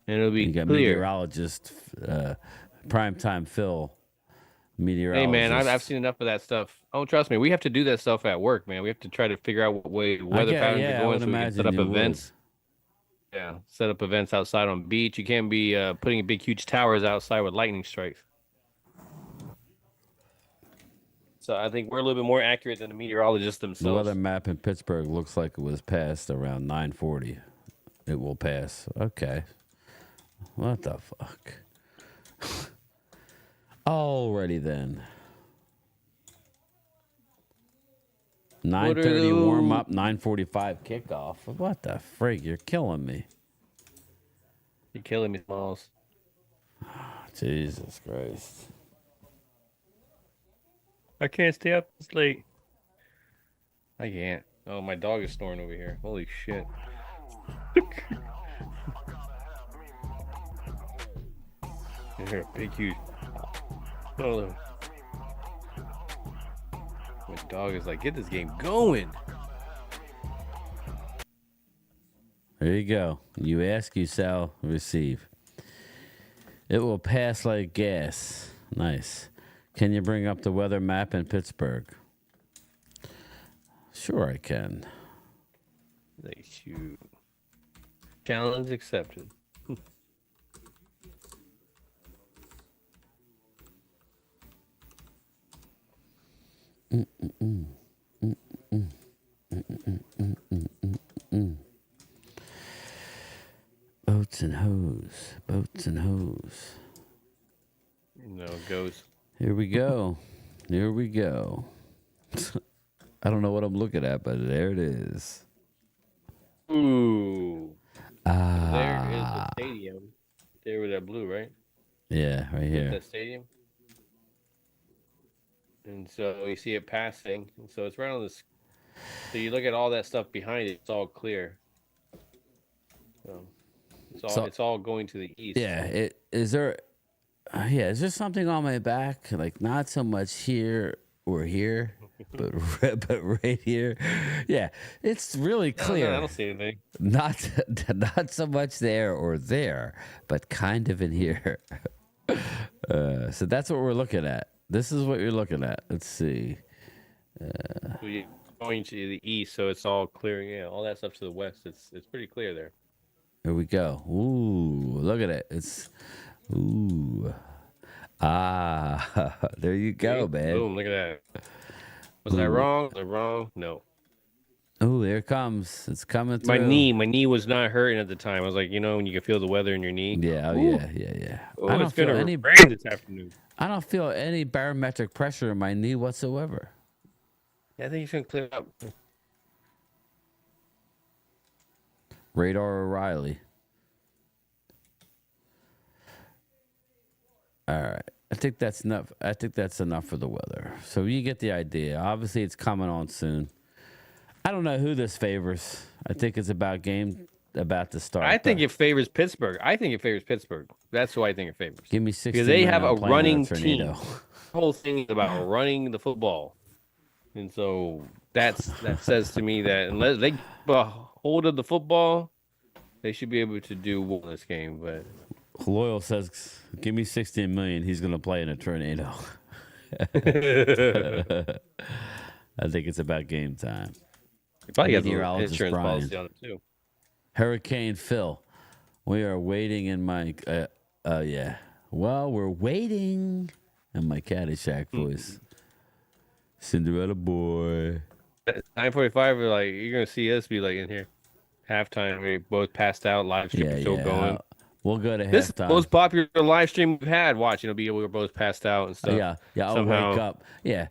Speaker 3: And it'll be clear.
Speaker 2: Meteorologist, primetime Phil. Meteorologist.
Speaker 3: Hey, man, I've seen enough of that stuff. Oh, trust me. We have to do that stuff at work, man. We have to try to figure out what way weather patterns are going so we can set up events. Yeah, set up events outside on beach. You can't be putting big, huge towers outside with lightning strikes. So I think we're a little bit more accurate than the meteorologists themselves.
Speaker 2: The weather map in Pittsburgh looks like it was passed around 9:40. It will pass. Okay. What the fuck? Alrighty then. 9:30 warm up, 9:45 kickoff. What the frig? You're killing me.
Speaker 3: You're killing me, Smalls.
Speaker 2: Jesus Christ.
Speaker 3: I can't stay up this late. I can't. Oh, my dog is snoring over here. Holy shit. Here, big huge. Oh, my dog is like, get this game going.
Speaker 2: There you go. You ask, you shall receive. It will pass like gas. Nice. Can you bring up the weather map in Pittsburgh? Sure I can.
Speaker 3: Thank you. Challenge accepted.
Speaker 2: Boats and hose. Boats and hose.
Speaker 3: No, it goes.
Speaker 2: Here we go. Here we go. I don't know what I'm looking at, but there it is.
Speaker 3: Ooh. There is the stadium. There with that blue, right?
Speaker 2: Yeah, right here.
Speaker 3: That stadium. And so you see it passing. And so it's right on this. So you look at all that stuff behind it, it's all clear. So it's all going to the east.
Speaker 2: Yeah, is there something on my back? Like not so much here or here, but right here. Yeah, it's really clear.
Speaker 3: No, I don't see anything.
Speaker 2: Not so much there or there, but kind of in here. So that's what we're looking at. This is what you're looking at. Let's see.
Speaker 3: So you're going to the east, so it's all clear. Yeah, all that stuff to the west. It's pretty clear there.
Speaker 2: Here we go. Ooh, look at it. Ooh. Ah, there you go, man.
Speaker 3: Boom, look at that. Was I wrong? Was I wrong? No.
Speaker 2: Oh, there it comes. It's coming through.
Speaker 3: My knee was not hurting at the time. I was like, when you can feel the weather in your knee.
Speaker 2: Yeah, yeah.
Speaker 3: Oh,
Speaker 2: I don't
Speaker 3: it's gonna
Speaker 2: feel
Speaker 3: rain this afternoon.
Speaker 2: I don't feel any barometric pressure in my knee whatsoever.
Speaker 3: Yeah, I think it's gonna clear up.
Speaker 2: Radar O'Reilly. All right. I think that's enough. I think that's enough for the weather. So you get the idea. Obviously, it's coming on soon. I don't know who this favors. I think it's about to start.
Speaker 3: I think it favors Pittsburgh. That's who I think it favors.
Speaker 2: Give me 60
Speaker 3: because they have a
Speaker 2: minutes
Speaker 3: running team. The whole thing is about running the football, and so that says to me that unless they get a hold of the football, they should be able to do well in this game. But
Speaker 2: Loyal says, "Give me 16 million. He's going to play in a tornado." I think it's about game time.
Speaker 3: you probably got the insurance policy on it too.
Speaker 2: Hurricane Phil, we are waiting in my yeah. Well, we're waiting in my Caddyshack voice. Cinderella boy.
Speaker 3: 9:45. We're like, you're gonna see us be like in here, halftime. We both passed out. Live stream still going.
Speaker 2: We'll go to
Speaker 3: this
Speaker 2: halftime.
Speaker 3: Most popular live stream we've had. Watch, we were both passed out and stuff.
Speaker 2: Yeah. I'll wake up. Yeah.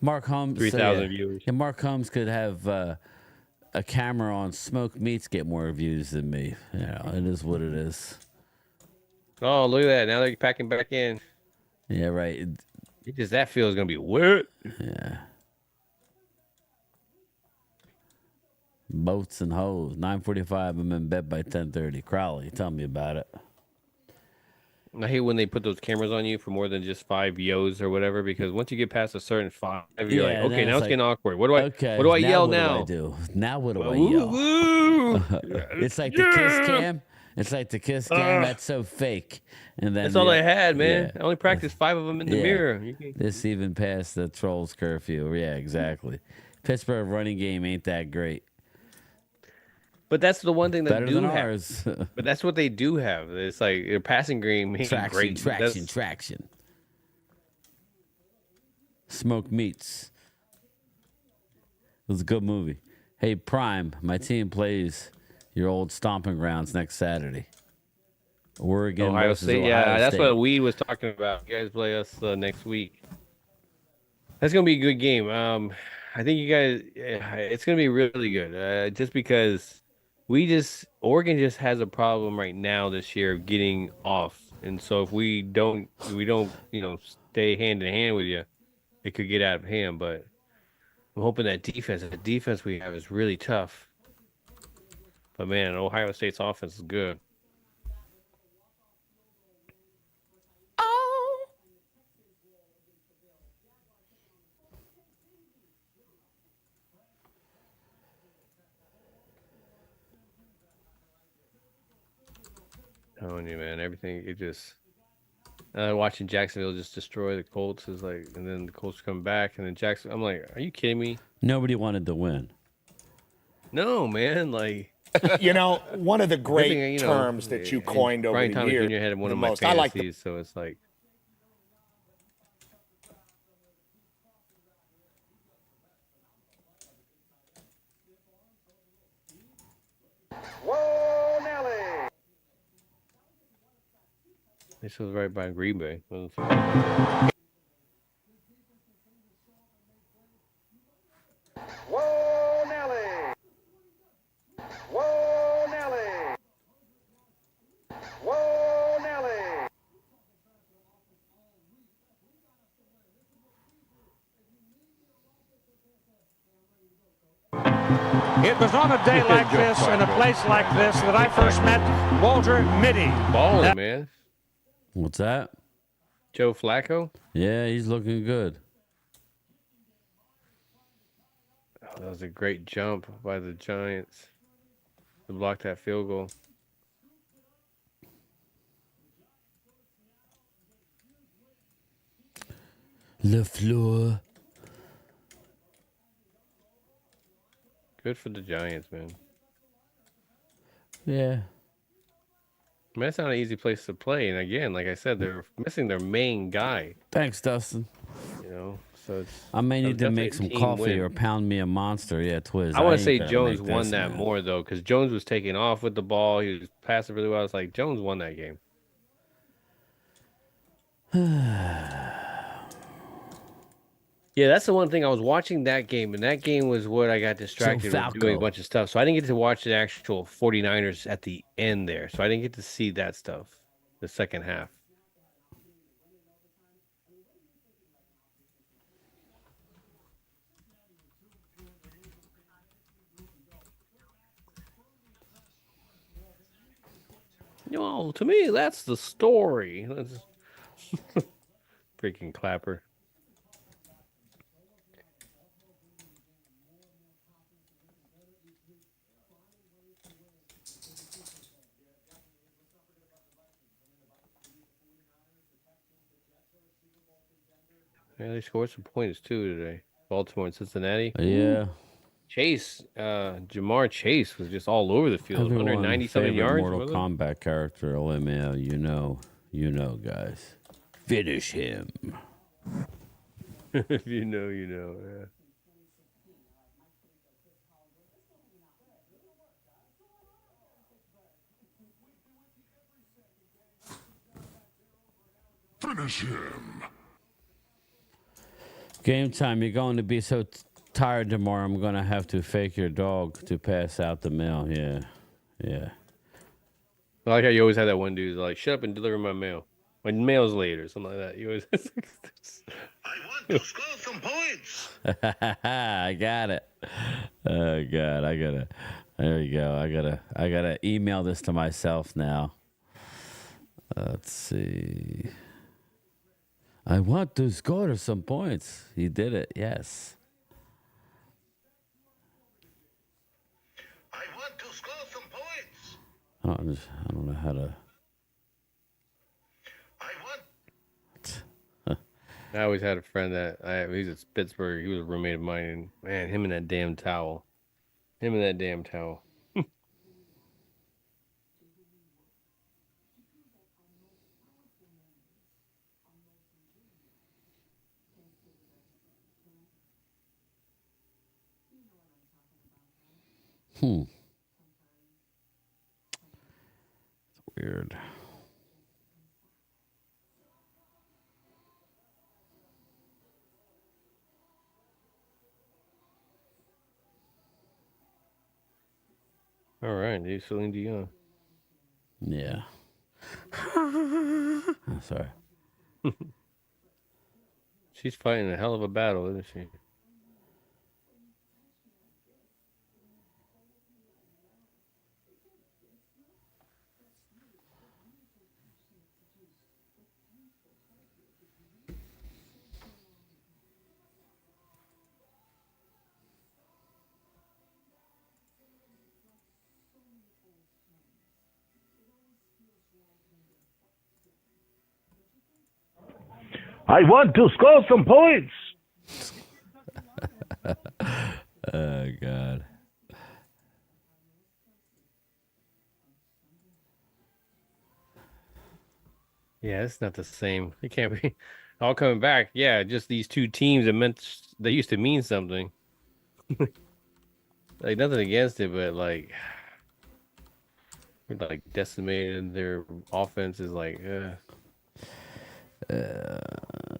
Speaker 2: Mark Holmes.
Speaker 3: 3,000 viewers.
Speaker 2: Yeah, Mark Holmes could have a camera on Smoked Meats get more views than me. It is what it is.
Speaker 3: Oh, look at that! Now they're packing back in.
Speaker 2: Yeah, right.
Speaker 3: That feels gonna be wet.
Speaker 2: Yeah. Boats and hoes. 9:45. I'm in bed by 10:30. Crowley, tell me about it.
Speaker 3: I hate when they put those cameras on you for more than just 5 yo's or whatever, because once you get past a certain 5, you're like, okay, now it's getting awkward. What do I yell now?
Speaker 2: What do I do? Now what do I yell? It's like the kiss cam. It's like the kiss cam. That's so fake. And then
Speaker 3: that's all I had, man. I only practiced 5 of them in the mirror.
Speaker 2: This even past the Trolls curfew. Yeah, exactly. Pittsburgh running game ain't that great.
Speaker 3: But that's the one thing that
Speaker 2: better
Speaker 3: do
Speaker 2: than
Speaker 3: have.
Speaker 2: Ours.
Speaker 3: But that's what they do have. It's like their passing game ain't great.
Speaker 2: Traction. Smoked Meats. It was a good movie. Hey, Prime, my team plays Your old stomping grounds next Saturday. Oregon
Speaker 3: Ohio
Speaker 2: versus
Speaker 3: State.
Speaker 2: Ohio
Speaker 3: Yeah, that's
Speaker 2: State.
Speaker 3: what Weed was talking about. You guys play us next week. That's gonna be a good game. I think you guys. It's gonna be really good. Just because Oregon just has a problem right now this year of getting off, and so if we don't, stay hand in hand with you, it could get out of hand. But I'm hoping the defense we have is really tough. But man, Ohio State's offense is good. Telling you, man, everything watching Jacksonville just destroy the Colts is like, and then the Colts come back, and then Jackson. I'm like, are you kidding me?
Speaker 2: Nobody wanted to win.
Speaker 3: No, man, like.
Speaker 7: One of the great terms that you coined over
Speaker 3: Brian
Speaker 7: the
Speaker 3: Thomas
Speaker 7: years.
Speaker 3: Jr. had one of my fantasies, so it's like.
Speaker 8: Whoa, Nelly!
Speaker 3: This was right by Green Bay.
Speaker 8: Whoa, Nelly! Whoa, Nelly! Whoa, Nelly!
Speaker 9: It was on a day like this, in a place like this, that I first met Walter Mitty.
Speaker 3: Balling, man.
Speaker 2: What's that?
Speaker 3: Joe Flacco?
Speaker 2: Yeah, he's looking good.
Speaker 3: Oh, that was a great jump by the Giants to block that field goal.
Speaker 2: LaFleur.
Speaker 3: Good for the Giants, man.
Speaker 2: Yeah.
Speaker 3: I mean, that's not an easy place to play. And again, like I said, they're missing their main guy.
Speaker 2: Thanks, Dustin.
Speaker 3: So it's.
Speaker 2: I may need to make some coffee or pound me a monster. Yeah, Twiz.
Speaker 3: I want to say Jones won that more, though, because Jones was taking off with the ball. He was passing really well. It's like Jones won that game. Yeah, that's the one thing. I was watching that game, and that game was what I got distracted with doing a bunch of stuff. So I didn't get to watch the actual 49ers at the end there. So I didn't get to see that stuff, the second half. To me, that's the story. Freaking Clapper. Yeah, they scored some points too today. Baltimore and Cincinnati.
Speaker 2: Yeah.
Speaker 3: Chase, Jamar Chase was just all over the field. 197 yards.
Speaker 2: Mortal Kombat character, LML. You know, guys. Finish him.
Speaker 3: If you know, you know. Yeah.
Speaker 6: Finish him.
Speaker 2: Game time. You're going to be so tired tomorrow. I'm going to have to fake your dog to pass out the mail. Yeah.
Speaker 3: I like how you always have that one dude like, shut up and deliver my mail. My mail's late or something like that. You always.
Speaker 4: I want to score some points.
Speaker 2: I got it. Oh God, there you go. I gotta email this to myself now. Let's see. I want to score some points. He did it. Yes.
Speaker 4: I want to score some points.
Speaker 2: I don't know how to.
Speaker 3: I always had a friend that he's at Pittsburgh. He was a roommate of mine, and man, him and that damn towel.
Speaker 2: weird.
Speaker 3: All right, dude. Celine Dion.
Speaker 2: Yeah. Sorry.
Speaker 3: She's fighting a hell of a battle, isn't she?
Speaker 10: I want to score some points.
Speaker 2: Oh, God.
Speaker 3: Yeah, it's not the same. It can't be all coming back. Yeah, just these two teams that they used to mean something. Like nothing against it, but like decimated their offense is like.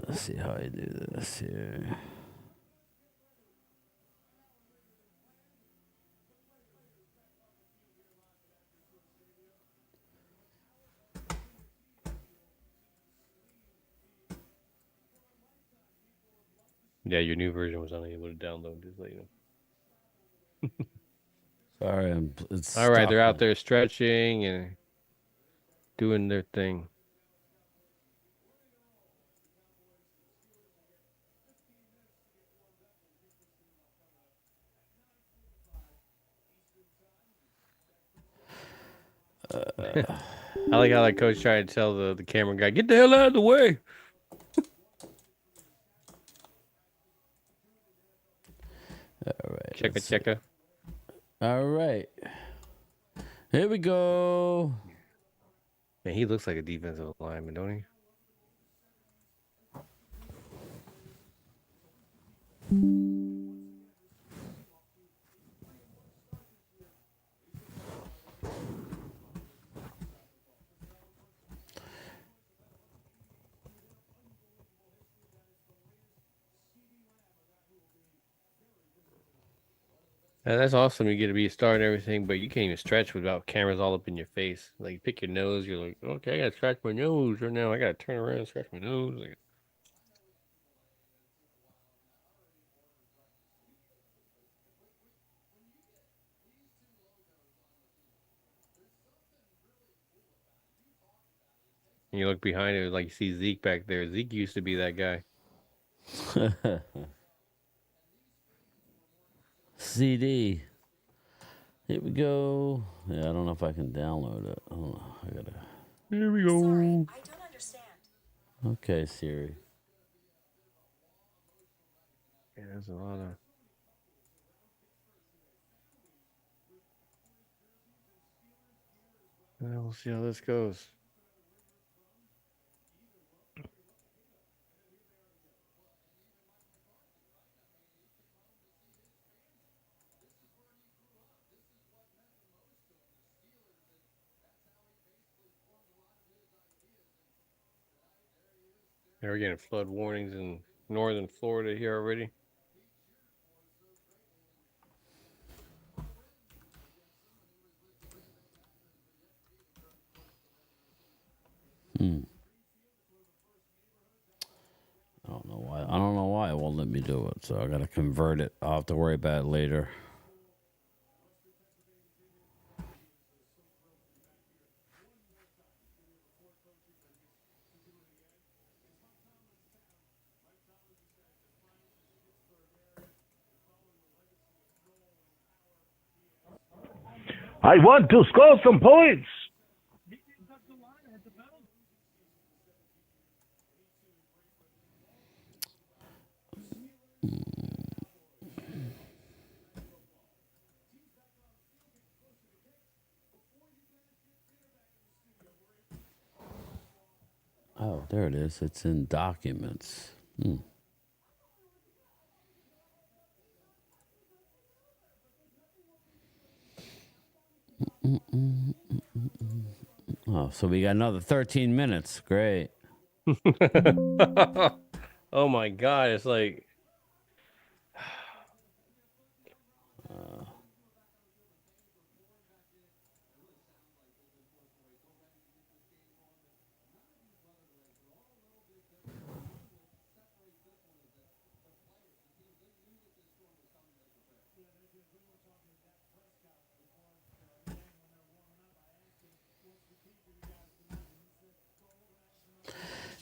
Speaker 2: Let's see how I do this here.
Speaker 3: Yeah, your new version was unable to download. Just let you know.
Speaker 2: Sorry, it's
Speaker 3: all right. They're out there stretching and doing their thing. I like how that coach tried to tell the camera guy, "Get the hell out of the way."
Speaker 2: All right.
Speaker 3: Checker.
Speaker 2: All right. Here we go.
Speaker 3: Man, he looks like a defensive lineman, don't he? And that's awesome. You get to be a star and everything, but you can't even stretch without cameras all up in your face. Like, you pick your nose, you're like, okay, I gotta scratch my nose right now. I gotta turn around and scratch my nose. Like, and you look behind it, like you see Zeke back there. Zeke used to be that guy.
Speaker 2: CD. Here we go. Yeah, I don't know if I can download it. Hold on. I gotta.
Speaker 3: Here we go.
Speaker 11: Sorry, I don't understand.
Speaker 2: Okay, Siri.
Speaker 3: Yeah, there's a lot of. We'll see how this goes. Yeah, we're getting flood warnings in northern Florida here already.
Speaker 2: I don't know why it won't let me do it. So I gotta convert it. I'll have to worry about it later.
Speaker 10: I want to score some points.
Speaker 2: Oh, there it is. It's in documents. Oh, so we got another 13 minutes. Great.
Speaker 3: Oh my God, it's like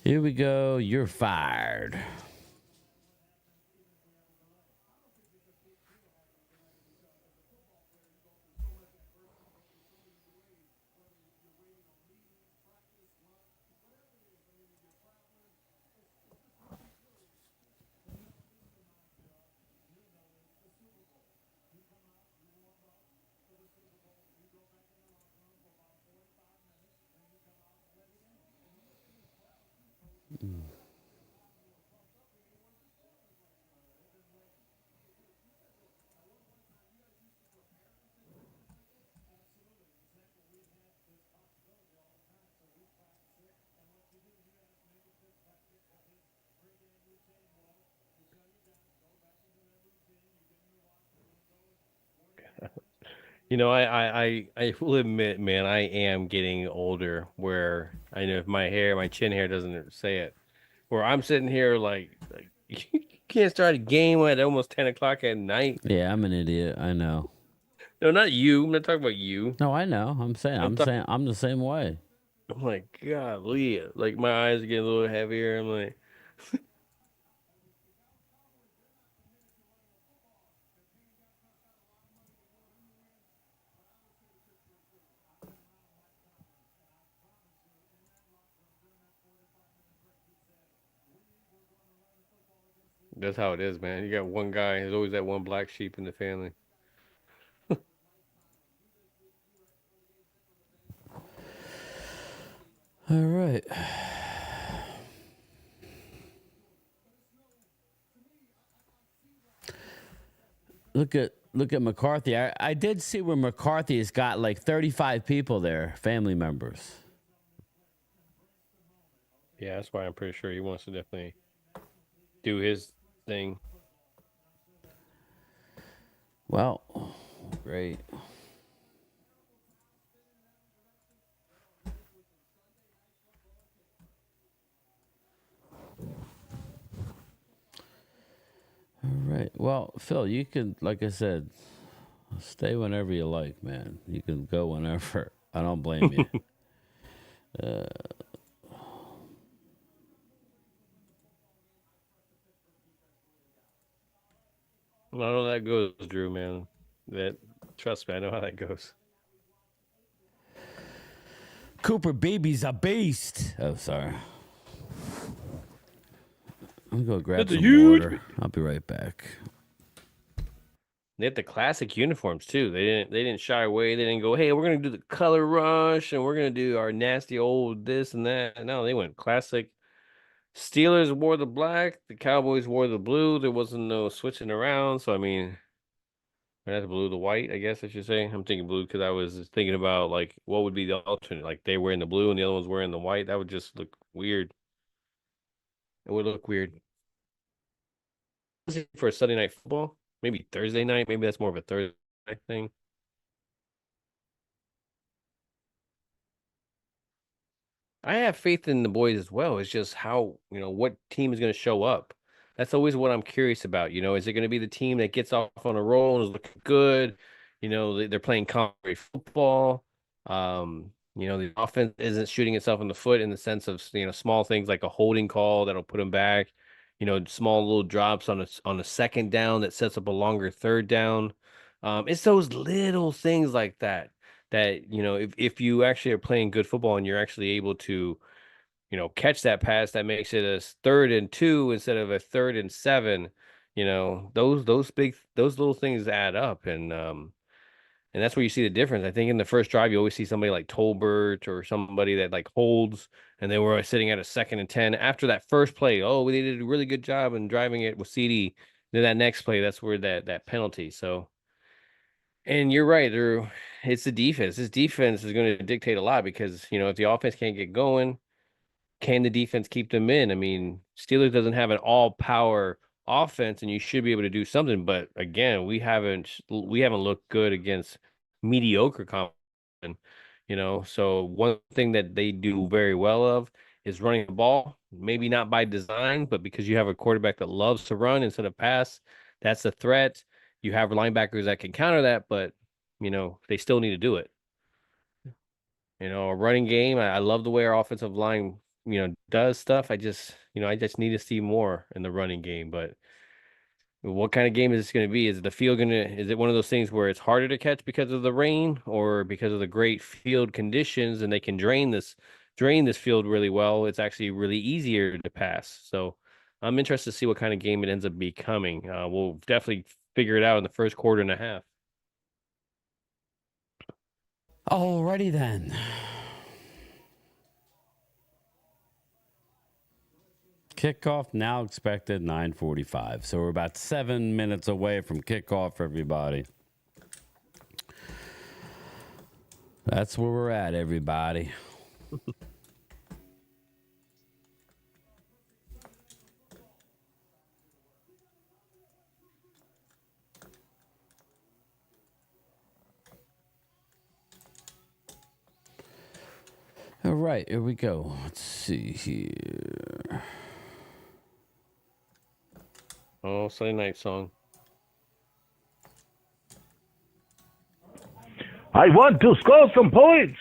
Speaker 2: Here we go. You're fired.
Speaker 3: You know, I will admit, man, I am getting older where I know if my chin hair doesn't say it. Where I'm sitting here like you can't start a game at almost 10 o'clock at night.
Speaker 2: Yeah, I'm an idiot. I know.
Speaker 3: No, not you. I'm not talking about you.
Speaker 2: No, I know. I'm saying I'm the same way.
Speaker 3: I'm like, golly, like my eyes are getting a little heavier. I'm like, that's how it is, man. You got one guy. There's always that one black sheep in the family.
Speaker 2: All right. Look at McCarthy. I did see where McCarthy's got like 35 people there, family members.
Speaker 3: Yeah, that's why I'm pretty sure he wants to definitely do his thing.
Speaker 2: Well, great. All right. Well, Phil, you can, like I said, stay whenever you like, man. You can go whenever. I don't blame you.
Speaker 3: I know how that goes, Drew, man. Trust me, I know how that goes.
Speaker 2: Cooper Beebe's a beast. Oh, sorry. I'm gonna go grab some water. I'll be right back.
Speaker 3: They had the classic uniforms too. They didn't shy away. They didn't go, hey, we're gonna do the color rush and we're gonna do our nasty old this and that. No, they went classic. Steelers wore the black. The Cowboys wore the blue. There wasn't no switching around. So I mean, that's blue, the white, I guess I should say. I'm thinking blue because I was thinking about like what would be the alternate. Like they wearing the blue and the other ones wearing the white. That would just look weird. It would look weird. For a Sunday night football, maybe Thursday night. Maybe that's more of a Thursday night thing. I have faith in the boys as well. It's just how, what team is going to show up. That's always what I'm curious about. Is it going to be the team that gets off on a roll and is looking good? They're playing comedy football. The offense isn't shooting itself in the foot in the sense of, small things like a holding call that'll put them back. Small little drops on a second down that sets up a longer third down. It's those little things like that if you actually are playing good football and you're actually able to, catch that pass that makes it a 3rd and 2 instead of a 3rd and 7, those little things add up. And that's where you see the difference. I think in the first drive, you always see somebody like Tolbert or somebody that like holds, and they were sitting at a 2nd and 10 after that first play. Oh, they did a really good job in driving it with CD. Then that next play, that's where that penalty. So And you're right, Drew. It's the defense. This defense is going to dictate a lot because, if the offense can't get going, can the defense keep them in? I mean, Steelers doesn't have an all-power offense, and you should be able to do something. But again, we haven't looked good against mediocre competition. So one thing that they do very well of is running the ball. Maybe not by design, but because you have a quarterback that loves to run instead of pass, that's a threat. You have linebackers that can counter that, but they still need to do it. A running game. I love the way our offensive line, does stuff. I just need to see more in the running game. But what kind of game is this going to be? Is it one of those things where it's harder to catch because of the rain or because of the great field conditions and they can drain this field really well? It's actually really easier to pass. So I'm interested to see what kind of game it ends up becoming. We'll definitely figure it out in the first quarter and a half.
Speaker 2: Alrighty then. Kickoff now expected 9:45. So we're about 7 minutes away from kickoff, everybody. That's where we're at, everybody. All right, here we go. Let's see here.
Speaker 3: Oh, Sunday night song.
Speaker 10: I want to score some points.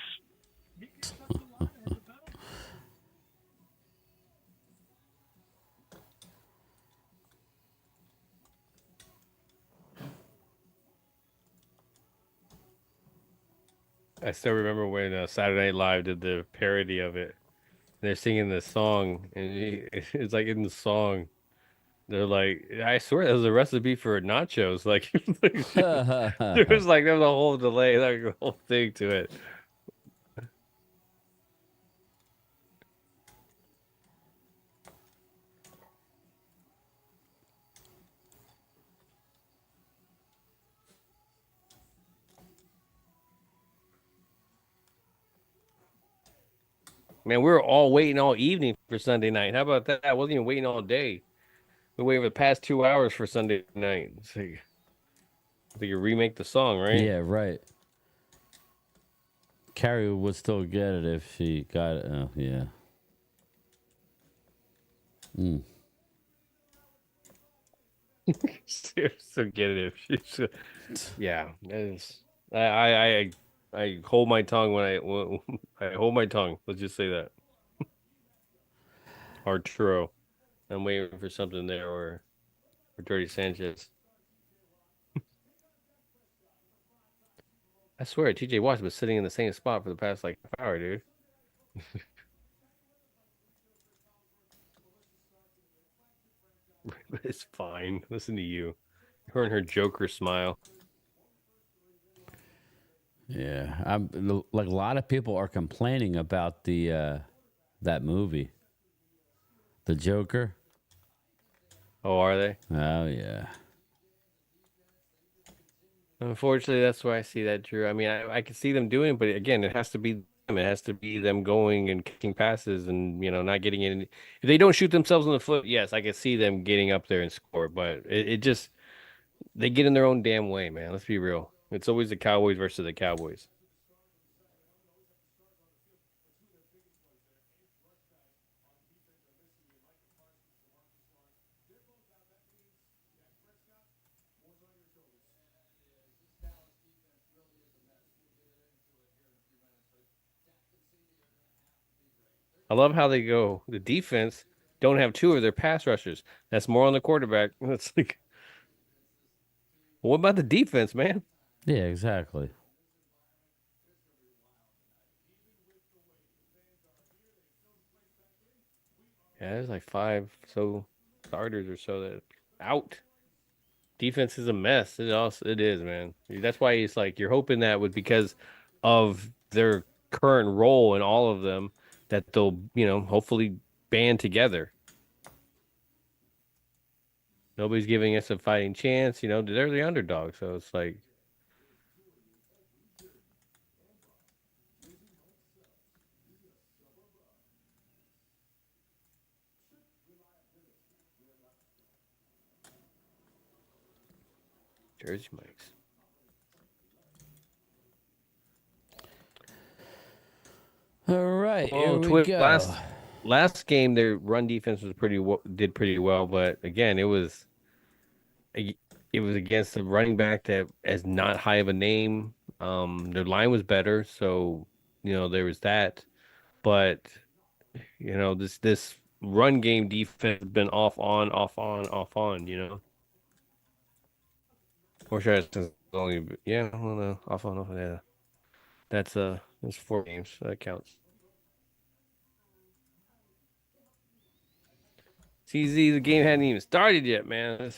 Speaker 3: I still remember when Saturday Night Live did the parody of it. They're singing this song, and it's like in the song, they're like, "I swear that was a recipe for nachos." Like, there was a whole delay, like a whole thing to it. Man, we were all waiting all evening for Sunday night. How about that? I wasn't even waiting all day. We waited for the past 2 hours for Sunday night. It's like, you remake the song, right?
Speaker 2: Yeah, right. Carrie would still get it if she got it. Oh, yeah.
Speaker 3: So get it if she's. Yeah, I hold my tongue when I hold my tongue. Let's just say that. Arturo, I'm waiting for something there, or Dirty Sanchez. I swear, TJ Watt's been sitting in the same spot for the past half hour, dude. It's fine. Listen to you. Her and her Joker smile.
Speaker 2: Yeah, like a lot of people are complaining about the that movie, The Joker.
Speaker 3: Oh, are they?
Speaker 2: Oh yeah.
Speaker 3: Unfortunately, that's why I see that, Drew. I mean, I can see them doing it, but again, it has to be them. It has to be them going and kicking passes and, not getting in. If they don't shoot themselves in the foot, yes, I can see them getting up there and score, but it just, they get in their own damn way, man. Let's be real. It's always the Cowboys versus the Cowboys. I love how they go. The defense don't have two of their pass rushers. That's more on the quarterback. That's like, what about the defense, man?
Speaker 2: Yeah, exactly.
Speaker 3: Yeah, there's like 5 starters or so that out. Defense is a mess. It is, man. That's why it's like you're hoping that because of their current role in all of them that they'll, hopefully band together. Nobody's giving us a fighting chance, they're the underdog, so it's like Jersey Mike's.
Speaker 2: All right, here we go.
Speaker 3: Last game, their run defense was did pretty well, but again, it was against a running back that has not high of a name. Their line was better, so there was that. But this run game defense has been off on, off on, off on. Or should I say only? Yeah, I don't know. Off on, off on. Yeah, that's 4 games. So that counts. CZ, the game hadn't even started yet, man. I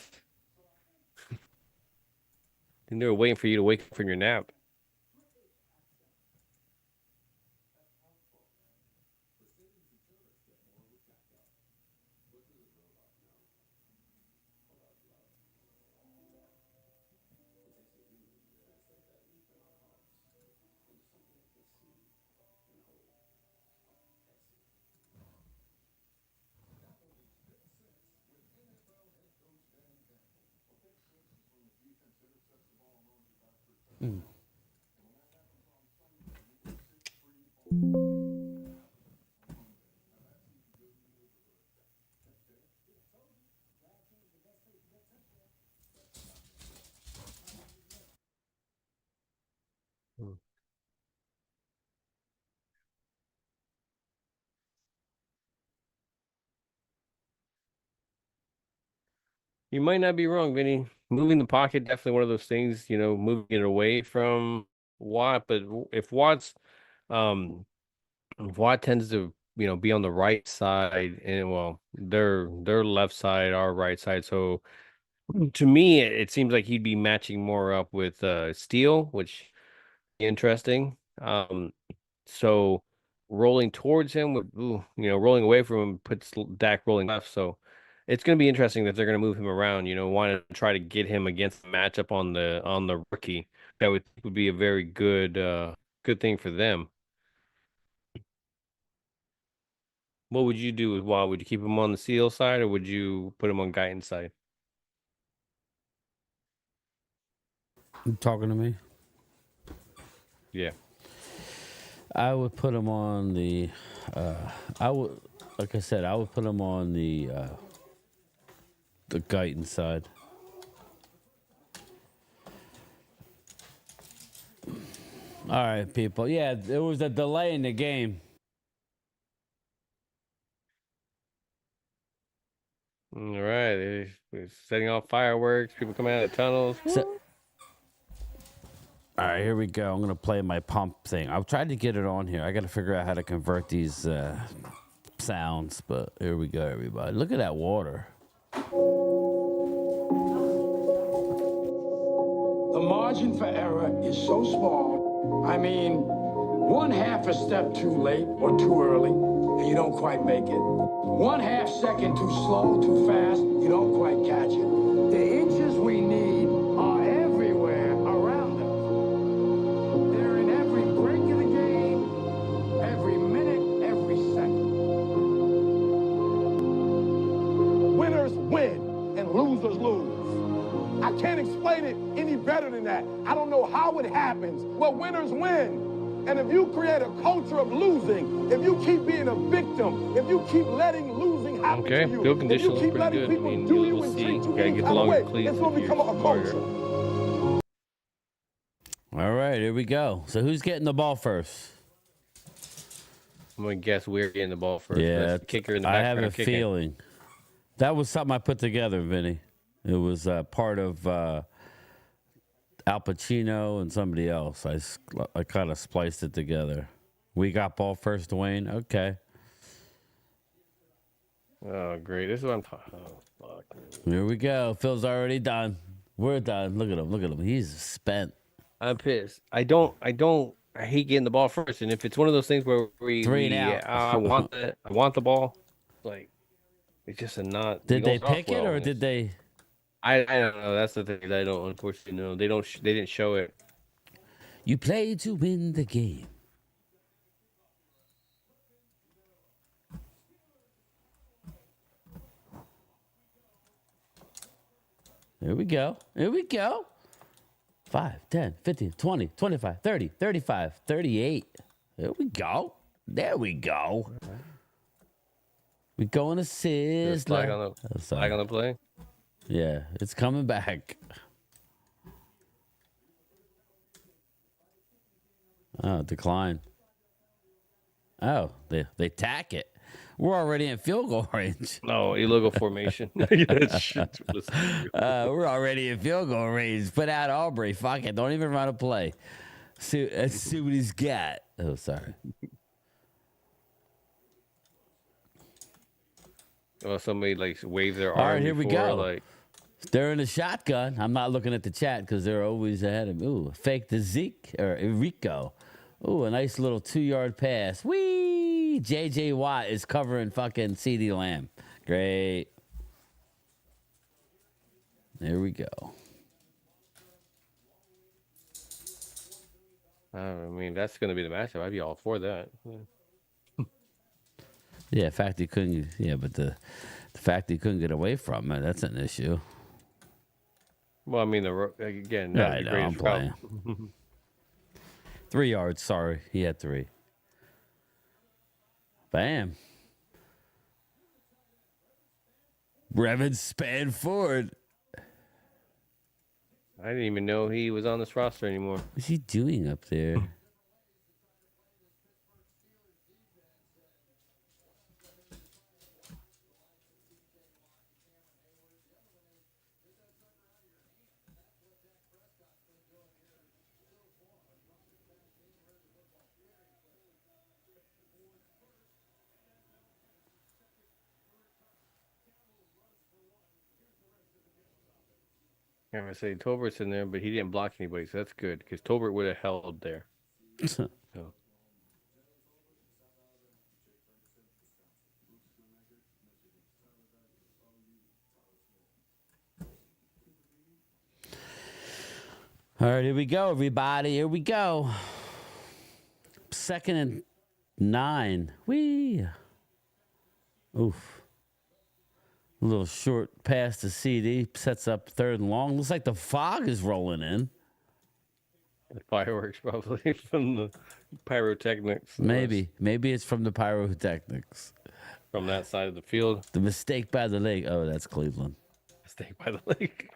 Speaker 3: think they were waiting for you to wake up from your nap. You might not be wrong, Vinny. Moving the pocket, definitely one of those things, moving it away from Watt. But if Watt tends to, be on the right side, and well, their left side, our right side. So to me, it seems like he'd be matching more up with Steele, which is interesting. So rolling towards him rolling away from him puts Dak rolling left. So it's going to be interesting that they're going to move him around. Want to try to get him against the matchup on the rookie. That would be a very good thing for them. What would you do with Watt? Would you keep him on the Seal side, or would you put him on Guyton's side?
Speaker 2: You talking to me?
Speaker 3: Yeah.
Speaker 2: I would put him on the. I would put him on the Guyton side. All right, people. Yeah, there was a delay in the game.
Speaker 3: All right, they're setting off fireworks. People coming out of the tunnels.
Speaker 2: All right, here we go. I'm going to play my pump thing. I've tried to get it on here. I got to figure out how to convert these sounds, but here we go, everybody. Look at that water.
Speaker 11: The margin for error is so small. I mean, 1/2 step too late or too early, and you don't quite make it. 1/2 second too slow, too fast, you don't quite catch it. The inches we need are everywhere around us. They're in every break of the game, every minute, every second.
Speaker 8: Winners win and losers lose. I can't explain it any better than that. I don't know how it happens, but winners win. And if you create a culture of losing, if you keep being a victim, if you keep letting losing happen to you,
Speaker 3: field conditions
Speaker 8: if you keep letting
Speaker 3: good.
Speaker 8: people do you and treat you any kind of way, it's going to become a culture.
Speaker 2: All right, here we go. So who's getting the ball first?
Speaker 3: I'm going to guess we're getting the ball first.
Speaker 2: Yeah,
Speaker 3: That's the kicker in the
Speaker 2: I
Speaker 3: back
Speaker 2: have a
Speaker 3: kicking.
Speaker 2: feeling. That was something I put together, Vinny. It was part of Al Pacino and somebody else. I kind of spliced it together. We got ball first, Dwayne. Okay.
Speaker 3: Oh, great. This is what I'm talking about. Oh, fuck.
Speaker 2: Here we go. Phil's already done. We're done. Look at him. Look at him. He's spent.
Speaker 3: I'm pissed. I hate getting the ball first. And if it's one of those things where I want the ball, like, it's just a not.
Speaker 2: Did they pick it or did they?
Speaker 3: I don't know. That's the thing. I don't unfortunately know. They didn't show it.
Speaker 2: You play to win the game. Here we go. Here we go. 5, 10, 15, 20, 25, 30, 35, 38. There we go. There we go. We going to Sizzler.
Speaker 3: Flag on the play?
Speaker 2: Yeah, it's coming back. Oh, decline. Oh, they tack it. We're already in field goal range.
Speaker 3: No, illegal formation.
Speaker 2: We're already in field goal range. Put out Aubrey. Fuck it. Don't even run a play. Let's see what he's got. Oh, sorry.
Speaker 3: Well, somebody like wave their arm.
Speaker 2: All right, here we go.
Speaker 3: Like...
Speaker 2: They're in the shotgun. I'm not looking at the chat because they're always ahead of me. Ooh, fake the Zeke or Enrico. Ooh, a nice little 2-yard pass. Whee! J.J. Watt is covering fucking CeeDee Lamb. Great. There we go.
Speaker 3: I mean, that's going to be the matchup. I'd be all for that.
Speaker 2: Yeah, fact he couldn't. Yeah, but the fact he couldn't get away from it, that's an issue.
Speaker 3: Well, I mean, again,
Speaker 2: yeah, I know, I'm playing. 3 yards, sorry. He had 3. Bam. Brevin span forward.
Speaker 3: I didn't even know he was on this roster anymore.
Speaker 2: What's he doing up there?
Speaker 3: I'm gonna say Tolbert's in there, but he didn't block anybody, so that's good because Tolbert would have held there. So.
Speaker 2: All right, here we go, everybody. Here we go. 2nd and 9. Whee. Oof. A little short pass to CD. Sets up 3rd and long. Looks like the fog is rolling in.
Speaker 3: The fireworks probably from the pyrotechnics.
Speaker 2: Maybe. Maybe it's from the pyrotechnics.
Speaker 3: From that side of the field.
Speaker 2: The mistake by the lake. Oh, that's Cleveland.
Speaker 3: Mistake by the lake.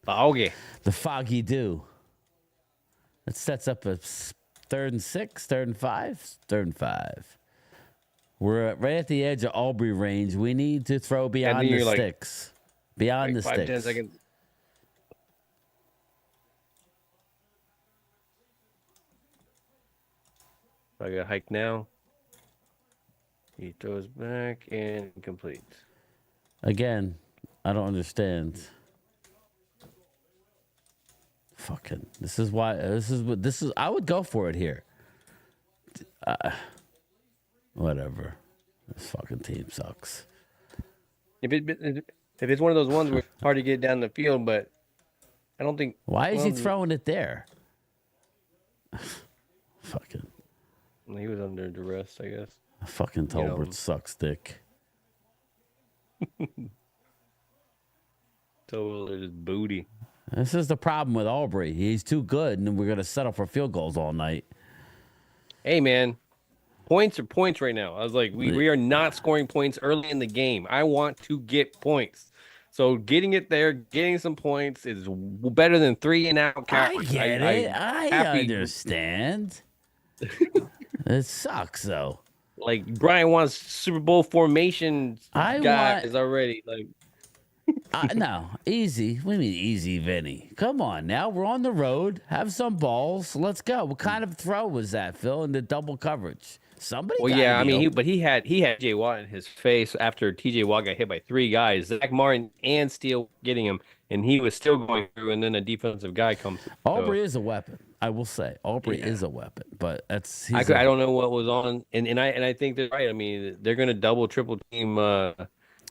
Speaker 3: Foggy.
Speaker 2: The foggy dew. It sets up a 3rd and 6, 3rd and 5, 3rd and 5. We're right at the edge of Aubrey range. We need to throw beyond the sticks. Beyond the
Speaker 3: 5,
Speaker 2: sticks.
Speaker 3: 10 seconds. I got hike now. He throws back and completes.
Speaker 2: Again, I don't understand. Fucking. This is why. This is. I would go for it here. Whatever. This fucking team sucks.
Speaker 3: If it's one of those ones where it's hard to get down the field, but I don't think.
Speaker 2: Why is he throwing it there? Fucking.
Speaker 3: He was under duress, I guess.
Speaker 2: Fucking Tolbert sucks dick.
Speaker 3: Tolbert is booty.
Speaker 2: This is the problem with Aubrey. He's too good, and we're gonna settle for field goals all night.
Speaker 3: Hey, man. Points are points right now. I was like, we are not scoring points early in the game. I want to get points. So getting it there, getting some points is better than 3 and out.
Speaker 2: I get it. I understand. It sucks, though.
Speaker 3: Like, Brian wants Super Bowl formation guys already. Like,
Speaker 2: no, easy. What do you mean easy, Vinny? Come on now. We're on the road. Have some balls. Let's go. What kind of throw was that, Phil, in the double coverage? Somebody.
Speaker 3: Well, yeah, I mean, he had J. Watt in his face after TJ Watt got hit by 3 guys, Zach Martin and Steele getting him, and he was still going through, and then a defensive guy comes.
Speaker 2: Aubrey is a weapon, I will say. Aubrey is a weapon, but that's.
Speaker 3: I don't know what was on, and I think they're right. I mean, they're going to double, triple team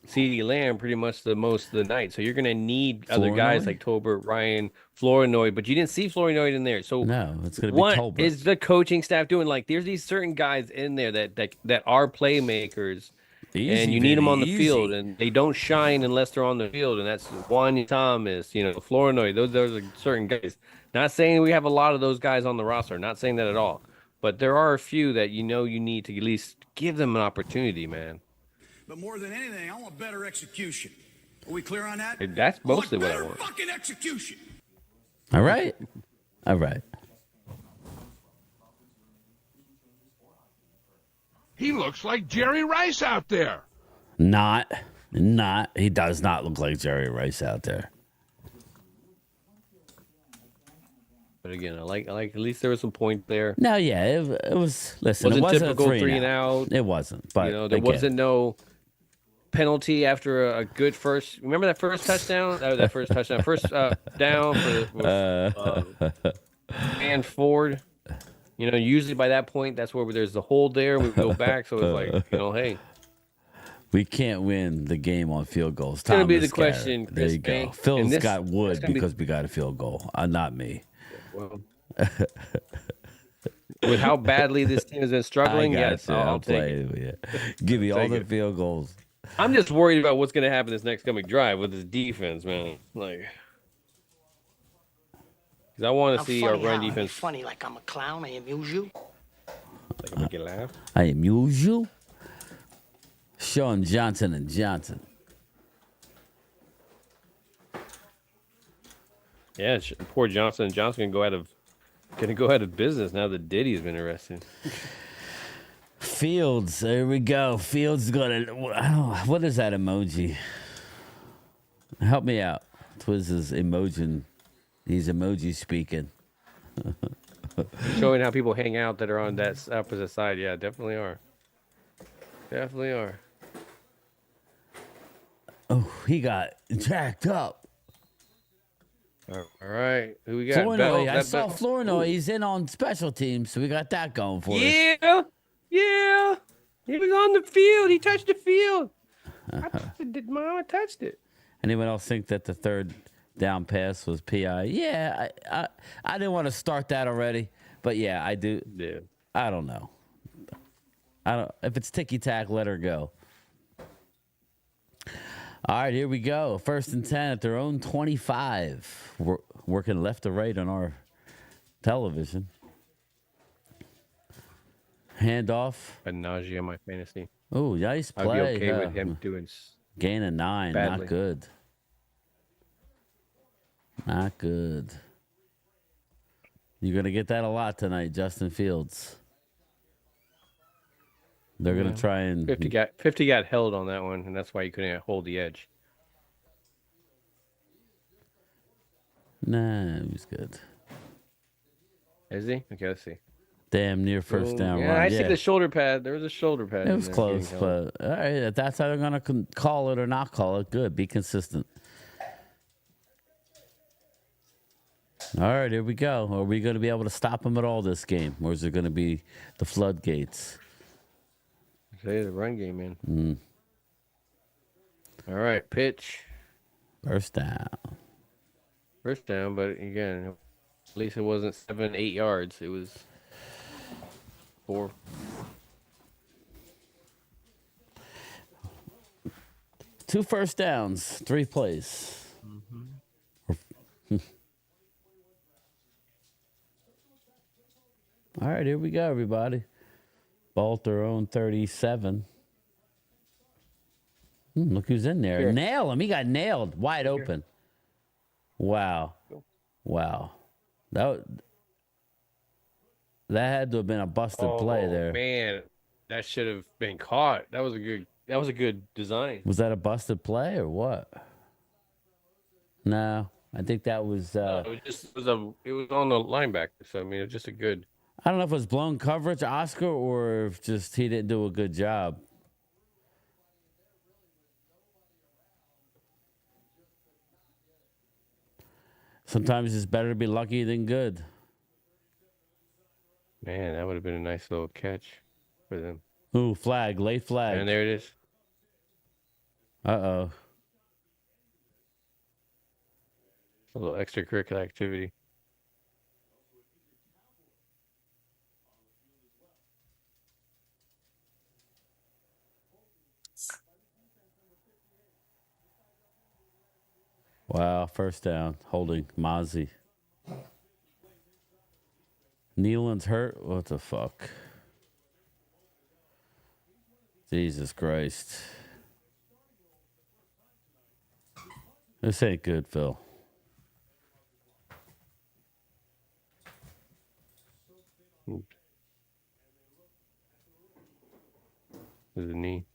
Speaker 3: CeeDee Lamb pretty much the most of the night, so you're going to need other guys like Tolbert, Ryan, Flournoy, but you didn't see Flournoy in there. So
Speaker 2: no, it's going to be Tolbert.
Speaker 3: What is the coaching staff doing? Like, there's these certain guys in there that are playmakers, and you need them on the field, and they don't shine unless they're on the field, and that's Juan Thomas, Flournoy. Those are certain guys. Not saying we have a lot of those guys on the roster. Not saying that at all. But there are a few that you need to at least give them an opportunity, man.
Speaker 12: But more than anything, I want better execution. Are we clear on that?
Speaker 3: That's mostly what I want.
Speaker 12: Fucking execution.
Speaker 2: All right. All right.
Speaker 6: He looks like Jerry Rice out there.
Speaker 2: Not. He does not look like Jerry Rice out there.
Speaker 3: But again, I like at least there was some point there.
Speaker 2: No, yeah, it was. Listen, it wasn't
Speaker 3: typical
Speaker 2: a
Speaker 3: 3 and out.
Speaker 2: It wasn't, but
Speaker 3: there wasn't no penalty after a good first. Remember that first touchdown? First down for and Ford. Usually by that point, that's where there's the hold there. We go back, so it's like, hey.
Speaker 2: We can't win the game on field goals.
Speaker 3: It's going to be the question.
Speaker 2: There you go. Phil's got wood because we got a field goal. Not me.
Speaker 3: Well, with how badly this team has been struggling, yes, I'll take it.
Speaker 2: Give me all the field goals.
Speaker 3: I'm just worried about what's going to happen this next coming drive with this defense, man. Because I want to see our run defense.
Speaker 13: Funny, like I'm a clown. I amuse you.
Speaker 3: Like I make you laugh.
Speaker 2: I amuse you. Sean Johnson and Johnson.
Speaker 3: Yeah, poor Johnson and Johnson gonna go out of business now that Diddy's been arrested.
Speaker 2: Fields, there we go. Fields what is that emoji? Help me out. Twiz is emoji. He's emoji speaking.
Speaker 3: Showing how people hang out that are on that opposite side. Yeah, definitely are. Definitely are.
Speaker 2: Oh, he got jacked up.
Speaker 3: All right. Who we got?
Speaker 2: Flournoy. I saw Flournoy. He's in on special teams, so we got that going for us.
Speaker 3: Yeah. He was on the field. He touched the field. Mama touched it.
Speaker 2: Anyone else think that the third down pass was PI? Yeah, I didn't want to start that already, but yeah, I do.
Speaker 3: Yeah.
Speaker 2: I don't know. If it's ticky-tack, let her go. All right, here we go. 1st and 10 at their own 25. We're working left to right on our television. Handoff.
Speaker 3: A nausea in my fantasy.
Speaker 2: Oh, nice play.
Speaker 3: I'd be okay with him doing
Speaker 2: gain of 9.
Speaker 3: badly.
Speaker 2: Not good. Not good. You're going to get that a lot tonight, Justin Fields. They're going to try and...
Speaker 3: 50 got held on that one, and that's why he couldn't hold the edge.
Speaker 2: Nah, he was good.
Speaker 3: Is he? Okay, let's see.
Speaker 2: Damn near first down run.
Speaker 3: I see the shoulder pad. There was a shoulder pad.
Speaker 2: It was close, but all right, if that's how they're going to call it or not call it, good. Be consistent. All right, here we go. Are we going to be able to stop them at all this game? Or is it going to be the floodgates?
Speaker 3: Say the run game, man. All right, pitch.
Speaker 2: First down.
Speaker 3: First down, but again, at least it wasn't 7, 8 yards. It was 4.
Speaker 2: Two first downs, 3 plays. All right, here we go, everybody. Ball at their own 37. Look who's in there. Here. Nail him. He got nailed. Wide open. Wow. Wow. That had to have been a busted play there.
Speaker 3: Man, that should have been caught. That was a good design.
Speaker 2: Was that a busted play or what? No, I think that was
Speaker 3: it was on the linebacker. So I mean, it's just a good.
Speaker 2: I don't know if it was blown coverage, Oscar, or if just he didn't do a good job. Sometimes it's better to be lucky than good.
Speaker 3: Man, that would have been a nice little catch for them.
Speaker 2: Ooh, flag, late flag.
Speaker 3: And there it is.
Speaker 2: Uh-oh.
Speaker 3: A little extracurricular activity.
Speaker 2: Wow, first down, holding Mozzie. Nealon's hurt? What the fuck? Jesus Christ. This ain't good, Phil.
Speaker 3: There's a knee.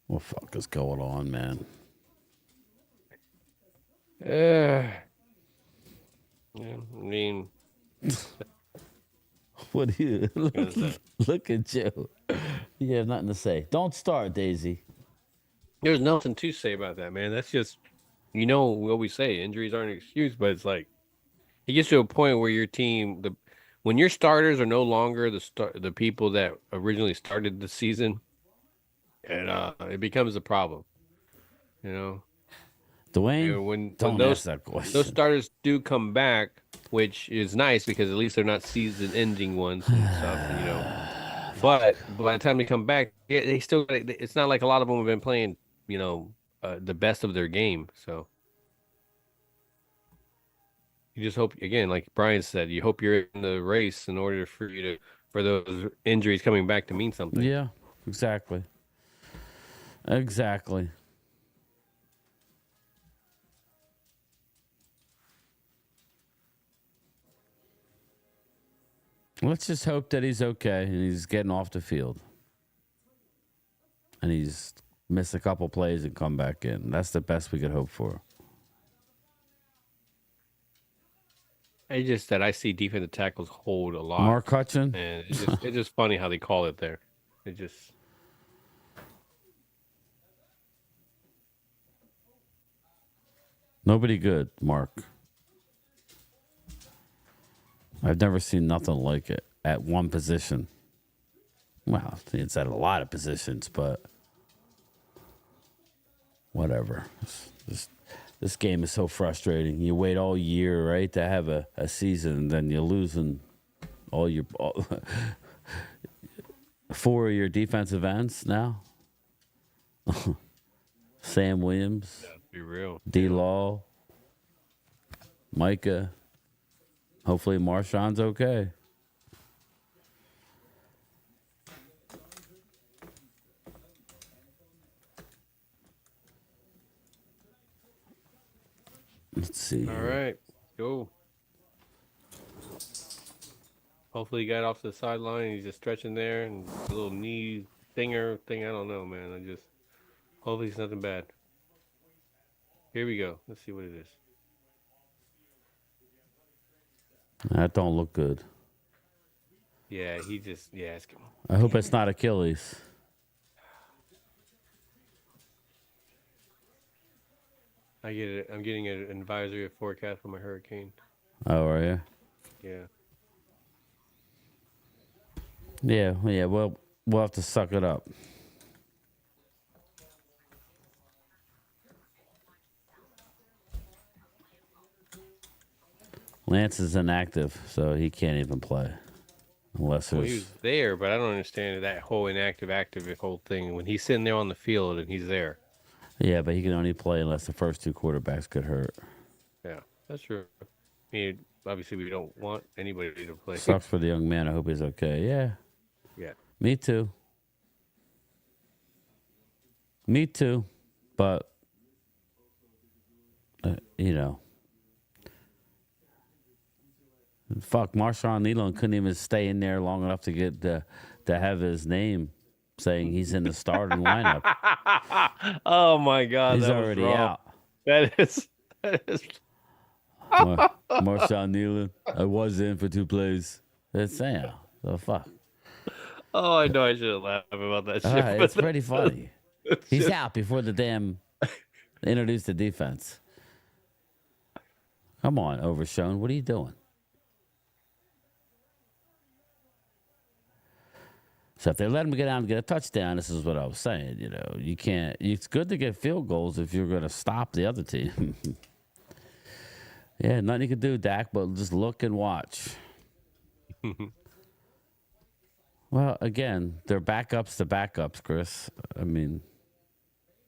Speaker 2: What the fuck is going on, man?
Speaker 3: Yeah, I mean...
Speaker 2: What do you... Look at you. You have nothing to say. Don't start, Daisy.
Speaker 3: There's nothing to say about that, man. That's just... You know what we say. Injuries aren't an excuse, but it's like... It gets to a point where your team... When your starters are no longer the people that originally started the season, and it becomes a problem. You know?
Speaker 2: Dwayne,
Speaker 3: when
Speaker 2: don't
Speaker 3: those,
Speaker 2: ask that question.
Speaker 3: Those starters do come back, which is nice because at least they're not season-ending ones and stuff, you know. But by the time they come back, they still. It's not like a lot of them have been playing, you know, the best of their game. So you just hope, again, like Brian said, you hope you're in the race in order for those injuries coming back to mean something.
Speaker 2: Yeah, exactly. Exactly. Let's just hope that he's okay and he's getting off the field. And he's missed a couple plays and come back in. That's the best we could hope for.
Speaker 3: It's just that I see defensive tackles hold a lot.
Speaker 2: Mark Hutchin?
Speaker 3: And it's just funny how they call it there. It just...
Speaker 2: Nobody good, Mark. I've never seen nothing like it at one position. Well, it's at a lot of positions, but whatever. This game is so frustrating. You wait all year, right, to have a season, and then you're losing all 4 of your defensive ends now. Sam Williams,
Speaker 3: be real.
Speaker 2: D-Law, Micah. Hopefully Marshawn's okay. Let's see.
Speaker 3: All right, go. Hopefully he got off to the sideline. He's just stretching there and a little knee thing. I don't know, man. Hopefully it's nothing bad. Here we go. Let's see what it is.
Speaker 2: That don't look good.
Speaker 3: Yeah, it's...
Speaker 2: I hope it's not Achilles.
Speaker 3: I get it. I'm getting an advisory forecast from a hurricane.
Speaker 2: Oh, are you?
Speaker 3: Yeah.
Speaker 2: Yeah. Well, we'll have to suck it up. Lance is inactive, so he can't even play. Unless
Speaker 3: Well,
Speaker 2: there's...
Speaker 3: he was there, but I don't understand that whole inactive, active whole thing. When he's sitting there on the field and he's there.
Speaker 2: Yeah, but he can only play unless the first two quarterbacks get hurt.
Speaker 3: Yeah, that's true. I mean, obviously, we don't want anybody to play.
Speaker 2: Sucks for the young man. I hope he's okay. Yeah.
Speaker 3: Yeah.
Speaker 2: Me too. But, you know. Fuck, Marshawn Nealon couldn't even stay in there long enough to get to have his name saying he's in the starting lineup.
Speaker 3: Oh my God,
Speaker 2: he's
Speaker 3: that
Speaker 2: already
Speaker 3: was wrong.
Speaker 2: out.
Speaker 3: That is.
Speaker 2: Marshawn Nealon, I was in for 2 plays. That's Sam. The fuck.
Speaker 3: Oh, I know I should laugh about that shit.
Speaker 2: It's pretty funny. He's out before the damn introduce the defense. Come on, Overshown. What are you doing? So if they let him get out and get a touchdown, this is what I was saying. You know, you can't. It's good to get field goals if you're going to stop the other team. Yeah, nothing you can do, Dak, but just look and watch. Well, again, they're backups to backups, Chris. I mean,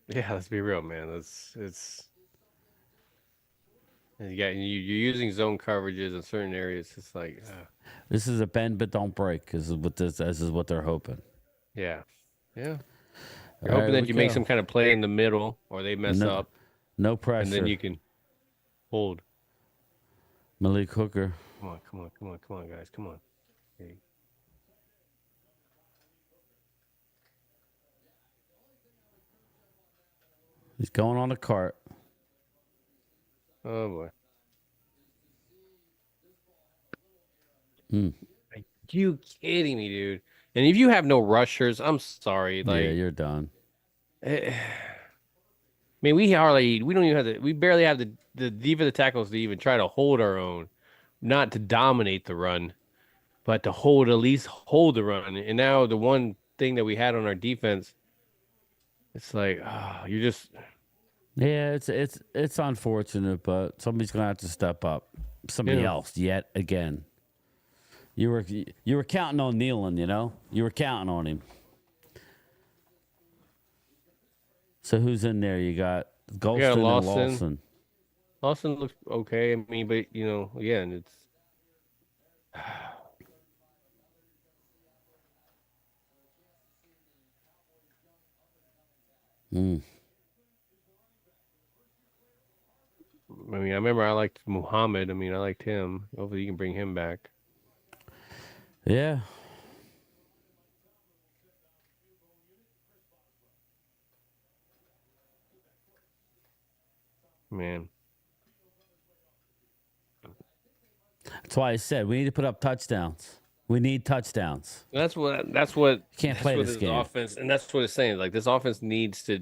Speaker 3: yeah, let's be real, man. It's And you're using zone coverages in certain areas. It's like
Speaker 2: this is a bend but don't break. This is what they're hoping.
Speaker 3: Yeah. You're hoping that you make some kind of play in the middle, or they mess up.
Speaker 2: No pressure.
Speaker 3: And then you can hold.
Speaker 2: Malik Hooker.
Speaker 3: Come on, guys. Come on. Okay.
Speaker 2: He's going on the cart.
Speaker 3: Oh, boy. Are you kidding me, dude? And if you have no rushers, I'm sorry. Like,
Speaker 2: yeah, you're done.
Speaker 3: I mean, we don't even have we barely have the defensive tackles to even try to hold our own, not to dominate the run, but to at least hold the run. And now the one thing that we had on our defense, it's like, you're just.
Speaker 2: Yeah, it's unfortunate, but somebody's gonna have to step up. Somebody else yet again. You were counting on Nealon, you know? You were counting on him. So who's in there? You got Golston and Lawson.
Speaker 3: Lawson looks okay. I mean, but again, it's. I mean, I remember I liked Muhammad. I mean, I liked him. Hopefully, you can bring him back.
Speaker 2: Yeah.
Speaker 3: Man.
Speaker 2: That's why I said we need to put up touchdowns. We need touchdowns.
Speaker 3: That's what
Speaker 2: you can't play this game.
Speaker 3: Offense, and that's what it's saying. Like, this offense needs to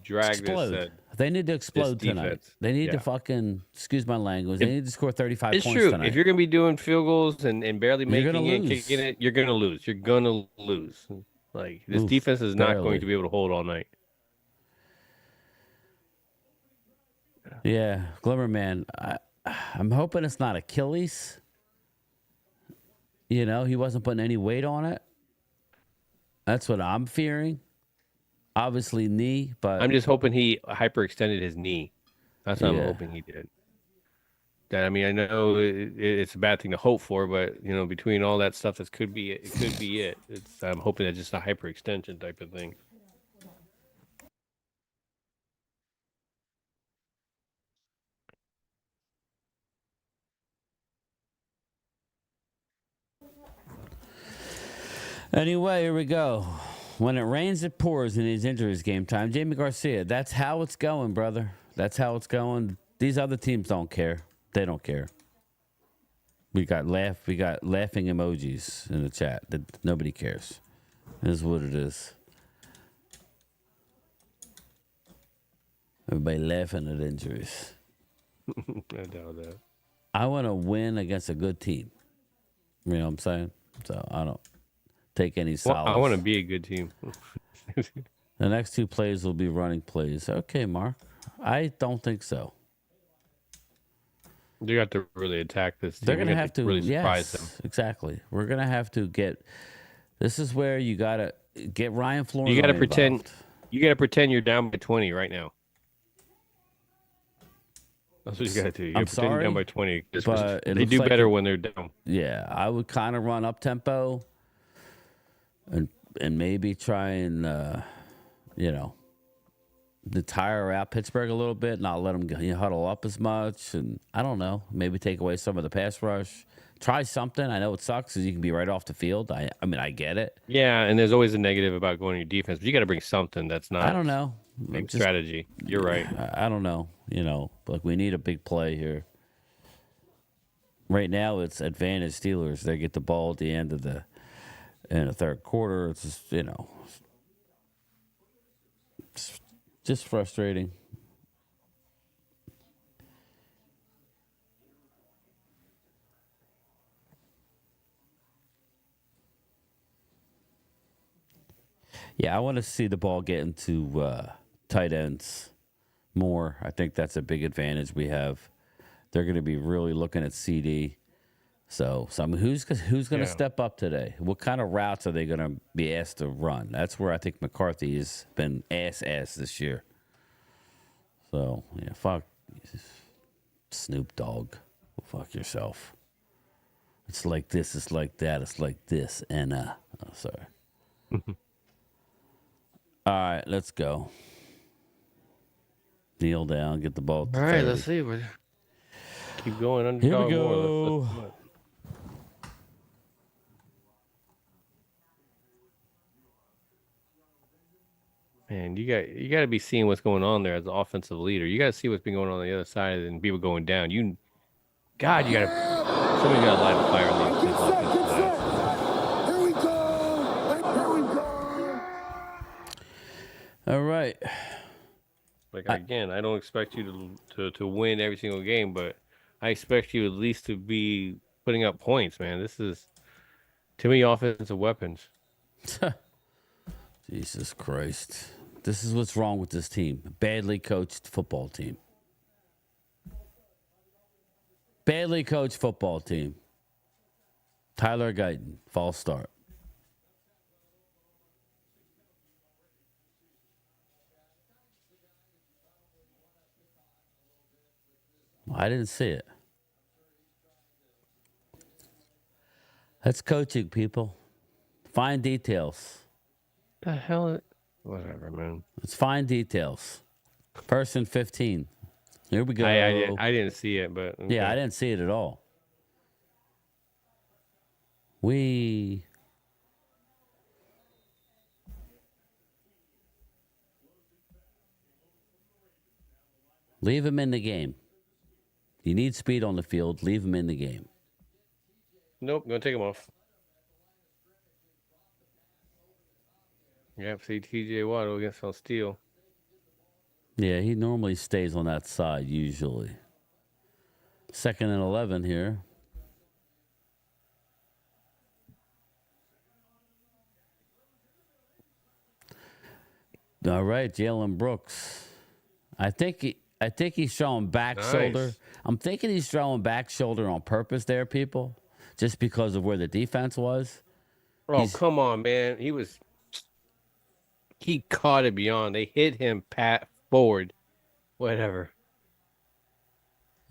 Speaker 3: drag
Speaker 2: explode.
Speaker 3: this.
Speaker 2: They need to explode tonight. They need to fucking, excuse my language. They need to score 35 points
Speaker 3: true.
Speaker 2: tonight.
Speaker 3: If you're gonna be doing field goals and barely making it, and kicking it, you're gonna lose. You're gonna lose. Like, this defense is not going to be able to hold all night.
Speaker 2: Yeah, Glimmerman. I'm hoping it's not Achilles. You know, he wasn't putting any weight on it. That's what I'm fearing. Obviously, knee, but
Speaker 3: I'm just hoping he hyperextended his knee. That's what I'm hoping he did. That, I mean, I know it's a bad thing to hope for, but between all that stuff, that could be it. I'm hoping that's just a hyperextension type of thing.
Speaker 2: Anyway, here we go. When it rains, it pours in these injuries game time. Jamie Garcia, that's how it's going, brother. That's how it's going. These other teams don't care. They don't care. We got laughing emojis in the chat. Nobody cares. It is what it is. Everybody laughing at injuries.
Speaker 3: I doubt that.
Speaker 2: I want to win against a good team. You know what I'm saying? So I don't take any solace.
Speaker 3: Well, I want to be a good team.
Speaker 2: The next two plays will be running plays. Okay, Mark. I don't think so.
Speaker 3: You have to really attack this team.
Speaker 2: They're going to have to
Speaker 3: really surprise them.
Speaker 2: Exactly. We're going to have to get. This is where you got to get Ryan Flores.
Speaker 3: You got to pretend. You got to pretend you're down by 20 right now. That's what you got to do. You got to pretend you're down by 20.
Speaker 2: But
Speaker 3: they do better when they're down.
Speaker 2: Yeah, I would kind of run up tempo, and maybe try and to tire out Pittsburgh a little bit, not let them huddle up as much, and I don't know, maybe take away some of the pass rush. Try something. I know it sucks because you can be right off the field. I mean, I get it.
Speaker 3: Yeah, and there's always a negative about going to your defense, but you got to bring something that's not.
Speaker 2: I don't know.
Speaker 3: Strategy. You're right.
Speaker 2: I don't know. Like we need a big play here. Right now, it's advantage Steelers. They get the ball at the end of the third quarter. It's just just frustrating. Yeah, I want to see the ball get into tight ends more. I think that's a big advantage we have. They're going to be really looking at CD. So who's going to step up today? What kind of routes are they going to be asked to run? That's where I think McCarthy has been ass this year. So, yeah, fuck. Snoop Dogg. Go fuck yourself. It's like this. It's like that. It's like this. And oh, sorry. All right, let's go. Kneel down. Get the ball.
Speaker 3: All right, let's see. Keep going.
Speaker 2: Here we go.
Speaker 3: Let's Man, you got to be seeing what's going on there as an offensive leader. You got to see what's been going on the other side and people going down. You got to somebody got to light a fire on these offensive lines.
Speaker 8: Here we go. Here we go.
Speaker 2: All right.
Speaker 3: Like again, I don't expect you to win every single game, but I expect you at least to be putting up points, man. This is too many offensive weapons.
Speaker 2: Jesus Christ. This is what's wrong with this team. Badly coached football team. Badly coached football team. Tyler Guyton, false start. I didn't see it. That's coaching, people. Fine details.
Speaker 3: The hell? Whatever, man.
Speaker 2: It's fine details. First and 15. Here we go.
Speaker 3: I didn't see it, but okay.
Speaker 2: Yeah, I didn't see it at all. Leave him in the game. You need speed on the field. Leave him in the game.
Speaker 3: Nope, gonna take him off. Yeah, see TJ Watt against on Steele.
Speaker 2: Yeah, he normally stays on that side, usually. 2nd and 11 here. All right, Jalen Brooks. I think he's throwing back shoulder. I'm thinking he's throwing back shoulder on purpose there, people, just because of where the defense was.
Speaker 3: Oh, come on, man. He caught it beyond. They hit him pat forward. Whatever.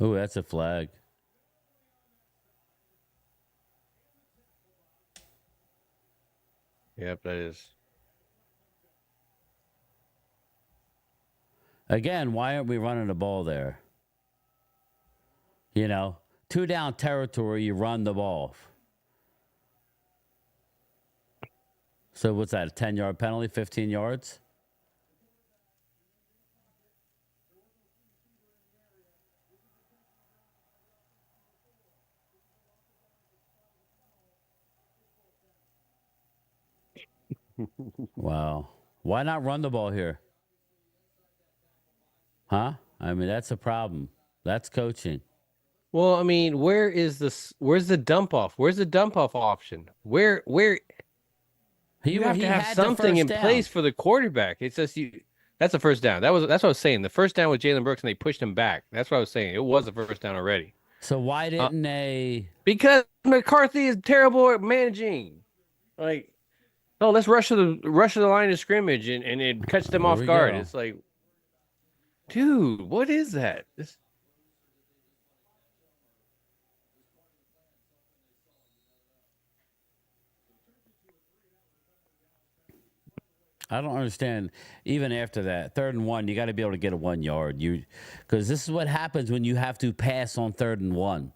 Speaker 2: Ooh, that's a flag.
Speaker 3: Yep, that is.
Speaker 2: Again, why aren't we running the ball there? You know, 2 down territory, you run the ball. So what's that, a 10-yard penalty, 15 yards? Wow. Why not run the ball here? Huh? I mean, that's a problem. That's coaching.
Speaker 3: Well, I mean, where's the dump off? Where's the dump off option? Where you have to have something in place for the quarterback. It's just that's a first down. That's what I was saying. The first down with Jalen Brooks and they pushed him back. That's what I was saying. It was a first down already.
Speaker 2: So why didn't they?
Speaker 3: Because McCarthy is terrible at managing. Like, no, let's rush to the line of scrimmage and it cuts them off guard. It's like, dude, what is that?
Speaker 2: I don't understand. Even after that, 3rd and 1, you got to be able to get a 1 yard. Because this is what happens when you have to pass on 3rd and 1.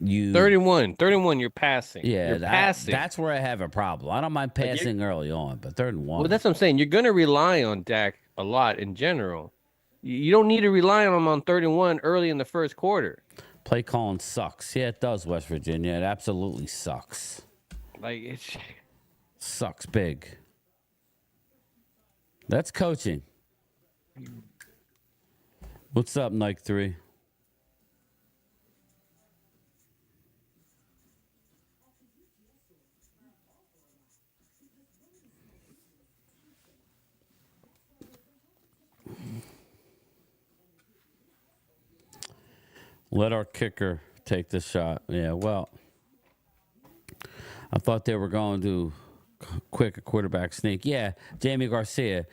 Speaker 3: 31, you're passing.
Speaker 2: Yeah,
Speaker 3: you're passing.
Speaker 2: That's where I have a problem. I don't mind passing early on, but 3rd and 1.
Speaker 3: Well, that's what I'm saying. You're going to rely on Dak a lot in general. You don't need to rely on him on 3rd and 1 early in the first quarter.
Speaker 2: Play calling sucks. Yeah, it does, West Virginia. It absolutely sucks.
Speaker 3: Like, it
Speaker 2: sucks big. That's coaching. What's up, Nike 3? Let our kicker take this shot. Yeah, well, I thought they were going to quick a quarterback sneak. Yeah, Jamie Garcia.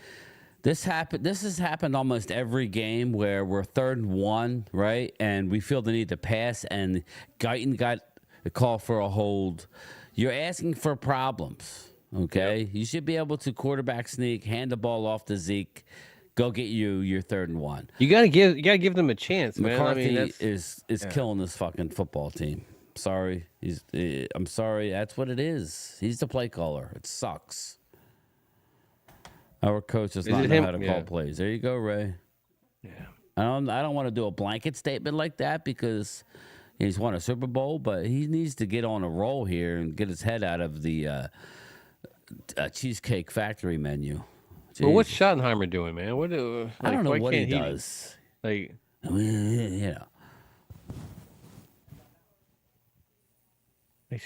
Speaker 2: This has happened almost every game where we're 3rd and 1, right? And we feel the need to pass, and Guyton got a call for a hold. You're asking for problems, okay? Yep. You should be able to quarterback sneak, hand the ball off to Zeke, go get your 3rd and 1.
Speaker 3: You gotta give them a chance, man.
Speaker 2: McCarthy
Speaker 3: I mean,
Speaker 2: is killing this fucking football team. Sorry, I'm sorry. That's what it is. He's the play caller. It sucks. Our coach does not know how to call plays. There you go, Ray.
Speaker 3: Yeah.
Speaker 2: I don't want to do a blanket statement like that because he's won a Super Bowl, but he needs to get on a roll here and get his head out of the Cheesecake Factory menu. Jeez.
Speaker 3: Well, what's Schottenheimer doing, man?
Speaker 2: I don't know what he does.
Speaker 3: Like,
Speaker 2: I mean, you know.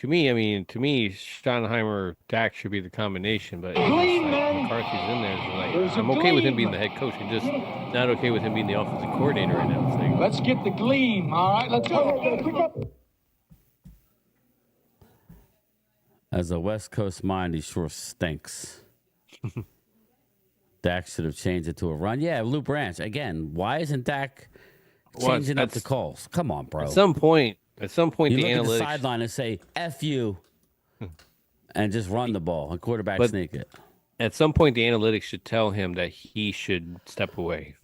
Speaker 3: To me, Schottenheimer, Dak should be the combination, but McCarthy's in there. So I'm okay with him being the head coach. I'm just not okay with him being the offensive coordinator right now. Like,
Speaker 11: let's get the gleam, all right? Let's go.
Speaker 2: As a West Coast mind, he sure stinks. Dak should have changed it to a run. Yeah, Lou Branch. Again, why isn't Dak changing up the calls? Come on, bro.
Speaker 3: At some point,
Speaker 2: you
Speaker 3: the
Speaker 2: look
Speaker 3: analytics...
Speaker 2: at the sideline and say, F you, and just run the ball and quarterback sneak it.
Speaker 3: At some point, the analytics should tell him that he should step away.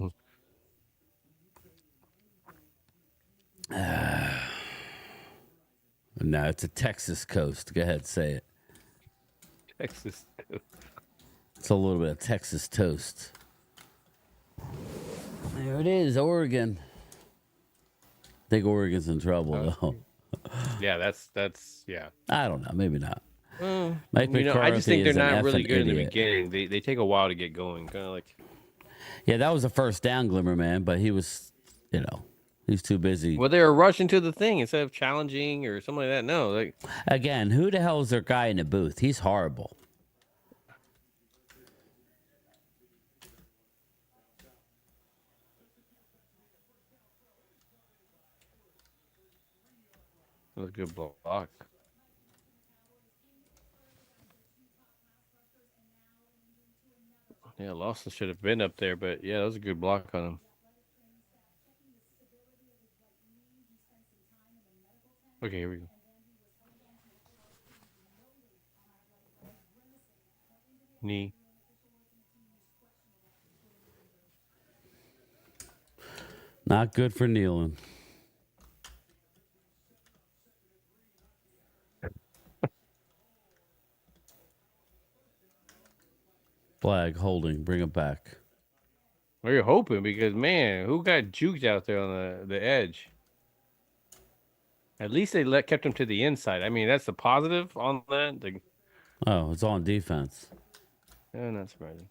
Speaker 2: No, it's a Texas coast. Go ahead, say it.
Speaker 3: Texas coast.
Speaker 2: It's a little bit of Texas toast. There it is, Oregon. I think Oregon's in trouble, though.
Speaker 3: Yeah, that's yeah.
Speaker 2: I don't know. Maybe not.
Speaker 3: Mike McCarthy, I just think they're not really good in the beginning. They take a while to get going. Kind of like.
Speaker 2: Yeah, that was a first down, Glimmer Man, but he was, he's too busy.
Speaker 3: Well, they were rushing to the thing instead of challenging or something like that. No,
Speaker 2: again, who the hell is their guy in the booth? He's horrible.
Speaker 3: That was a good block. Yeah, Lawson should have been up there, but yeah, that was a good block on him. Okay, here we go. Knee.
Speaker 2: Not good for kneeling. Flag holding, bring it back.
Speaker 3: Well, you're hoping because, man, who got juked out there on the edge? At least they kept him to the inside. I mean, that's the positive on that.
Speaker 2: Oh, it's on defense.
Speaker 3: Yeah, not surprising.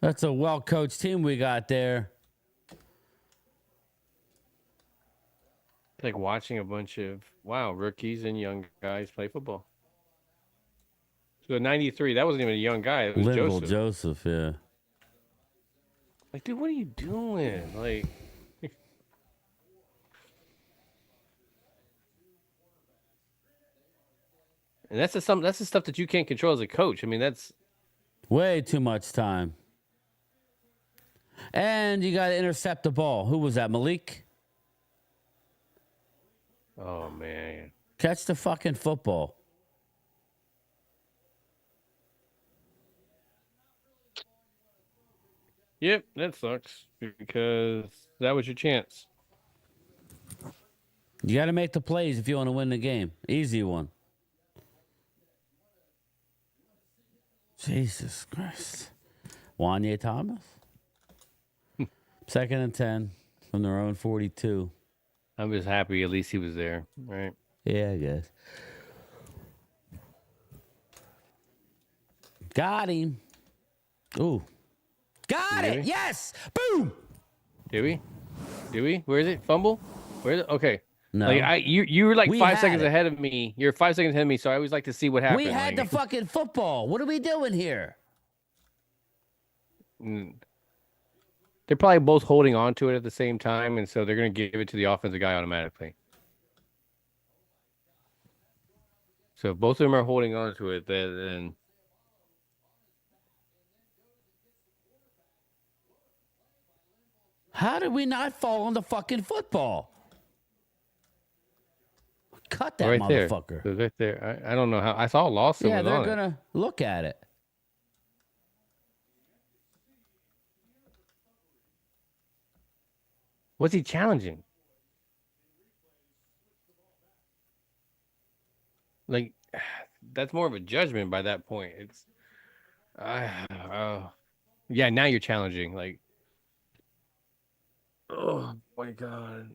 Speaker 2: That's a well-coached team we got there.
Speaker 3: It's like watching a bunch of, rookies and young guys play football. So 93, that wasn't even a young guy. It was
Speaker 2: Joseph, yeah.
Speaker 3: Like, dude, what are you doing? Like, and that's the stuff that you can't control as a coach. I mean, that's
Speaker 2: way too much time. And you got to intercept the ball. Who was that, Malik?
Speaker 3: Oh, man.
Speaker 2: Catch the fucking football.
Speaker 3: Yep, that sucks because that was your chance.
Speaker 2: You got to make the plays if you want to win the game. Easy one. Jesus Christ. Wanye Thomas? 2nd and 10 from their own 42.
Speaker 3: I'm just happy at least he was there, right?
Speaker 2: Yeah, I guess. Got him. Ooh. Got it. Yes. Boom.
Speaker 3: Did we? Where is it? Fumble? Where is it? Okay.
Speaker 2: No.
Speaker 3: Like you were like 5 seconds ahead of me. You're 5 seconds ahead of me, so I always like to see what happened.
Speaker 2: We had the fucking football. What are we doing here?
Speaker 3: They're probably both holding on to it at the same time, and so they're going to give it to the offensive guy automatically. So if both of them are holding on to it, then
Speaker 2: How did we not fall on the fucking football? Cut that
Speaker 3: right
Speaker 2: motherfucker.
Speaker 3: There. Right there. I don't know how. I saw Lawson.
Speaker 2: Yeah,
Speaker 3: was
Speaker 2: they're
Speaker 3: on
Speaker 2: going to look at it.
Speaker 3: What's he challenging? Like, that's more of a judgment by that point. It's, yeah, now you're challenging. Like, oh my God.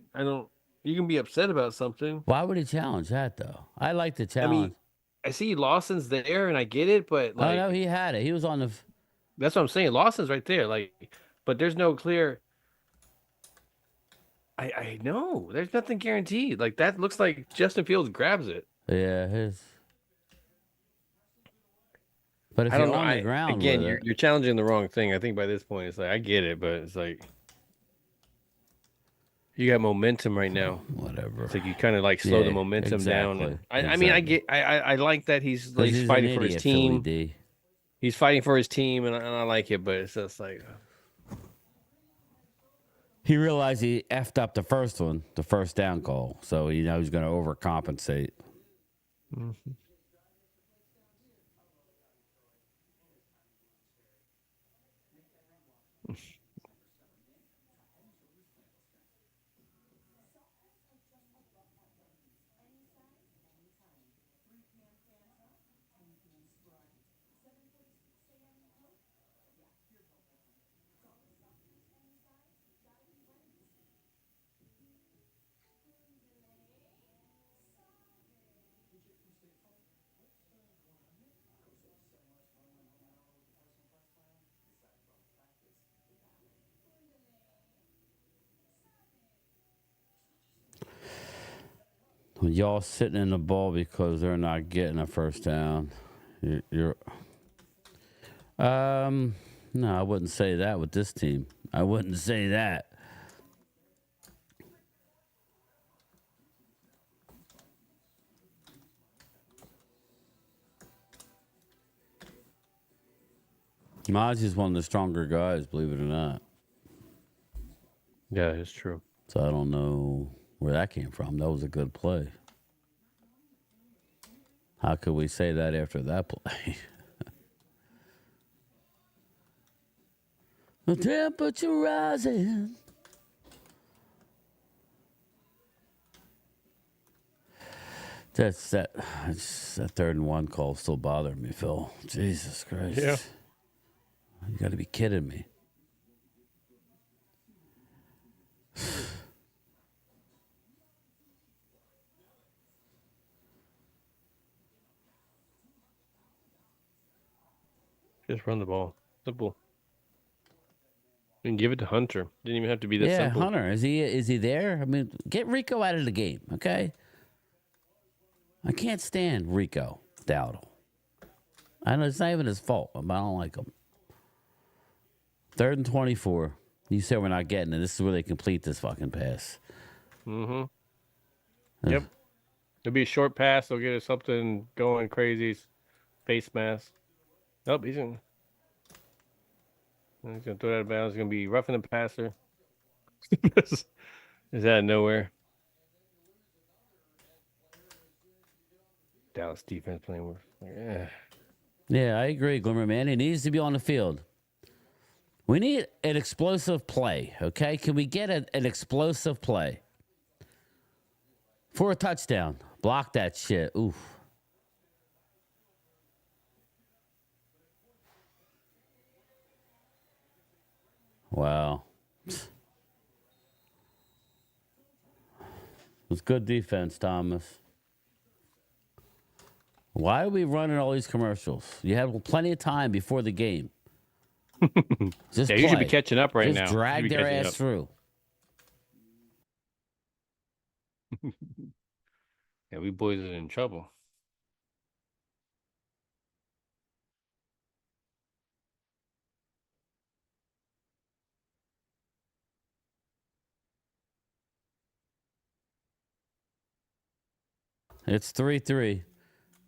Speaker 3: You can be upset about something.
Speaker 2: Why would he challenge that, though? I like the challenge.
Speaker 3: I mean, I see Lawson's there and I get it, but like.
Speaker 2: Oh, no, he had it. He was on the.
Speaker 3: That's what I'm saying. Lawson's right there. Like, but there's no clear. I know. There's nothing guaranteed. Like, that looks like Justin Fields grabs it.
Speaker 2: Yeah, his. But if
Speaker 3: I
Speaker 2: you're
Speaker 3: don't know.
Speaker 2: on the ground,
Speaker 3: again,
Speaker 2: with
Speaker 3: you're challenging the wrong thing. I think by this point, it's like I get it, but it's like you got momentum right now.
Speaker 2: Whatever.
Speaker 3: It's like you kind of like slow the momentum down. And I mean, I like that he's fighting for his team. He's fighting for his team, and I like it, but it's just like
Speaker 2: he realized he effed up the first one, the first down call, so he's going to overcompensate.
Speaker 3: Mm-hmm.
Speaker 2: Y'all sitting in the ball because they're not getting a first down. No, I wouldn't say that with this team. I wouldn't say that. Maj is one of the stronger guys, believe it or not.
Speaker 3: Yeah, it's true.
Speaker 2: So I don't know where that came from. That was a good play. How could we say that after that play? The temperature rising. It's that 3rd and 1 call still bothering me, Phil. Jesus Christ.
Speaker 3: Yeah.
Speaker 2: You got to be kidding me.
Speaker 3: Just run the ball. Simple. And give it to Hunter. Didn't even have to be that simple.
Speaker 2: Yeah, Hunter. Is he there? I mean, get Rico out of the game, okay? I can't stand Rico Dowdle. I know it's not even his fault, but I don't like him. 3rd and 24. You said we're not getting it. This is where they complete this fucking pass.
Speaker 3: Mm-hmm. Yep. It'll be a short pass. They'll get us something going crazy. Face mask. Nope, he's going to throw that out of bounds. He's going to be roughing the passer. Is out of nowhere. Dallas defense playing with.
Speaker 2: Yeah, I agree, Glimmer Man. He needs to be on the field. We need an explosive play, okay? Can we get an explosive play? For a touchdown. Block that shit. Oof. Wow. It was good defense, Thomas. Why are we running all these commercials? You have plenty of time before the game. Just
Speaker 3: you should be catching up right now.
Speaker 2: Just drag their ass through.
Speaker 3: Yeah, we boys are in trouble.
Speaker 2: It's 3-3.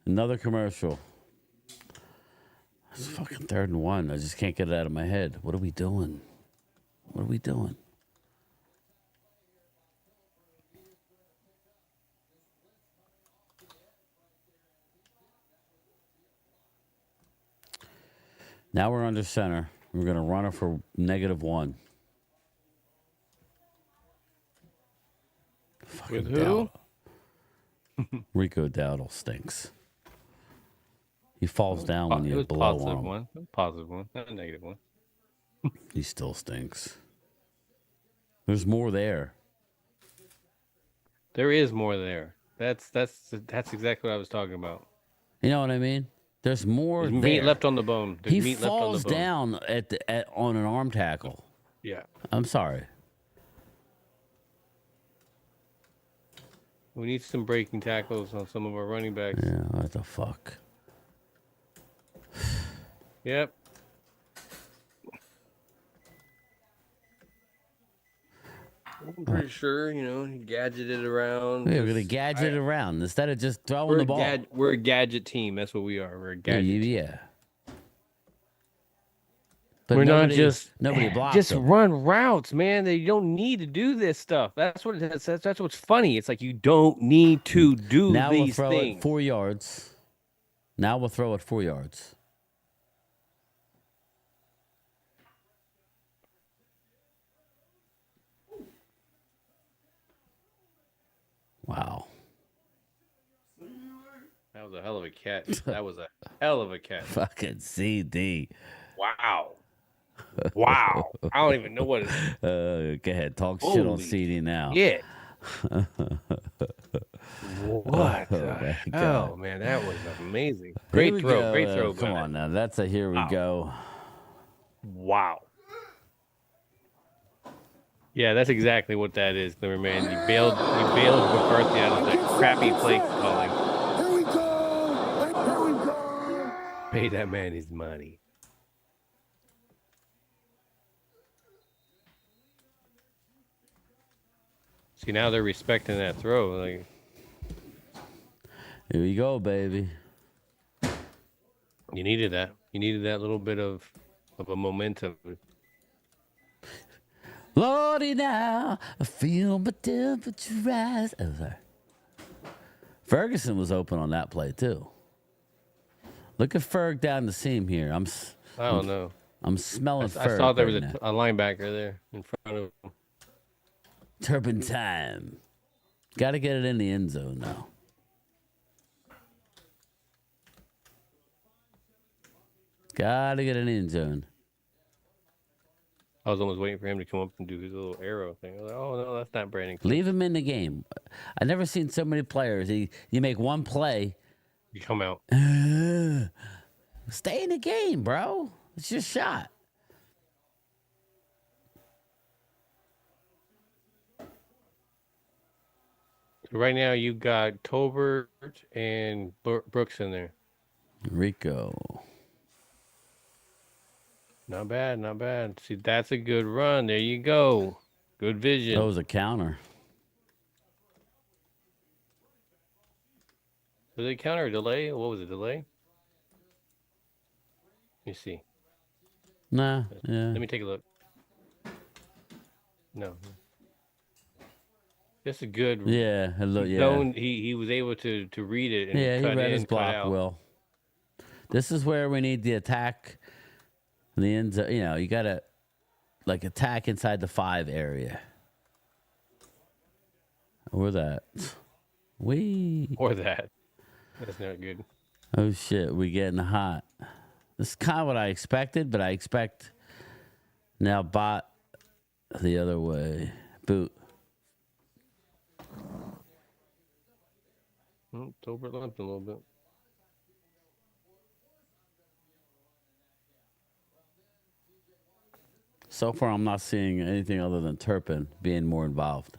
Speaker 2: Another commercial. It's fucking 3rd and 1. I just can't get it out of my head. What are we doing? What are we doing? Now we're under center. We're going to run it for -1.
Speaker 3: With who?
Speaker 2: Rico Dowdle stinks. He falls down when you blow on him.
Speaker 3: Positive one, not a -1.
Speaker 2: He still stinks. There's more there.
Speaker 3: There is more there. That's exactly what I was talking about.
Speaker 2: You know what I mean? There's more
Speaker 3: There's
Speaker 2: there.
Speaker 3: meat left on the bone. There's
Speaker 2: He
Speaker 3: meat left on the
Speaker 2: falls
Speaker 3: bone.
Speaker 2: down on an arm tackle.
Speaker 3: Yeah.
Speaker 2: I'm sorry.
Speaker 3: We need some breaking tackles on some of our running backs.
Speaker 2: Yeah, what the fuck?
Speaker 3: Yep. I'm pretty sure, he gadgeted around.
Speaker 2: Yeah, we're going to gadget it around instead of just throwing the ball.
Speaker 3: We're a gadget team. That's what we are. We're a gadget team.
Speaker 2: Yeah. But
Speaker 3: We're not
Speaker 2: nobody blocks
Speaker 3: just
Speaker 2: them.
Speaker 3: run routes, man. You don't need to do this stuff. That's what it is. That's what's funny. It's like you don't need to do
Speaker 2: Now we'll
Speaker 3: these
Speaker 2: throw
Speaker 3: things.
Speaker 2: it 4 yards. Now we'll throw it 4 yards. Wow.
Speaker 3: That was a hell of a catch. That was a hell of a catch.
Speaker 2: Fucking CD.
Speaker 3: Wow. Wow. I don't even know what it is.
Speaker 2: Go ahead. Talk shit on
Speaker 3: Holy
Speaker 2: CD now.
Speaker 3: Yeah. What
Speaker 2: Oh,
Speaker 3: the
Speaker 2: my
Speaker 3: hell,
Speaker 2: God.
Speaker 3: man? That was amazing.
Speaker 2: Here
Speaker 3: Great
Speaker 2: we
Speaker 3: throw.
Speaker 2: go.
Speaker 3: Great throw.
Speaker 2: Come on now. That's a here we go.
Speaker 3: Wow. Yeah, that's exactly what that is, Glimmer Man. You bailed McCarthy out of that crappy play calling.
Speaker 8: Here we go. Here we go.
Speaker 3: Pay that man his money. See, now they're respecting that throw. Like,
Speaker 2: here we go, baby.
Speaker 3: you needed that. You needed that little bit of a momentum.
Speaker 2: Lordy, now I feel my temperature rise. Oh, sorry. Ferguson was open on that play too. Look at Ferg down the seam here. I
Speaker 3: don't know.
Speaker 2: I'm smelling Ferg.
Speaker 3: I saw there was
Speaker 2: right now.
Speaker 3: a linebacker there in front of him.
Speaker 2: Turpentine. Got to get it in the end zone now. Got to get it in the end zone.
Speaker 3: I was almost waiting for him to come up and do his little arrow thing. I was like, oh, no, that's not Brandon.
Speaker 2: Leave him in the game. I've never seen so many players. You make one play.
Speaker 3: You come out.
Speaker 2: Stay in the game, bro. It's your shot.
Speaker 3: So right now you got Tolbert and Brooks in there.
Speaker 2: Rico.
Speaker 3: Not bad, not bad. See, that's a good run. There you go. Good vision.
Speaker 2: That was a counter.
Speaker 3: Was it a counter or delay? What was it, delay? Let me see.
Speaker 2: Nah, yeah.
Speaker 3: Let me take a look. No. That's a good.
Speaker 2: Yeah, yeah.
Speaker 3: He was able to read it and
Speaker 2: yeah,
Speaker 3: cut
Speaker 2: he read
Speaker 3: in,
Speaker 2: his
Speaker 3: cut
Speaker 2: block
Speaker 3: out.
Speaker 2: well. This is where we need the attack. The end zone, you got to attack inside the 5 area. Or that.
Speaker 3: Or that. That's not good.
Speaker 2: Oh shit, we getting hot. This is kind of what I expected, but I expect now bot the other way. Boot.
Speaker 3: Tolbert limped a little bit.
Speaker 2: So far, I'm not seeing anything other than Turpin being more involved.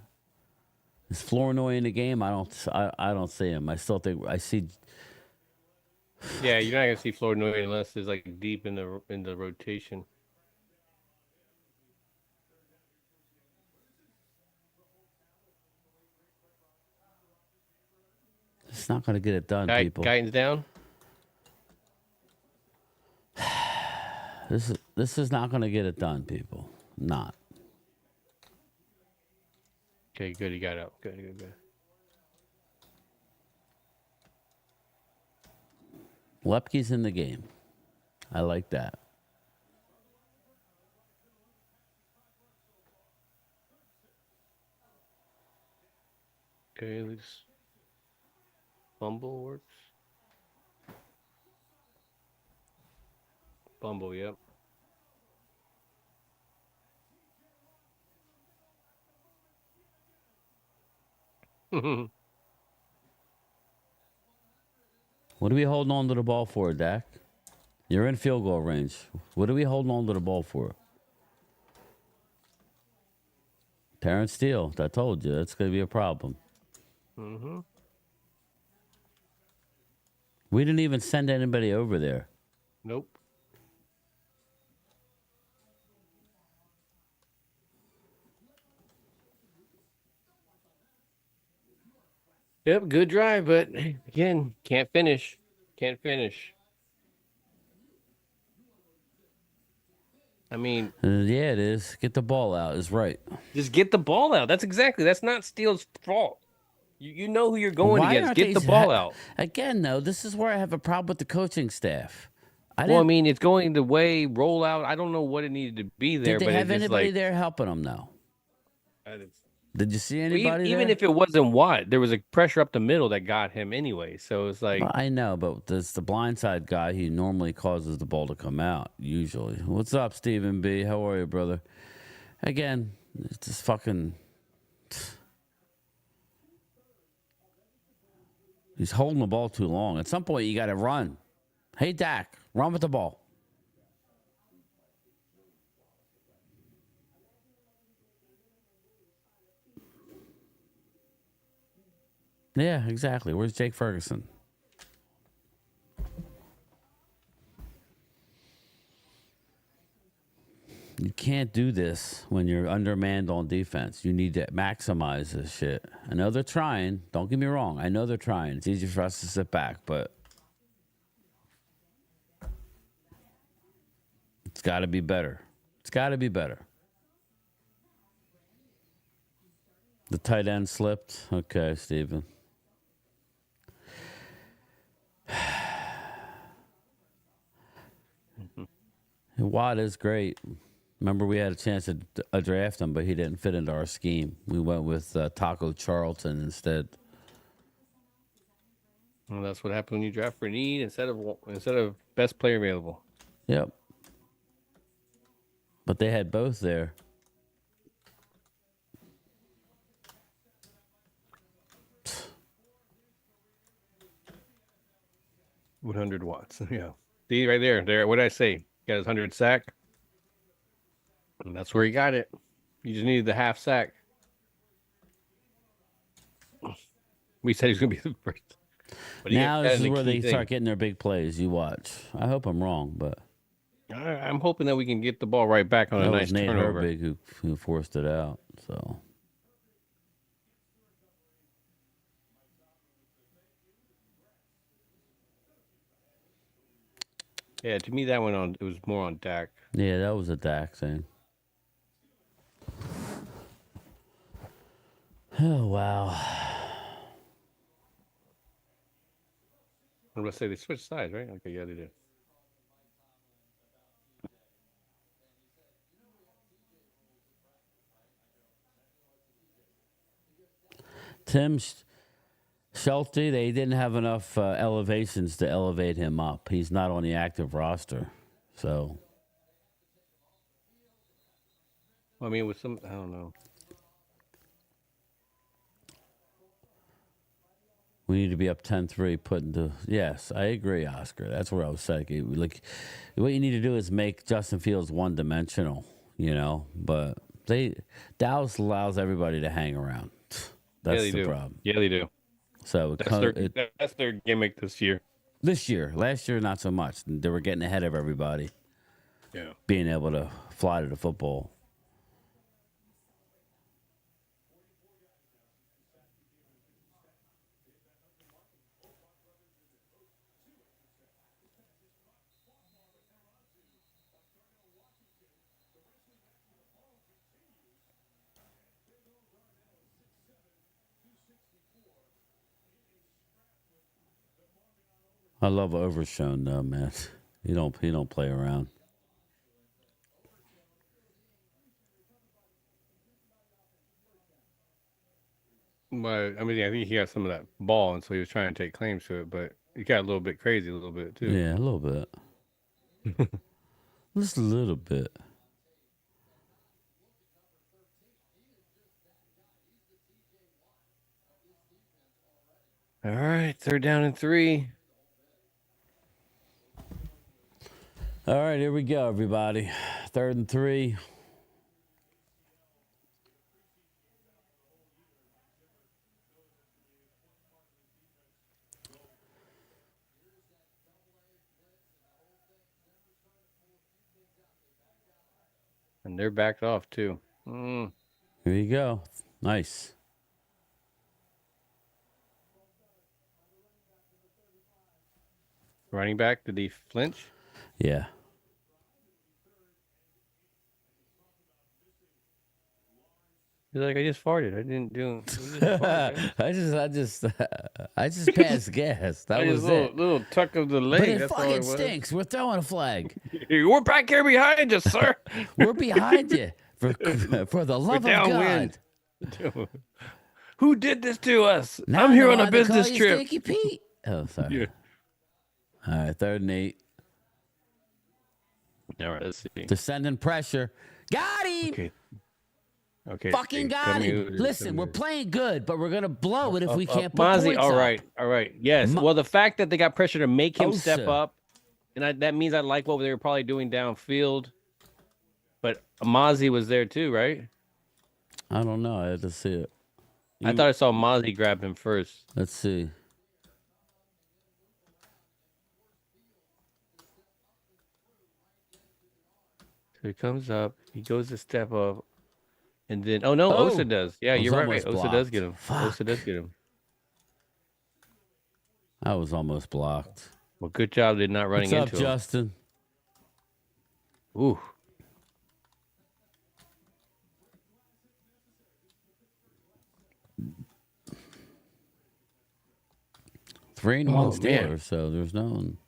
Speaker 2: Is Flournoy in the game? I don't see him. I still think I see.
Speaker 3: Yeah, you're not gonna see Flournoy unless it's deep in the rotation.
Speaker 2: It's not gonna get it done, people.
Speaker 3: Guyton's down.
Speaker 2: This is not gonna get it done, people. Not.
Speaker 3: Okay, good. He got up. Good.
Speaker 2: Lepke's in the game. I like that.
Speaker 3: Okay, this Bumble works. Bumble, yep.
Speaker 2: What are we holding on to the ball for, Dak? You're in field goal range. What are we holding on to the ball for? Terrence Steele, I told you, that's going to be a problem.
Speaker 3: Mm-hmm.
Speaker 2: We didn't even send anybody over there.
Speaker 3: Nope. Yep, good drive, but again, can't finish. Can't finish. I mean,
Speaker 2: yeah, it is. Get the ball out is right.
Speaker 3: Just get the ball out. That's not Steele's fault. You know who you're going against. Get the ball out.
Speaker 2: Again, though, this is where I have a problem with the coaching staff.
Speaker 3: I mean, it's going the way roll out. I don't know what it needed to be there.
Speaker 2: Did they have anybody there helping them though? Did you see anybody
Speaker 3: even if it wasn't Watt, there was a pressure up the middle that got him anyway. So it's like,
Speaker 2: well, I know, but there's the blindside guy. He normally causes the ball to come out. Usually, what's up, Stephen B? How are you, brother? Again, it's just fucking. He's holding the ball too long. At some point, you got to run. Hey, Dak, run with the ball. Yeah, exactly. Where's Jake Ferguson? You can't do this when you're undermanned on defense. You need to maximize this shit. I know they're trying. Don't get me wrong. I know they're trying. It's easy for us to sit back, but it's got to be better. It's got to be better. The tight end slipped. Okay, Steven. Watt is great. Remember, we had a chance to draft him, but he didn't fit into our scheme. We went with Taco Charlton instead.
Speaker 3: Well, that's what happened when you draft for need instead of best player available.
Speaker 2: Yep. But they had both there.
Speaker 3: $100. Yeah. See right there. There. What did I say? Got his 100 sack. And that's where he got it. You just needed the half sack. We said he's going to be the first. But
Speaker 2: now this is where they start getting their big plays. You watch. I hope I'm wrong, but
Speaker 3: I'm hoping that we can get the ball right back on a nice
Speaker 2: Nate
Speaker 3: turnover.
Speaker 2: Herbig who forced it out. So.
Speaker 3: Yeah, to me that it was more on Dak.
Speaker 2: Yeah, that was a Dak thing. Oh, wow.
Speaker 3: I'm going to say they switched sides, right? Okay, yeah, they did.
Speaker 2: Tim Schulte, they didn't have enough elevations to elevate him up. He's not on the active roster. So.
Speaker 3: I mean, with some, I don't know.
Speaker 2: We need to be up 10-3, put into... Yes, I agree, Oscar. That's where I was saying. Like, what you need to do is make Justin Fields one-dimensional, you know? But Dallas allows everybody to hang around. That's the problem.
Speaker 3: Yeah, they do.
Speaker 2: So
Speaker 3: that's their gimmick this year.
Speaker 2: This year. Last year, not so much. They were getting ahead of everybody.
Speaker 3: Yeah.
Speaker 2: Being able to fly to the football. I love Overshown though, man. He don't play around.
Speaker 3: But I mean, I think he got some of that ball, and so he was trying to take claims to it. But he got a little bit crazy, a little bit too.
Speaker 2: Yeah, a little bit. Just a little bit.
Speaker 3: All right, 3rd down and 3.
Speaker 2: All right, here we go, everybody. 3rd and 3.
Speaker 3: And they're backed off too. Mm.
Speaker 2: Here you go. Nice.
Speaker 3: Running back, did he flinch?
Speaker 2: Yeah.
Speaker 3: He's like, I just farted. I didn't do.
Speaker 2: I just passed gas. That was it.
Speaker 3: Little tuck of the leg.
Speaker 2: But it
Speaker 3: that's all
Speaker 2: fucking
Speaker 3: it was.
Speaker 2: stinks. We're throwing a flag.
Speaker 3: We're back here behind you, sir.
Speaker 2: We're behind you. For the love of God.
Speaker 3: Who did this to us?
Speaker 2: Now
Speaker 3: I'm
Speaker 2: I
Speaker 3: here
Speaker 2: know
Speaker 3: on a
Speaker 2: why they call
Speaker 3: business
Speaker 2: you
Speaker 3: trip.
Speaker 2: Stinky Pete. Oh, sorry.
Speaker 3: Yeah.
Speaker 2: All right, 3rd and 8.
Speaker 3: All right, let's see.
Speaker 2: They're sending pressure. Got him.
Speaker 3: Okay.
Speaker 2: Fucking got him. Listen, we're playing good, but we're gonna blow it if we can't put
Speaker 3: Mozzie,
Speaker 2: points
Speaker 3: all
Speaker 2: up.
Speaker 3: right. Yes. Well, the fact that they got pressure to make him step
Speaker 2: Osa.
Speaker 3: up, and that means I like what they were probably doing downfield. But Mozzie was there too, right?
Speaker 2: I don't know. I had to see it.
Speaker 3: I thought I saw Mozzie grab him first.
Speaker 2: Let's see.
Speaker 3: So he comes up, he goes to step up, and then Osa does. Yeah, you're right. Osa does get him. Osa does get him.
Speaker 2: I was almost blocked.
Speaker 3: Well, good job did not running
Speaker 2: What's
Speaker 3: into
Speaker 2: up,
Speaker 3: him.
Speaker 2: Justin?
Speaker 3: Ooh.
Speaker 2: Three and one
Speaker 3: man.
Speaker 2: Steelers, so there's no one.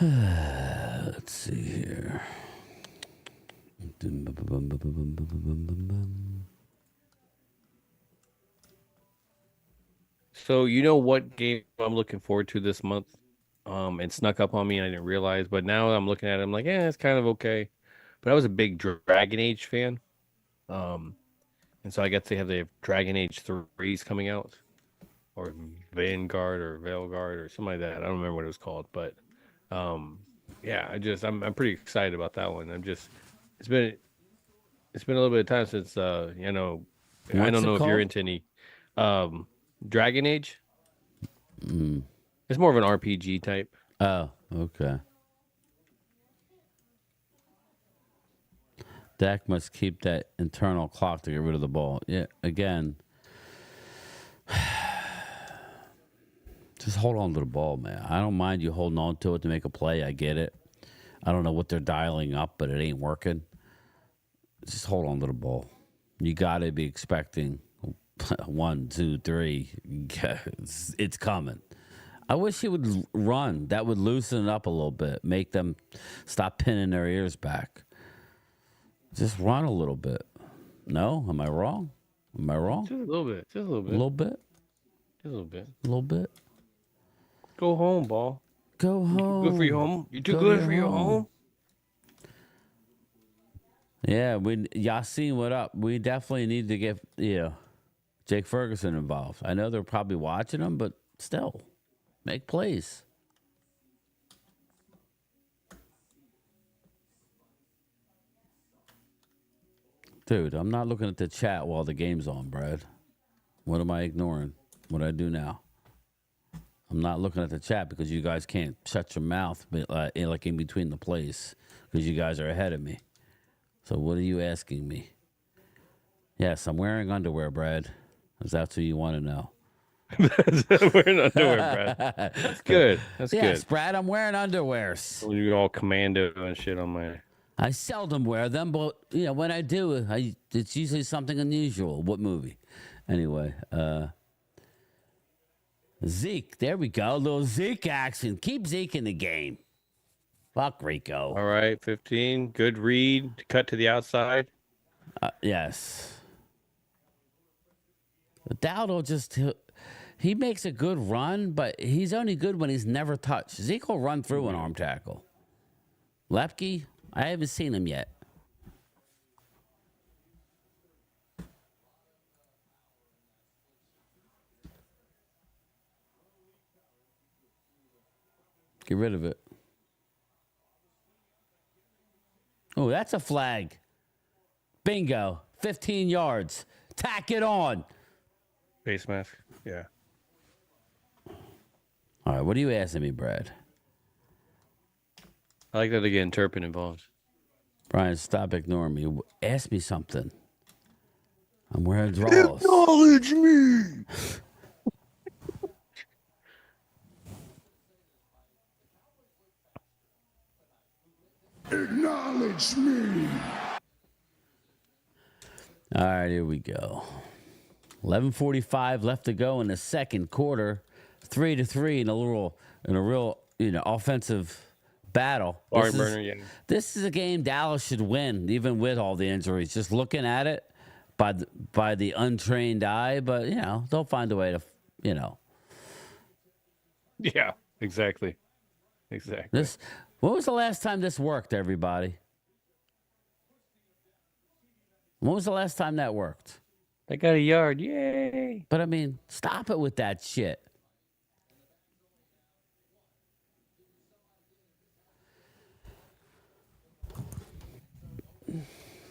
Speaker 2: Let's see here.
Speaker 3: So you know what game I'm looking forward to this month? It snuck up on me and I didn't realize, but now I'm looking at it, I'm like, yeah, it's kind of okay. But I was a big Dragon Age fan. And so I guess they have the Dragon Age 3s coming out. Or Vanguard or Veilguard or something like that. I don't remember what it was called, but yeah, I'm pretty excited about that one. It's been a little bit of time since I don't know if you're into any Dragon Age. It's more of an RPG type.
Speaker 2: Oh, okay. Dak must keep that internal clock to get rid of the ball. Yeah, again. Just hold on to the ball, man. I don't mind you holding on to it to make a play. I get it. I don't know what they're dialing up, but it ain't working. Just hold on to the ball. You got to be expecting 1, 2, 3. It's coming. I wish he would run. That would loosen it up a little bit. Make them stop pinning their ears back. Just run a little bit. No? Am I wrong? Am I wrong?
Speaker 3: Just a little bit. Just a little bit.
Speaker 2: A little bit?
Speaker 3: Just a little bit.
Speaker 2: A little bit.
Speaker 3: Go home, ball.
Speaker 2: Go home.
Speaker 3: Good for your home. You're too good for your home.
Speaker 2: Yeah, y'all seen what up. We definitely need to get Jake Ferguson involved. I know they're probably watching him, but still, make plays. Dude, I'm not looking at the chat while the game's on, Brad. What am I ignoring? What do I do now? I'm not looking at the chat because you guys can't shut your mouth like in between the plays because you guys are ahead of me. So what are you asking me? Yes, I'm wearing underwear, Brad. Is that what you want to know?
Speaker 3: Wearing underwear, Brad. That's good. That's good.
Speaker 2: Yes, Brad, I'm wearing underwears.
Speaker 3: When you're all commando and shit on my...
Speaker 2: I seldom wear them, but when I do, it's usually something unusual. What movie? Anyway, Zeke, there we go. A little Zeke action. Keep Zeke in the game. Fuck Rico.
Speaker 3: All right, 15. Good read. Cut to the outside.
Speaker 2: Yes. Dowdle just he makes a good run, but he's only good when he's never touched. Zeke will run through an arm tackle. Lepke, I haven't seen him yet. Get rid of it. Oh, that's a flag. Bingo. 15 yards. Tack it on.
Speaker 3: Face mask. Yeah.
Speaker 2: All right, what are you asking me, Brad?
Speaker 3: I like that they get Turpin involved.
Speaker 2: Brian, stop ignoring me. Ask me something. I'm wearing draws.
Speaker 7: Acknowledge me. Acknowledge me.
Speaker 2: All right, here we go. 11:45 left to go in the second quarter. 3-3 in a real offensive battle. This is a game Dallas should win, even with all the injuries. Just looking at it by the untrained eye, but they'll find a way to
Speaker 3: Yeah, exactly.
Speaker 2: When was the last time this worked, everybody? When was the last time that worked?
Speaker 3: I got a yard. Yay.
Speaker 2: But I mean, stop it with that shit.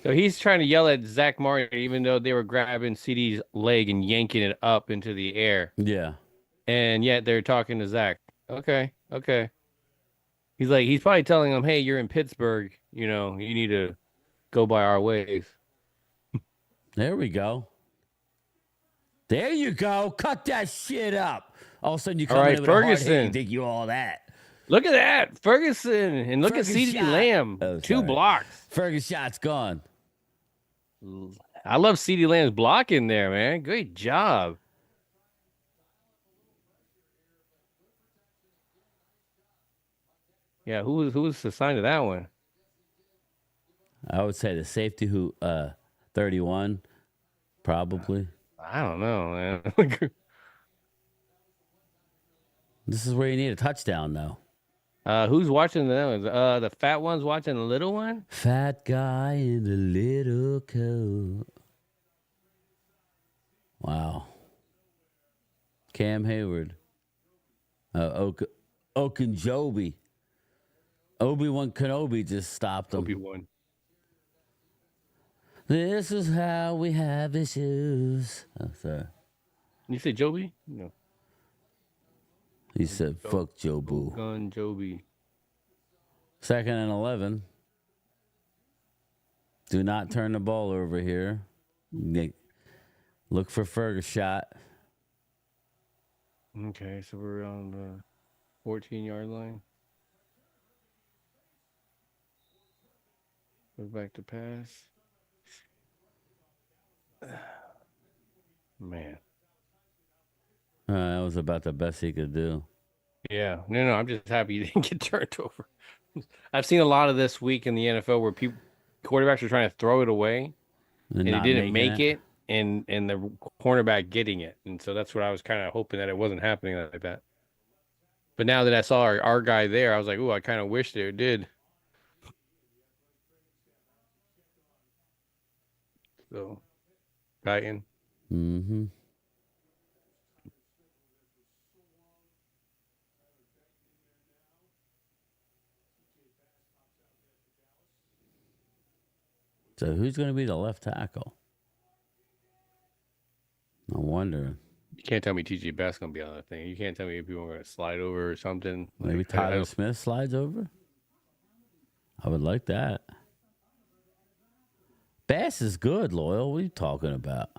Speaker 3: So he's trying to yell at Zach Martin, even though they were grabbing CD's leg and yanking it up into the air.
Speaker 2: Yeah.
Speaker 3: And yet they're talking to Zach. Okay. He's probably telling him, hey, you're in Pittsburgh. You need to go by our ways.
Speaker 2: There we go. There you go. Cut that shit up. All of a sudden you come in with
Speaker 3: Ferguson.
Speaker 2: a hard hit, you think you all that.
Speaker 3: Look at that. Ferguson. And look at CeeDee Lamb. 2 blocks.
Speaker 2: Fergus shot's gone.
Speaker 3: I love CeeDee Lamb's block in there, man. Great job. Yeah, who was assigned to that one?
Speaker 2: I would say the safety 31, probably.
Speaker 3: I don't know, man.
Speaker 2: This is where you need a touchdown, though.
Speaker 3: Who's watching the the fat one's watching the little one?
Speaker 2: Fat guy in the little coat. Wow. Cam Hayward. Okunjobi. Obi-Wan Kenobi just stopped him.
Speaker 3: Obi-Wan.
Speaker 2: This is how we have issues. Oh, sorry.
Speaker 3: You say Joby? No.
Speaker 2: He said, fuck Joe Boo.
Speaker 3: Gun Joby.
Speaker 2: 2nd and 11. Do not turn the ball over here. Look for Fergus shot.
Speaker 3: Okay, so we're on the 14-yard line. Go back to pass. Man.
Speaker 2: That was about the best he could do.
Speaker 3: Yeah. No, I'm just happy he didn't get turned over. I've seen a lot of this week in the NFL where quarterbacks are trying to throw it away and he didn't make it, and the cornerback getting it. And so that's what I was kind of hoping that it wasn't happening like that. But now that I saw our guy there, I was like, oh, I kind of wish it did. So, Guyton.
Speaker 2: Mm-hmm. So who's going to be the left tackle? I'm wondering.
Speaker 3: You can't tell me TJ Bass going to be on that thing. You can't tell me if people are going to slide over or something.
Speaker 2: Maybe Tyler Smith slides over? I would like that. Bass is good, Loyal. What are you talking about?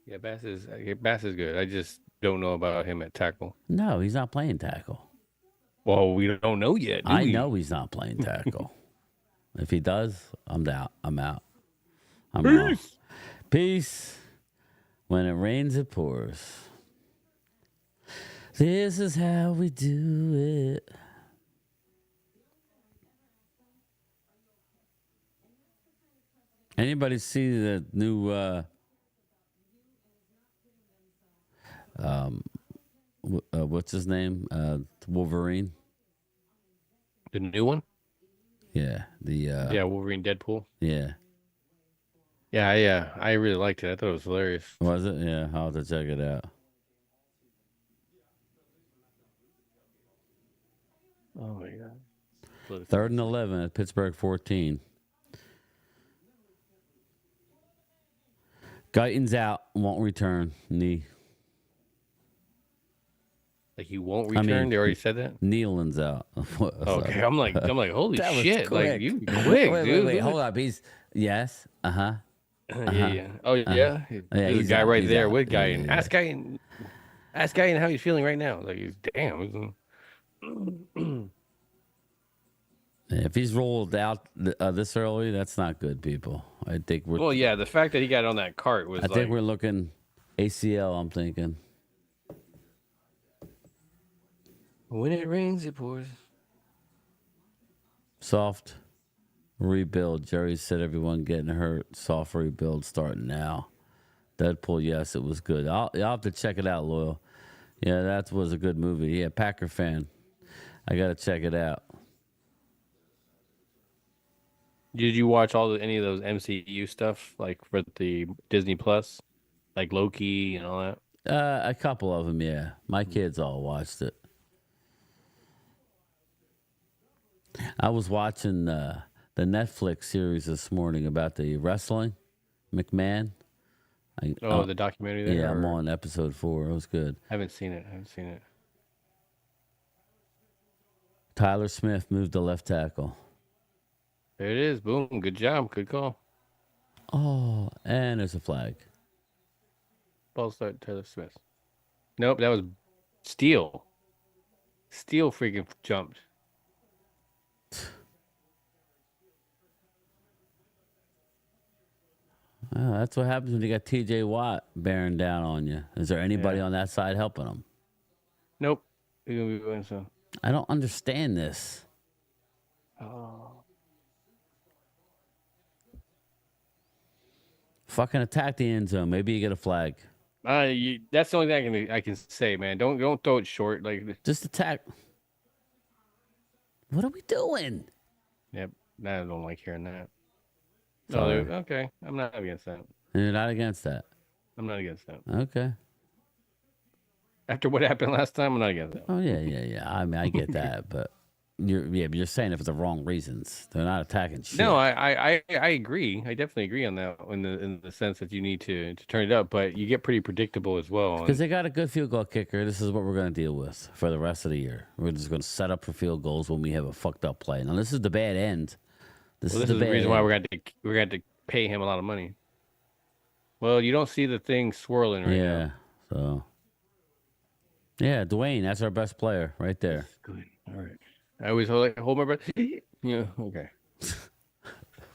Speaker 3: Yeah, Bass is good. I just don't know about him at tackle.
Speaker 2: No, he's not playing tackle.
Speaker 3: Well, we don't know yet.
Speaker 2: I know he's not playing tackle. If he does, I'm out. I'm wrong. Peace. When it rains, it pours. This is how we do it. Anybody see the new what's his name? Wolverine.
Speaker 3: The new one?
Speaker 2: Yeah,
Speaker 3: yeah, Wolverine Deadpool.
Speaker 2: Yeah.
Speaker 3: Yeah, I really liked it. I thought it was hilarious.
Speaker 2: Was it? Yeah, I'll have to check it out.
Speaker 3: Oh my god.
Speaker 2: 3rd and 11 at Pittsburgh 14. Guyton's out, won't return. Knee.
Speaker 3: Like he won't return? They already said that?
Speaker 2: Nealon's out.
Speaker 3: Okay, I'm like, holy
Speaker 2: That was
Speaker 3: shit!
Speaker 2: quick.
Speaker 3: Like you quick, dude.
Speaker 2: Wait, hold up. He's yes.
Speaker 3: Yeah. Oh yeah. There's a guy right there with Guyton. Ask Guyton how he's feeling right now. Like he's damn.
Speaker 2: If he's rolled out this early, that's not good, people. I think we're.
Speaker 3: Well, yeah, the fact that he got on that cart was.
Speaker 2: I think we're looking ACL. I'm thinking.
Speaker 3: When it rains, it pours.
Speaker 2: Soft rebuild. Jerry said everyone getting hurt. Soft rebuild starting now. Deadpool, yes, it was good. I'll have to check it out, Loyal. Yeah, that was a good movie. Yeah, Packer fan. I got to check it out.
Speaker 3: Did you watch any of those MCU stuff, like for the Disney Plus, like Loki and all that?
Speaker 2: A couple of them, yeah. My kids all watched it. I was watching the Netflix series this morning about the wrestling, McMahon.
Speaker 3: The documentary there?
Speaker 2: Yeah, I'm on episode 4. It was good.
Speaker 3: I haven't seen it.
Speaker 2: Tyler Smith moved to left tackle.
Speaker 3: There it is. Boom. Good job. Good call.
Speaker 2: Oh, and there's a flag.
Speaker 3: Ball start Tyler Smith. Nope, that was Steele. Steele freaking jumped.
Speaker 2: Oh, that's what happens when you got TJ Watt bearing down on you. Is there anybody on that side helping him?
Speaker 3: Nope. You're gonna be going so.
Speaker 2: I don't understand this.
Speaker 3: Oh.
Speaker 2: Fucking attack the end zone. Maybe you get a flag.
Speaker 3: That's the only thing I can say, man. Don't throw it short. Like
Speaker 2: just attack. What are we doing?
Speaker 3: Yep. I don't like hearing that.
Speaker 2: Sorry.
Speaker 3: Oh, okay. I'm not against that.
Speaker 2: You're not against that?
Speaker 3: I'm not against that.
Speaker 2: Okay.
Speaker 3: After what happened last time, I'm not against that.
Speaker 2: Oh, yeah. I mean, I get that, but you're saying if it's the wrong reasons. They're not attacking shit.
Speaker 3: No, I agree. I definitely agree on that in the sense that you need to turn it up, but you get pretty predictable as well.
Speaker 2: Because they got a good field goal kicker. This is what we're going to deal with for the rest of the year. We're just going to set up for field goals when we have a fucked up play. Now, this is the bad end. This is the
Speaker 3: reason why we're going to pay him a lot of money. Well, you don't see the thing swirling right now.
Speaker 2: Yeah, so. Yeah, Dwayne, that's our best player right there.
Speaker 3: That's good. All right. I always hold my breath. Yeah, okay.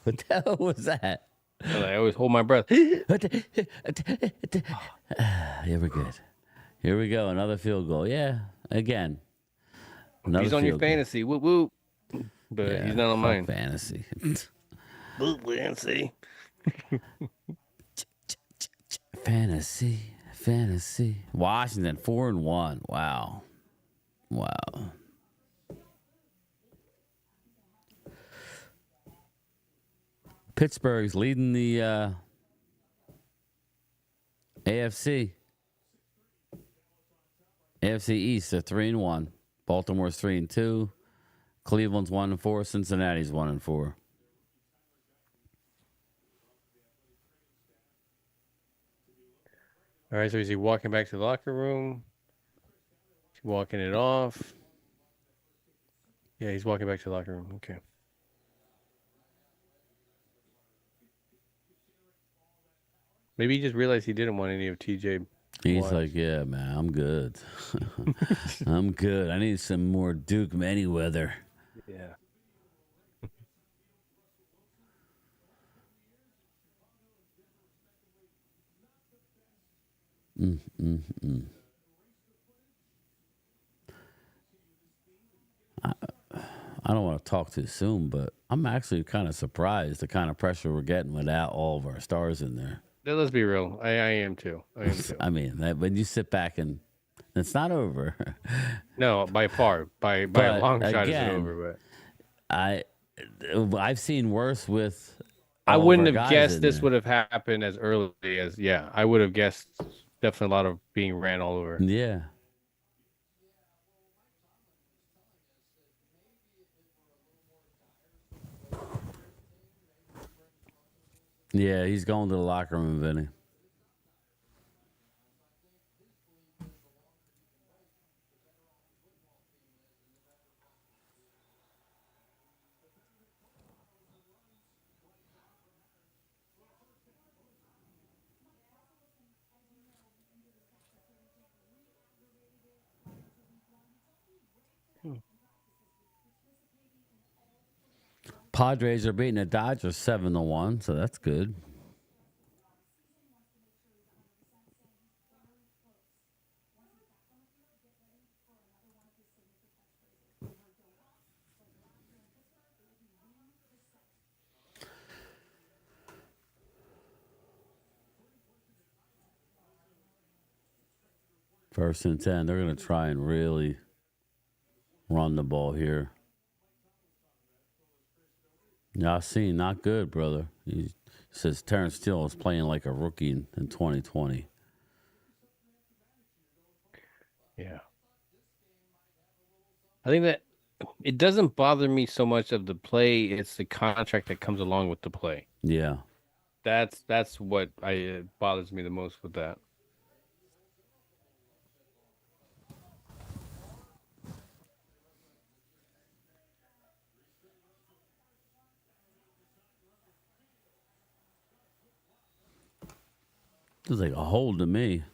Speaker 2: What the hell was that?
Speaker 3: I always hold my breath.
Speaker 2: Yeah, we're good. Here we go. Another field goal. Yeah, again.
Speaker 3: He's on your fantasy. Whoop, whoop. But
Speaker 2: yeah,
Speaker 3: he's not on mine.
Speaker 2: Fantasy.
Speaker 3: Whoop, fantasy.
Speaker 2: Fantasy. Washington 4-1. Wow. Pittsburgh's leading the AFC. AFC East. They're 3-1. Baltimore's 3-2. Cleveland's 1-4. Cincinnati's 1-4.
Speaker 3: All right, so is he walking back to the locker room? Is he walking it off? Yeah, he's walking back to the locker room. Okay. Maybe he just realized he didn't want any of TJ.
Speaker 2: He's like, yeah, man, I'm good. I'm good. I need some more Duke Manyweather.
Speaker 3: Yeah.
Speaker 2: I don't want to talk too soon, but I'm actually kind of surprised the kind of pressure we're getting without all of our stars in there.
Speaker 3: Let's be real. I am too.
Speaker 2: I mean, when you sit back and it's not over.
Speaker 3: No, by far, by a long shot, it's over.
Speaker 2: But I've seen worse with.
Speaker 3: I wouldn't have guessed this would have happened as early as I would have guessed definitely a lot of being ran all over.
Speaker 2: Yeah. Yeah, he's going to the locker room, Vinny. Padres are beating the Dodgers 7-1, so that's good. First and 10. They're going to try and really run the ball here. Yasin, not good, brother. He says Terrence Steele is playing like a rookie in 2020.
Speaker 3: Yeah. I think that it doesn't bother me so much of the play. It's the contract that comes along with the play.
Speaker 2: Yeah.
Speaker 3: That's what bothers me the most with that.
Speaker 2: Feels like a hold to me.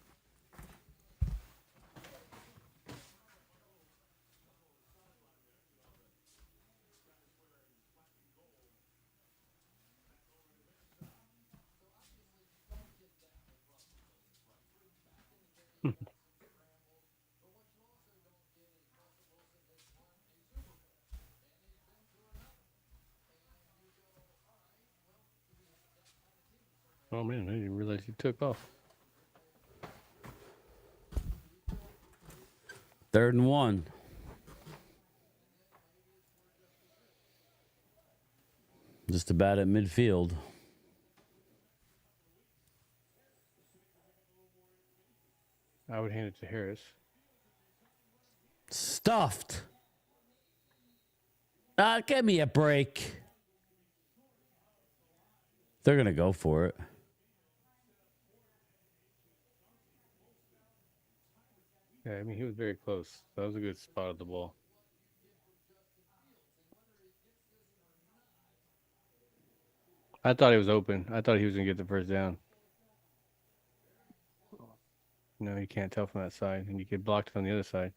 Speaker 3: Oh man, I didn't realize he took off.
Speaker 2: 3rd and 1. Just about at midfield.
Speaker 3: I would hand it to Harris.
Speaker 2: Stuffed. Give me a break. They're going to go for it.
Speaker 3: Yeah, I mean, he was very close. That was a good spot of the ball. I thought he was open. I thought he was going to get the first down. No, you can't tell from that side, and you get blocked on the other side.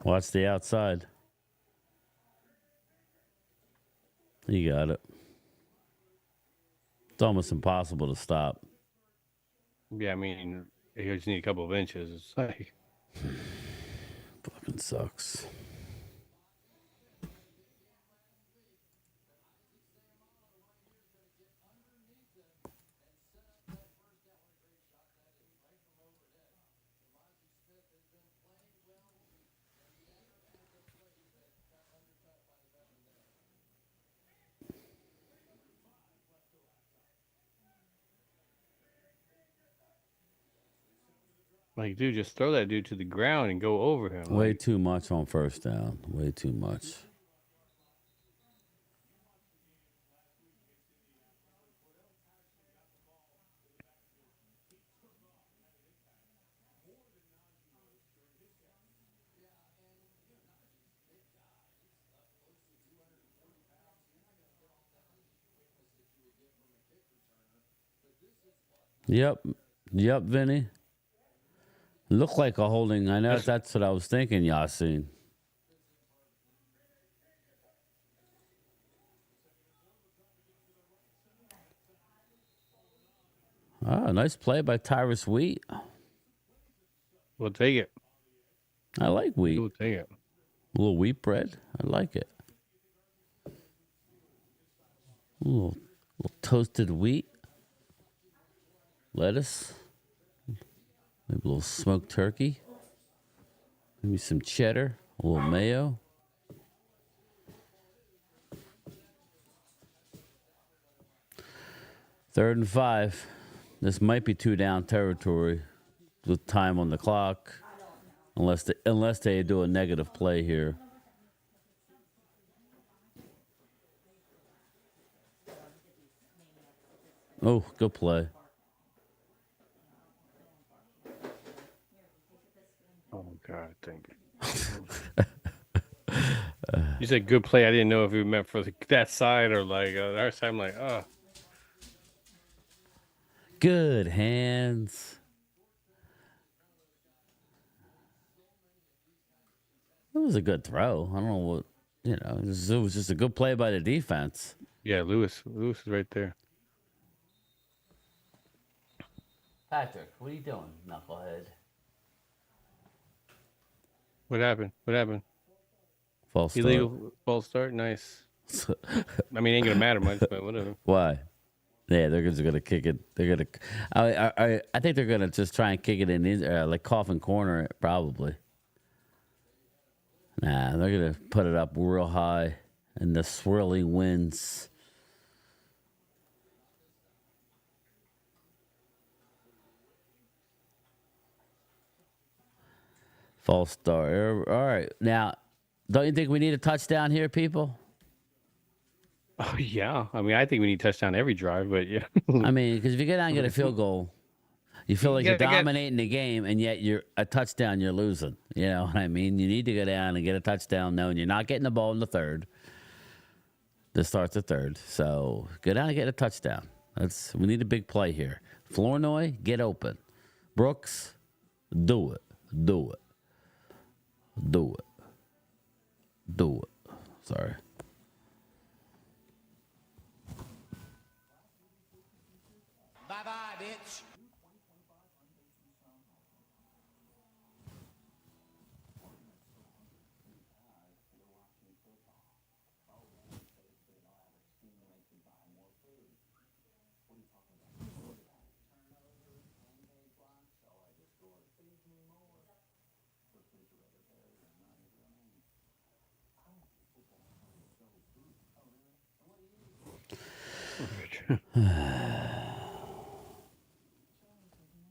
Speaker 2: Watch the outside. You got it. It's almost impossible to stop.
Speaker 3: Yeah, I mean, you just need a couple of inches. It's like...
Speaker 2: Fucking sucks.
Speaker 3: Like, dude, just throw that dude to the ground and go over him.
Speaker 2: Way too much on first down. Way too much. Yep, Vinny. Looked like a holding. I know that's what I was thinking, Yasin. Oh, nice play by Tyrus Wheat.
Speaker 3: We'll take it.
Speaker 2: I like wheat.
Speaker 3: We'll take it.
Speaker 2: A little wheat bread. I like it. A little toasted wheat. Lettuce. Maybe a little smoked turkey. Maybe some cheddar. A little mayo. Third and 5. This might be 2 down territory with time on the clock. Unless they do a negative play here. Oh, good play.
Speaker 3: Oh, God, thank you. You said good play. I didn't know if you meant for that side or like our side. I'm like, oh.
Speaker 2: Good hands. It was a good throw. I don't know what, it was just a good play by the defense.
Speaker 3: Yeah, Lewis is right there.
Speaker 2: Patrick, what are you doing, knucklehead?
Speaker 3: What happened?
Speaker 2: False start.
Speaker 3: Illegal false start. Nice. I mean, it ain't gonna matter much, but whatever.
Speaker 2: Why? Yeah, they're just gonna kick it. They're gonna. I think they're gonna just try and kick it in, like coffin corner, probably. Nah, they're gonna put it up real high, and the swirling winds. False start. All right, now, don't you think we need a touchdown here, people?
Speaker 3: Oh yeah, I mean, I think we need touchdown every drive, but yeah.
Speaker 2: I mean, because if you get down and get a field goal, you feel like you're dominating the game, and yet you're a touchdown, you're losing. You know what I mean? You need to go down and get a touchdown, knowing you're not getting the ball in the third. This starts the third, so go down and get a touchdown. We need a big play here. Flournoy, get open. Brooks, do it. Sorry.
Speaker 5: Bye-bye, bitch.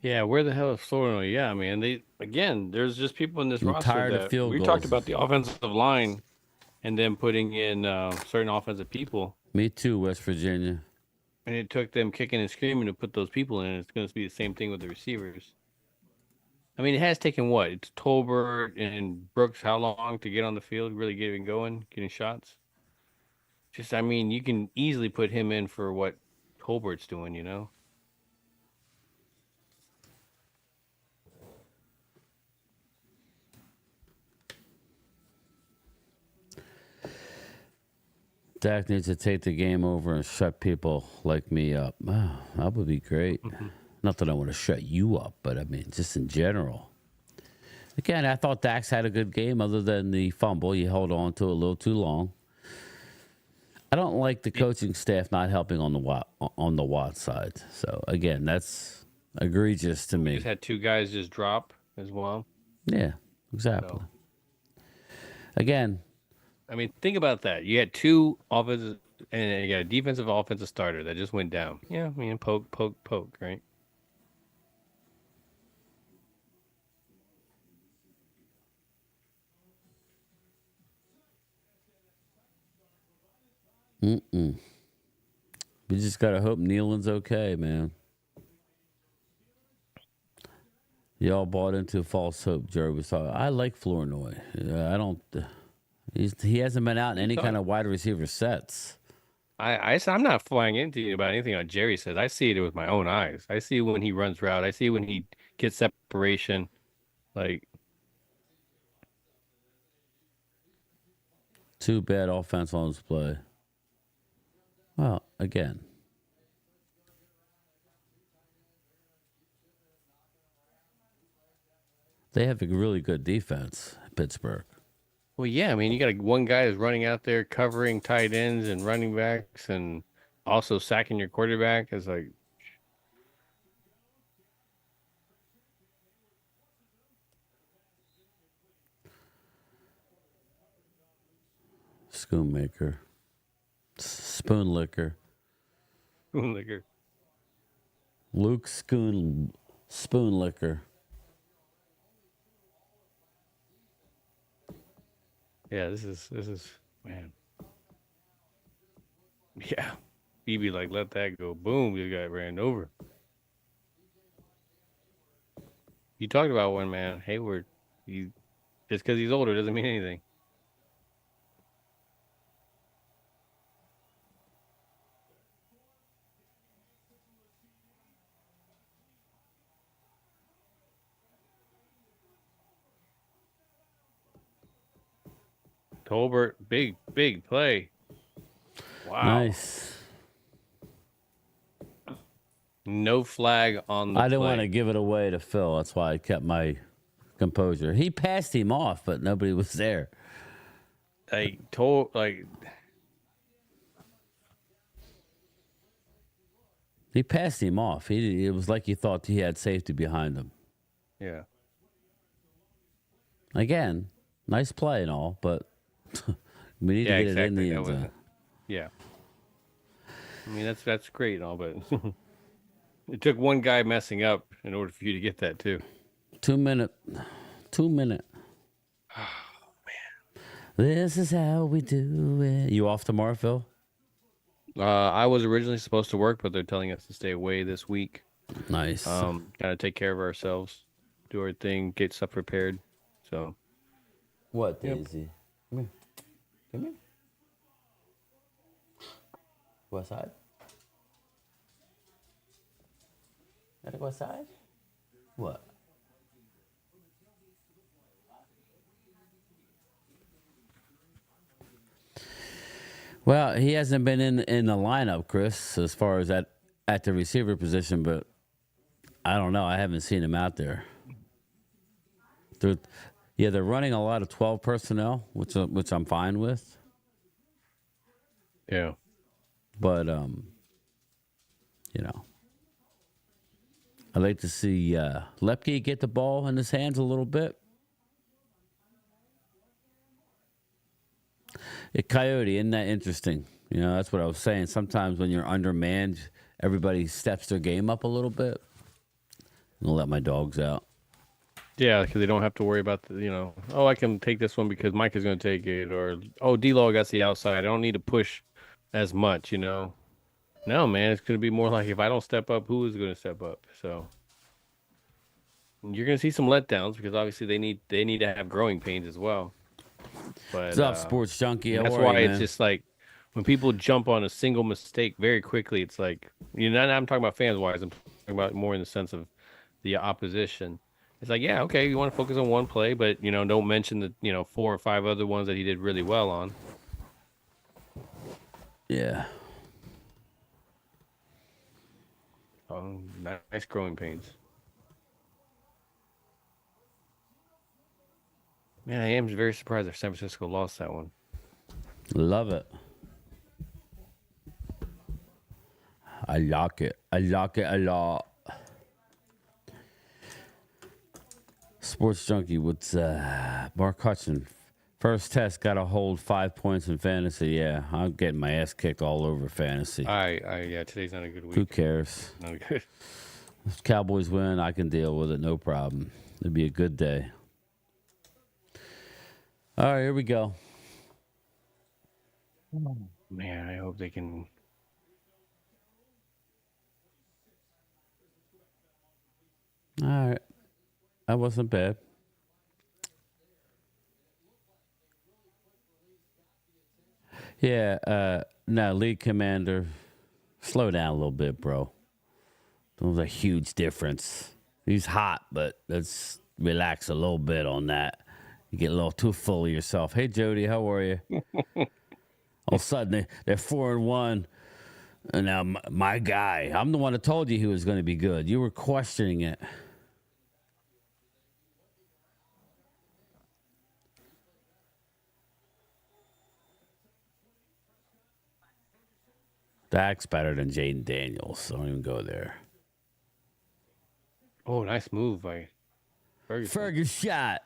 Speaker 3: Yeah, where the hell is Florida? Yeah, man. There's just people in this roster
Speaker 2: tired of
Speaker 3: that
Speaker 2: field
Speaker 3: we
Speaker 2: goals.
Speaker 3: talked about the offensive line, and then putting in certain offensive people.
Speaker 2: Me too, West Virginia.
Speaker 3: And it took them kicking and screaming to put those people in. It's going to be the same thing with the receivers. I mean, it has taken what? It's Tolbert and Brooks how long to get on the field, really getting going, getting shots? I mean, you can easily put him in for what Tolbert's doing,
Speaker 2: Dak needs to take the game over and shut people like me up. Oh, that would be great. Not that I want to shut you up, but I mean, just in general. Again, I thought Dax had a good game other than the fumble. He held on to it a little too long. I don't like the coaching staff not helping on the Watt side. So, again, that's egregious to me.
Speaker 3: Just had 2 guys just drop as well.
Speaker 2: Yeah, exactly. So. Again.
Speaker 3: I mean, think about that. You had 2 offensive, and you got a defensive offensive starter that just went down. Yeah, I mean, poke, right?
Speaker 2: We just gotta hope Nealon's okay, man. Y'all bought into false hope, Jerry was talking. I like Flournoy. I don't. He hasn't been out in any kind of wide receiver sets.
Speaker 3: I'm not flying into you about anything on Jerry says. I see it with my own eyes. I see when he runs route. I see when he gets separation. Like,
Speaker 2: too bad offense on his play. Well, again. They have a really good defense, Pittsburgh.
Speaker 3: Well, yeah, I mean, you got one guy that's running out there covering tight ends and running backs and also sacking your quarterback. It's like,
Speaker 2: Spoonmaker. Spoon licker.
Speaker 3: spoon licker.
Speaker 2: Luke Spoon licker.
Speaker 3: Yeah, this is man. Yeah. He'd be like, let that go. Boom, you got ran over. You talked about one man, Hayward. Just because he's older doesn't mean anything. Tolbert, big play. Wow.
Speaker 2: Nice.
Speaker 3: No flag on the
Speaker 2: I didn't
Speaker 3: play.
Speaker 2: want to give it away to Phil. That's why I kept my composure. He passed him off, but nobody was there. He passed him off. It was like he thought he had safety behind him.
Speaker 3: Yeah.
Speaker 2: Again, nice play and all, but we need to get it in the end zone.
Speaker 3: Yeah. I mean, that's great and all, but it took one guy messing up in order for you to get that too.
Speaker 2: 2 minute. Oh, man. This is how we do it. You off tomorrow, Phil?
Speaker 3: I was originally supposed to work, but they're telling us to stay away this week.
Speaker 2: Nice.
Speaker 3: Kind of take care of ourselves, do our thing, get stuff prepared. So.
Speaker 2: What, Daisy? Come here. Come here. Go outside. Gotta go outside? What? Well, he hasn't been in the lineup, Chris, as far as at the receiver position, but I don't know. I haven't seen him out there. They're running a lot of 12 personnel, which I'm fine with.
Speaker 3: Yeah.
Speaker 2: But I'd like to see Lepke get the ball in his hands a little bit. Coyote, isn't that interesting? That's what I was saying. Sometimes when you're undermanned, everybody steps their game up a little bit. I'm gonna let my dogs out.
Speaker 3: Yeah, because they don't have to worry about I can take this one because Mike is going to take it, or D-Law got the outside. I don't need to push as much, No, man, it's going to be more like if I don't step up, who is going to step up? So you're going to see some letdowns because obviously they need to have growing pains as well. But
Speaker 2: what's up, Sports Junkie?
Speaker 3: That's why it's just like when people jump on a single mistake very quickly, it's like I'm talking about fans wise. I'm talking about more in the sense of the opposition. It's like, yeah, okay, you want to focus on one play, but don't mention the 4 or 5 other ones that he did really well on.
Speaker 2: Yeah.
Speaker 3: Nice growing pains. Man, I am very surprised that San Francisco lost that one.
Speaker 2: Love it. I like it. I like it a lot. Sports Junkie, what's Mark Hudson? First test, got to hold 5 points in fantasy. Yeah, I'm getting my ass kicked all over fantasy.
Speaker 3: Yeah, today's not a good week.
Speaker 2: Who cares?
Speaker 3: Not good.
Speaker 2: If Cowboys win, I can deal with it, no problem. It'll be a good day. All right, here we go.
Speaker 3: Man, I hope they can.
Speaker 2: All right. That wasn't bad. Yeah, no, lead commander, slow down a little bit, bro. There's a huge difference. He's hot, but let's relax a little bit on that. You get a little too full of yourself. Hey, Jody, how are you? All of a sudden, they're 4-1. And now, my guy, I'm the one that told you he was going to be good. You were questioning it. Dak's better than Jaden Daniels, so don't even go there.
Speaker 3: Oh, nice move by
Speaker 2: Fergus shot.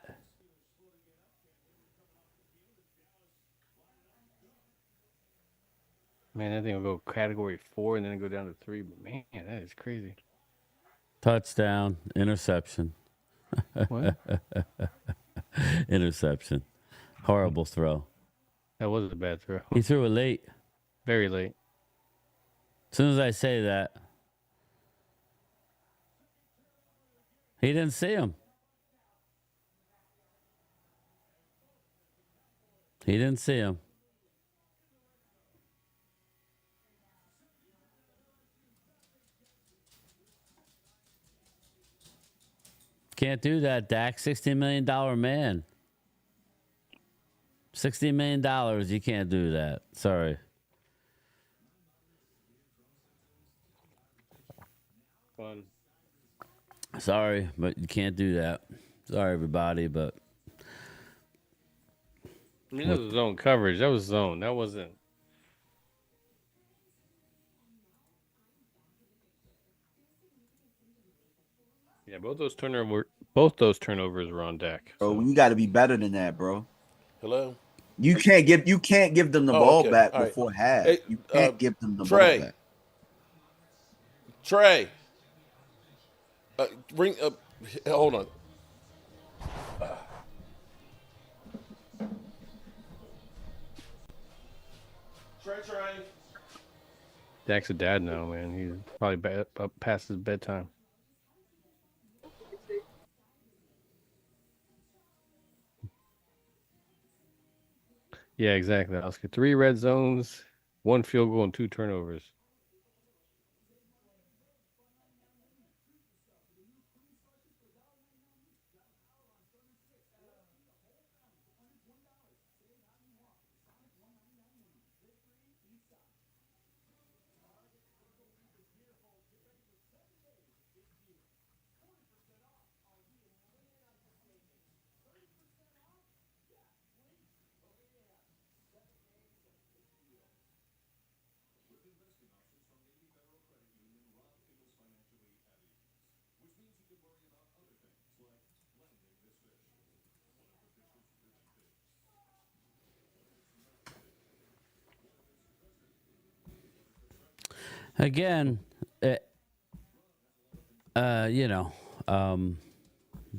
Speaker 3: Man, that thing will go category 4 and then go down to 3. But man, that is crazy.
Speaker 2: Touchdown, interception.
Speaker 3: What?
Speaker 2: Interception. Horrible throw.
Speaker 3: That was a bad throw.
Speaker 2: He threw it late.
Speaker 3: Very late.
Speaker 2: As soon as I say that, he didn't see him. He didn't see him. Can't do that, Dak. $60 million man. $60 million. You can't do that. Sorry.
Speaker 3: Fun.
Speaker 2: Sorry, but you can't do that. Sorry, everybody, but.
Speaker 3: I mean, that was zone coverage. That was zone. That wasn't. Yeah, both those turnovers were on Dak.
Speaker 14: Bro, you got to be better than that, bro.
Speaker 15: Hello.
Speaker 14: You can't give them the ball back
Speaker 15: All
Speaker 14: before half.
Speaker 15: Hey,
Speaker 14: you can't give them the
Speaker 15: Trey.
Speaker 14: ball back.
Speaker 15: Trey. Bring up. Hold on. Trey.
Speaker 3: Dak's a dad now, man. He's probably up past his bedtime. Yeah, exactly, Oscar. 3 red zones, 1 field goal, and 2 turnovers.
Speaker 2: Again, baby, that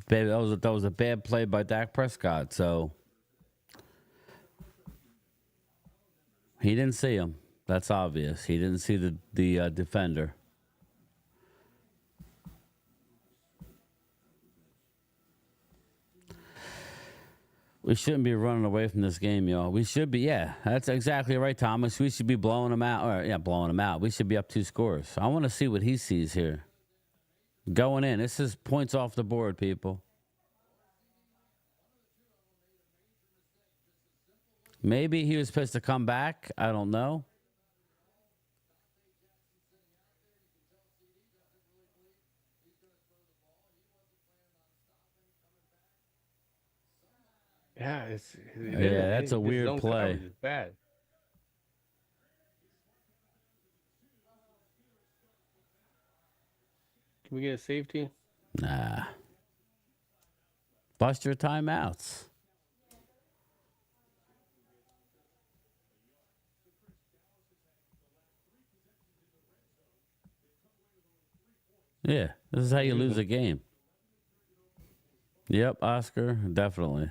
Speaker 2: was a bad play by Dak Prescott. So he didn't see him. That's obvious. He didn't see the defender. We shouldn't be running away from this game, y'all. We should be, yeah. That's exactly right, Thomas. We should be blowing them out. Blowing them out. We should be up 2 scores. I want to see what he sees here. Going in. This is points off the board, people. Maybe he was supposed to come back. I don't know.
Speaker 3: Yeah,
Speaker 2: that's a weird play.
Speaker 3: It's bad. Can we get a safety?
Speaker 2: Nah. Bust your timeouts. Yeah, this is how you lose a game. Yep, Oscar, definitely.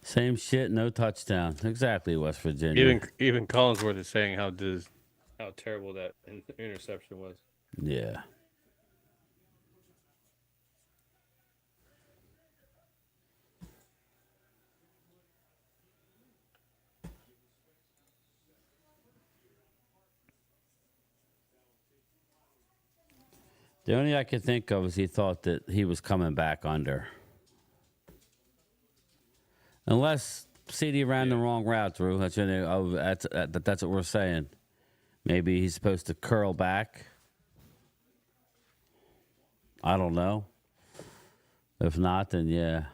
Speaker 2: Same shit, no touchdown. Exactly, West Virginia.
Speaker 3: Even Collinsworth is saying how terrible that interception was.
Speaker 2: Yeah. The only I could think of is he thought that he was coming back under. Unless CD ran the wrong route, Drew. That's what we're saying. Maybe he's supposed to curl back. I don't know. If not, then yeah.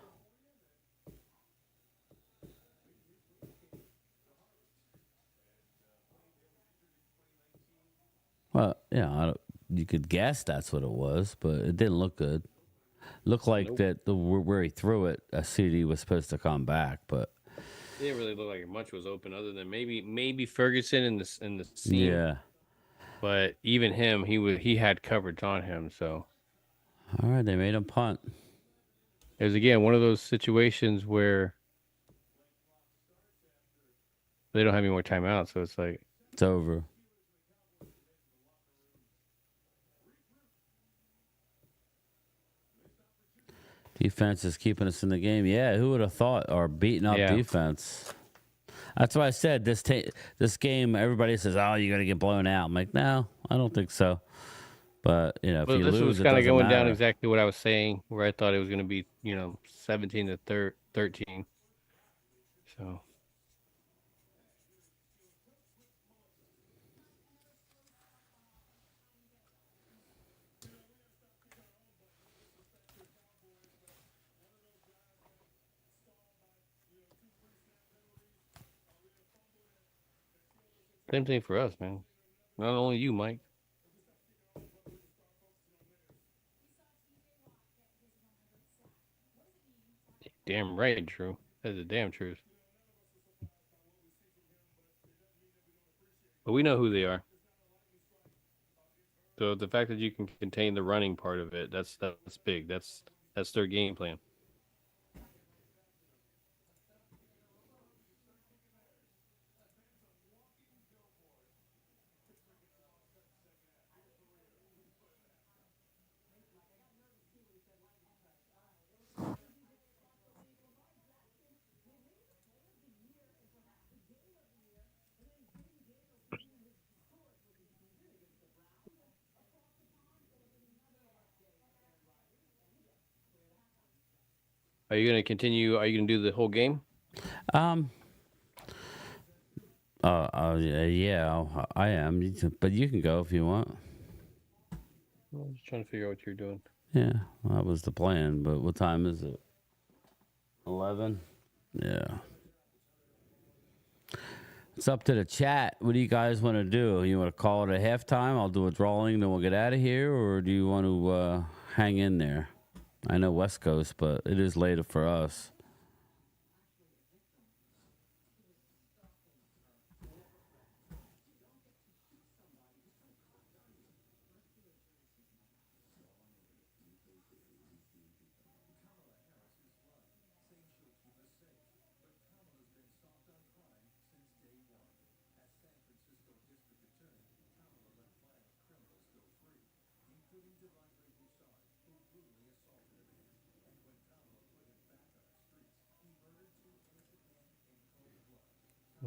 Speaker 2: Well, yeah, you could guess that's what it was, but it didn't look good. Looked like that where he threw it, a CD was supposed to come back, but
Speaker 3: it didn't really look like much was open, other than maybe Ferguson in the seam.
Speaker 2: Yeah.
Speaker 3: But even him, he had coverage on him. So,
Speaker 2: all right, they made him punt.
Speaker 3: It was again one of those situations where they don't have any more timeouts, so it's like
Speaker 2: it's over. Defense is keeping us in the game. Yeah, who would have thought? Or beating up defense. That's why I said this game. Everybody says, "Oh, you're gonna get blown out." I'm like, no, I don't think so. But if you lose,
Speaker 3: this was kind of going
Speaker 2: matter.
Speaker 3: down exactly what I was saying, where I thought it was going to be, 17-13. So. Same thing for us, man. Not only you, Mike. Damn right, Drew. That's the damn truth. But we know who they are. So the fact that you can contain the running part of it, that's big. That's their game plan. Are you going to continue? Are you going to do the whole game?
Speaker 2: Yeah, I am. But you can go if you want.
Speaker 3: I'm just trying to figure out what you're doing.
Speaker 2: Yeah, well, that was the plan. But what time is it? 11? Yeah. It's up to the chat. What do you guys want to do? You want to call it a halftime? I'll do a drawing, then we'll get out of here. Or do you want to hang in there? I know West Coast, but it is later for us.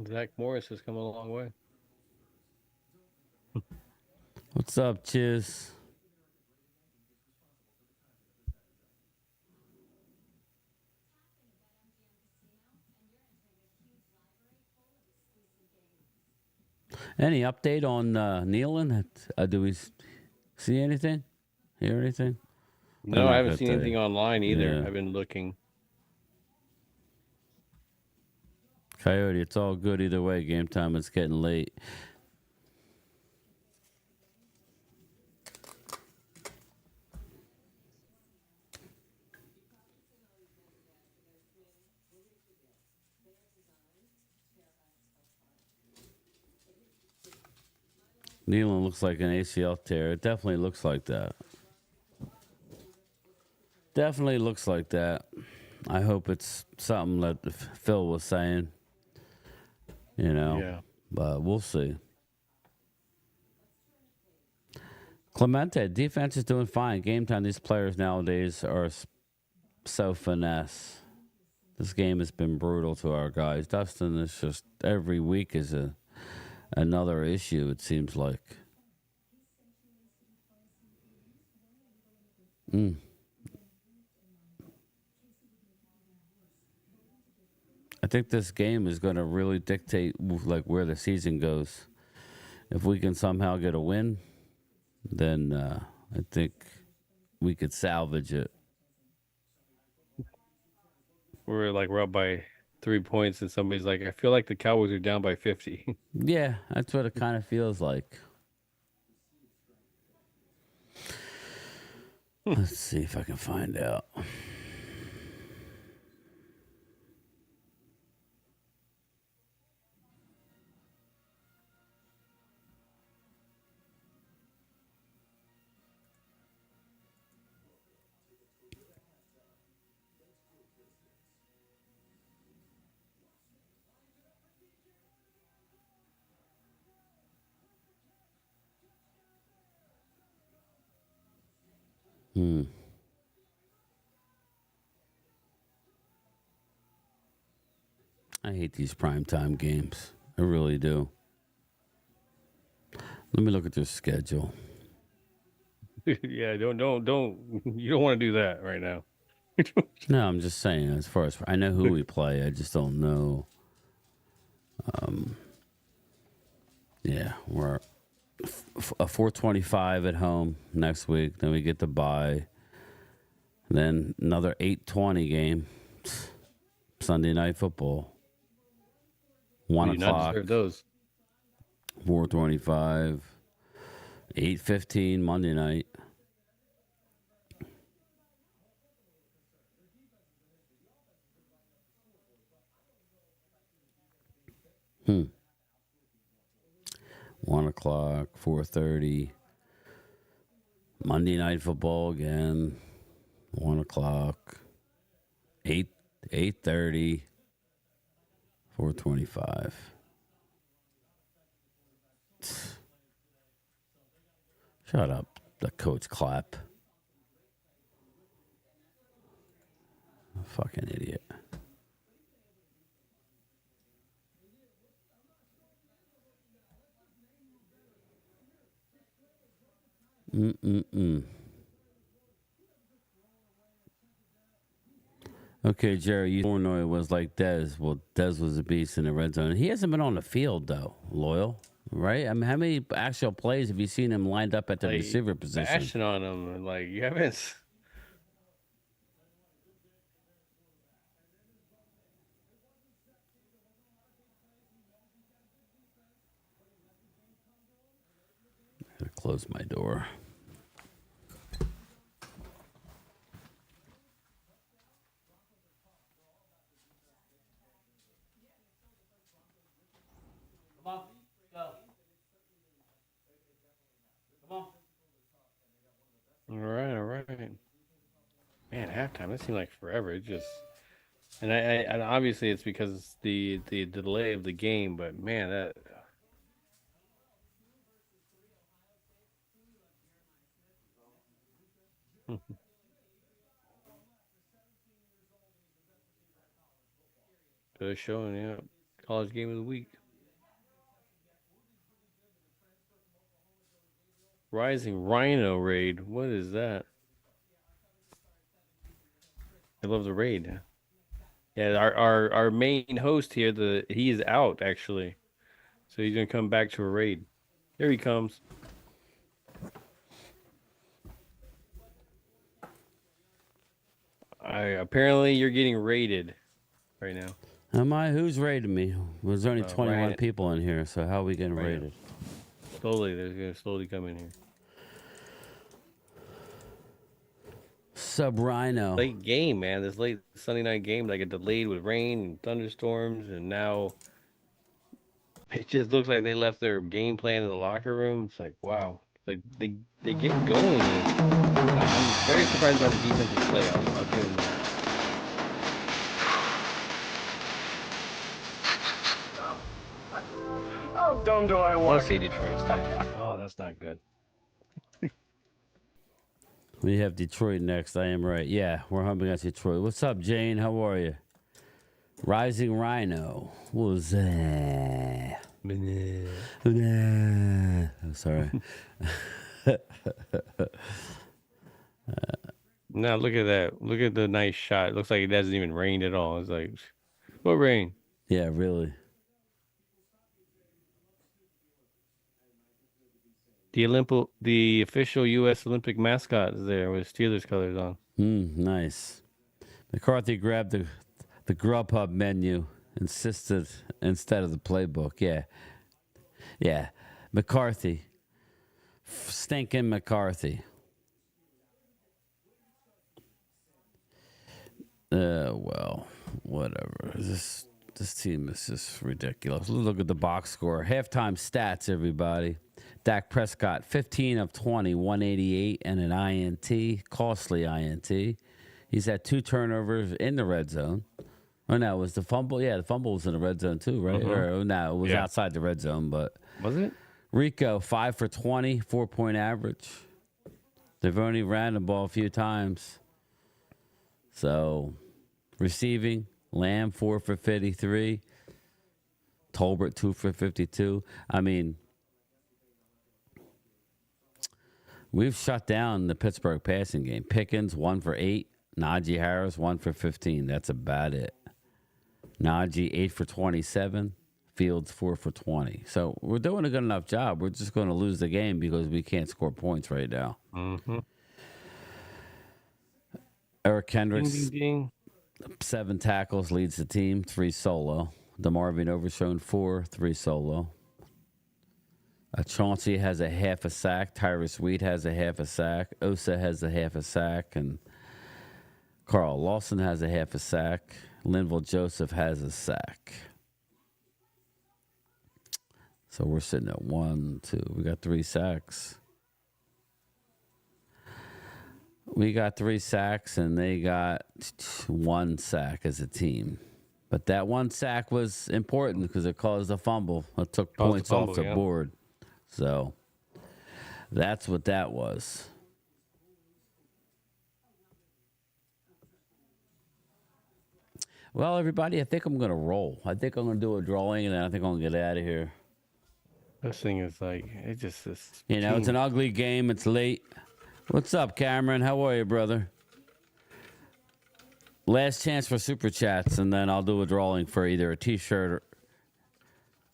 Speaker 3: Zach Morris has come a long way.
Speaker 2: What's up, Chiz? Any update on Nealon? Do we see anything? Hear anything?
Speaker 3: No, I haven't seen anything online either.
Speaker 2: Yeah.
Speaker 3: I've been looking.
Speaker 2: Coyote, it's all good either way. Game time, it's getting late. Nealon looks like an ACL tear. It definitely looks like that. Definitely looks like that. I hope it's something that Phil was saying.
Speaker 3: Yeah.
Speaker 2: But we'll see. Clemente, defense is doing fine. Game time, these players nowadays are so finesse. This game has been brutal to our guys. Dustin, it's just every week is another issue, it seems like. I think this game is going to really dictate like where the season goes. If we can somehow get a win, then I think we could salvage it.
Speaker 3: We're up by 3 points, and somebody's like, I feel like the Cowboys are down by 50.
Speaker 2: Yeah, that's what it kind of feels like. Let's see if I can find out. I hate these primetime games. I really do. Let me look at their schedule.
Speaker 3: Yeah, don't. You don't want to do that right now.
Speaker 2: No, I'm just saying. As far as I know who we play, I just don't know. Yeah, we're a 4:25 at home next week. Then we get the bye. Then another 8:20 game. Sunday Night Football. 1 o'clock.
Speaker 3: Those
Speaker 2: 4:25. 8:15 Monday night. Hmm. 1 o'clock, 4:30. Monday Night Football again. 1 o'clock. 8:30. 4:25. Shut up, the coach clap. Fucking idiot. Okay, Jerry, you Illinois was like Dez. Well, Dez was a beast in the red zone. He hasn't been on the field, though, Loyal, right? I mean, how many actual plays have you seen him lined up at the receiver position?
Speaker 3: Bashing on him, like, you haven't.
Speaker 2: I gotta close my door.
Speaker 3: All right. Man, halftime, that seemed like forever. It just, and obviously it's because the delay of the game, but man, that. Good showing, yeah. College game of the week. Rising Rhino raid. What is that? I love the raid. Yeah, our main host here, he is out actually, so he's gonna come back to a raid. Here he comes. Apparently you're getting raided right now.
Speaker 2: Am I? Who's raiding me? There's only 21 people in here, so how are we getting raided?
Speaker 3: Slowly, they're gonna slowly come in here.
Speaker 2: Sub Rhino.
Speaker 3: Late game, man. This late Sunday night game, like, it delayed with rain and thunderstorms, and now it just looks like they left their game plan in the locker room. It's like, wow, like they get going. I'm very surprised by the defensive play. I'll give them that.
Speaker 11: How dumb do I want
Speaker 3: to see Detroit style? Oh, that's not good.
Speaker 2: We have Detroit next. I am right. Yeah, we're home against Detroit. What's up, Jane? How are you? Rising Rhino. What was that? I'm sorry.
Speaker 3: Now look at that. Look at the nice shot. It looks like it hasn't even rained at all. It's like What rain?
Speaker 2: Yeah, really.
Speaker 3: The official U.S. Olympic mascot is there with Steelers colors on.
Speaker 2: Nice. McCarthy grabbed the Grubhub menu, insisted instead of the playbook. Yeah. McCarthy. Stinking McCarthy. Well, whatever. This team is just ridiculous. Look at the box score. Halftime stats, everybody. Dak Prescott, 15 of 20, 188, and an INT, costly INT. He's had 2 turnovers in the red zone. Oh, no, it was the fumble. Yeah, the fumble was in the red zone too, right? Or no, it was outside the red zone, but.
Speaker 3: Was it?
Speaker 2: Rico, 5 for 20, 4-point average. They've only ran the ball a few times. So, receiving, Lamb, 4 for 53. Tolbert, 2 for 52. I mean, we've shut down the Pittsburgh passing game. Pickens, 1 for 8. Najee Harris, 1 for 15. That's about it. Najee, 8 for 27. Fields, 4 for 20. So we're doing a good enough job. We're just going to lose the game because we can't score points right now.
Speaker 3: Mm-hmm.
Speaker 2: Eric Kendricks,
Speaker 3: Ding, ding, ding.
Speaker 2: 7 tackles, leads the team, 3 solo. DeMarvin Overshown, 4, 3 solo. Chauncey has a half a sack. Tyrus Wheat has a half a sack. Osa has a half a sack. And Carl Lawson has a half a sack. Linville Joseph has a sack. So we're sitting at 1, 2. We got 3 sacks. We got 3 sacks, and they got 1 sack as a team. But that 1 sack was important because it caused a fumble. It took points off the board. So that's what that was. Well, everybody, I think I'm going to roll. I think I'm going to do a drawing, and then I think I'm going to get out of here.
Speaker 3: This thing is like, it just is.
Speaker 2: You know, it's an ugly game. It's late. What's up, Cameron? How are you, brother? Last chance for super chats, and then I'll do a drawing for either a T-shirt or...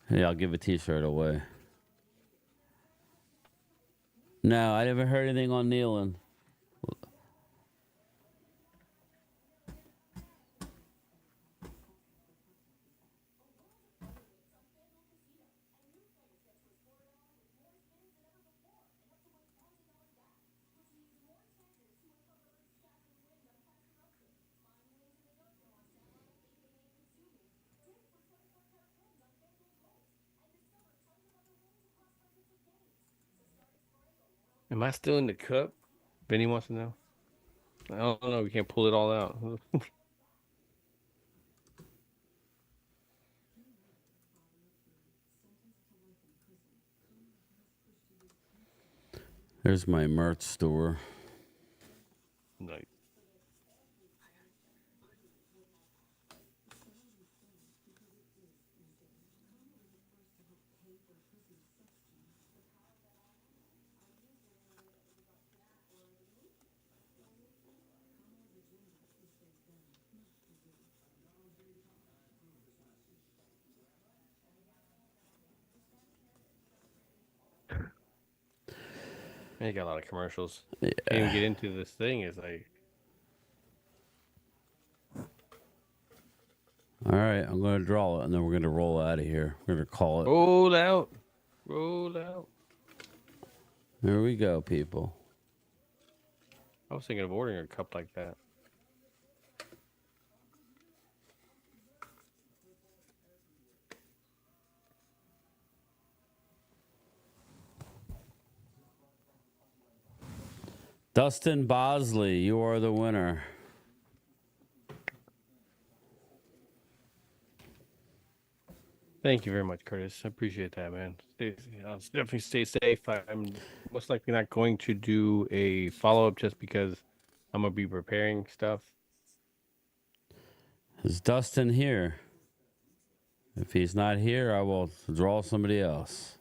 Speaker 2: Yeah, I'll give a T-shirt away. No, I never heard anything on Nealon.
Speaker 3: Am I still in the cup? Benny wants to know. I don't know. We can't pull it all out.
Speaker 2: There's my merch store.
Speaker 3: Nice. You got a lot of commercials.
Speaker 2: Yeah.
Speaker 3: Can't even get into this thing. It's like,
Speaker 2: all right, I'm going to draw it, and then we're going to roll out of here. We're going to call it.
Speaker 3: roll out. Roll out.
Speaker 2: There we go, people.
Speaker 3: I was thinking of ordering a cup like that.
Speaker 2: Dustin Bosley, you are the winner.
Speaker 3: Thank you very much, Curtis. I appreciate that, man. I'll definitely stay safe. I'm most likely not going to do a follow-up just because I'm going to be preparing stuff.
Speaker 2: Is Dustin here? If he's not here, I will draw somebody else.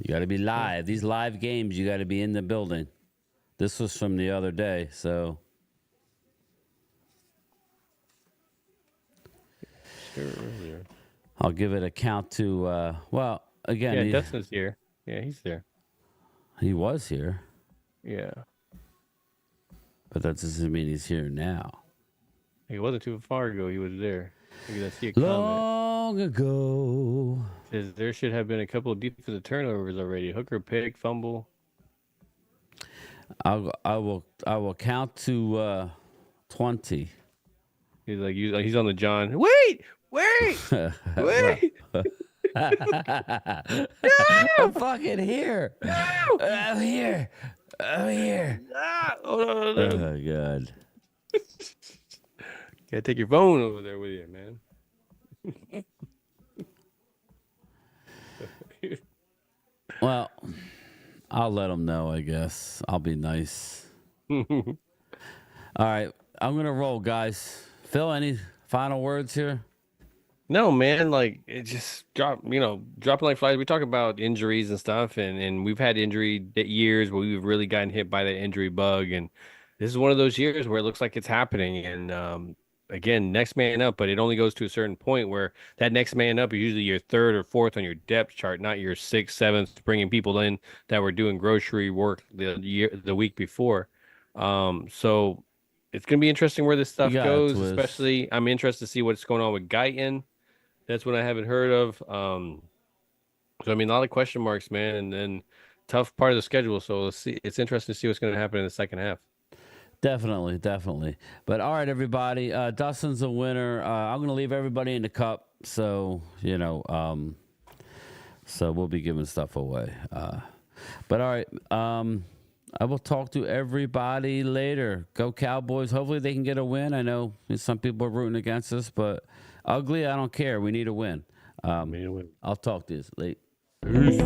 Speaker 2: You got to be live. These live games, you got to be in the building. This was from the other day, so
Speaker 3: here earlier.
Speaker 2: I'll give it a count to, well, again.
Speaker 3: Yeah, Dustin's here. Yeah, he's there.
Speaker 2: He was here.
Speaker 3: Yeah.
Speaker 2: But that doesn't mean he's here now.
Speaker 3: He wasn't too far ago. He was there. I see a comment.
Speaker 2: Long ago.
Speaker 3: Says there should have been a couple of defensive turnovers already. Hooker pick, fumble.
Speaker 2: I will count to 20.
Speaker 3: He's like he's on the John. Wait.
Speaker 2: I'm fucking here. No! I'm here.
Speaker 3: Oh,
Speaker 2: God.
Speaker 3: Gotta take your phone over there with you, man.
Speaker 2: Well, I'll let them know, I guess. I'll be nice. All right. I'm going to roll, guys. Phil, any final words here?
Speaker 3: No, man. Like, it just dropping like flies. We talk about injuries and stuff, and we've had injury years where we've really gotten hit by that injury bug. And this is one of those years where it looks like it's happening. And, again, next man up, but it only goes to a certain point where that next man up is usually your third or fourth on your depth chart, not your sixth, seventh, bringing people in that were doing grocery work the week before. So it's going to be interesting where this stuff goes, especially I'm interested to see what's going on with Guyton. That's what I haven't heard of. So, I mean, a lot of question marks, man, and then tough part of the schedule. So let's see. It's interesting to see what's going to happen in the second half.
Speaker 2: Definitely. But all right, everybody. Dustin's a winner. I'm going to leave everybody in the cup. So, so we'll be giving stuff away. But all right. I will talk to everybody later. Go Cowboys. Hopefully they can get a win. I know some people are rooting against us, but ugly, I don't care. We need a win. I'll talk to you later.
Speaker 3: Peace.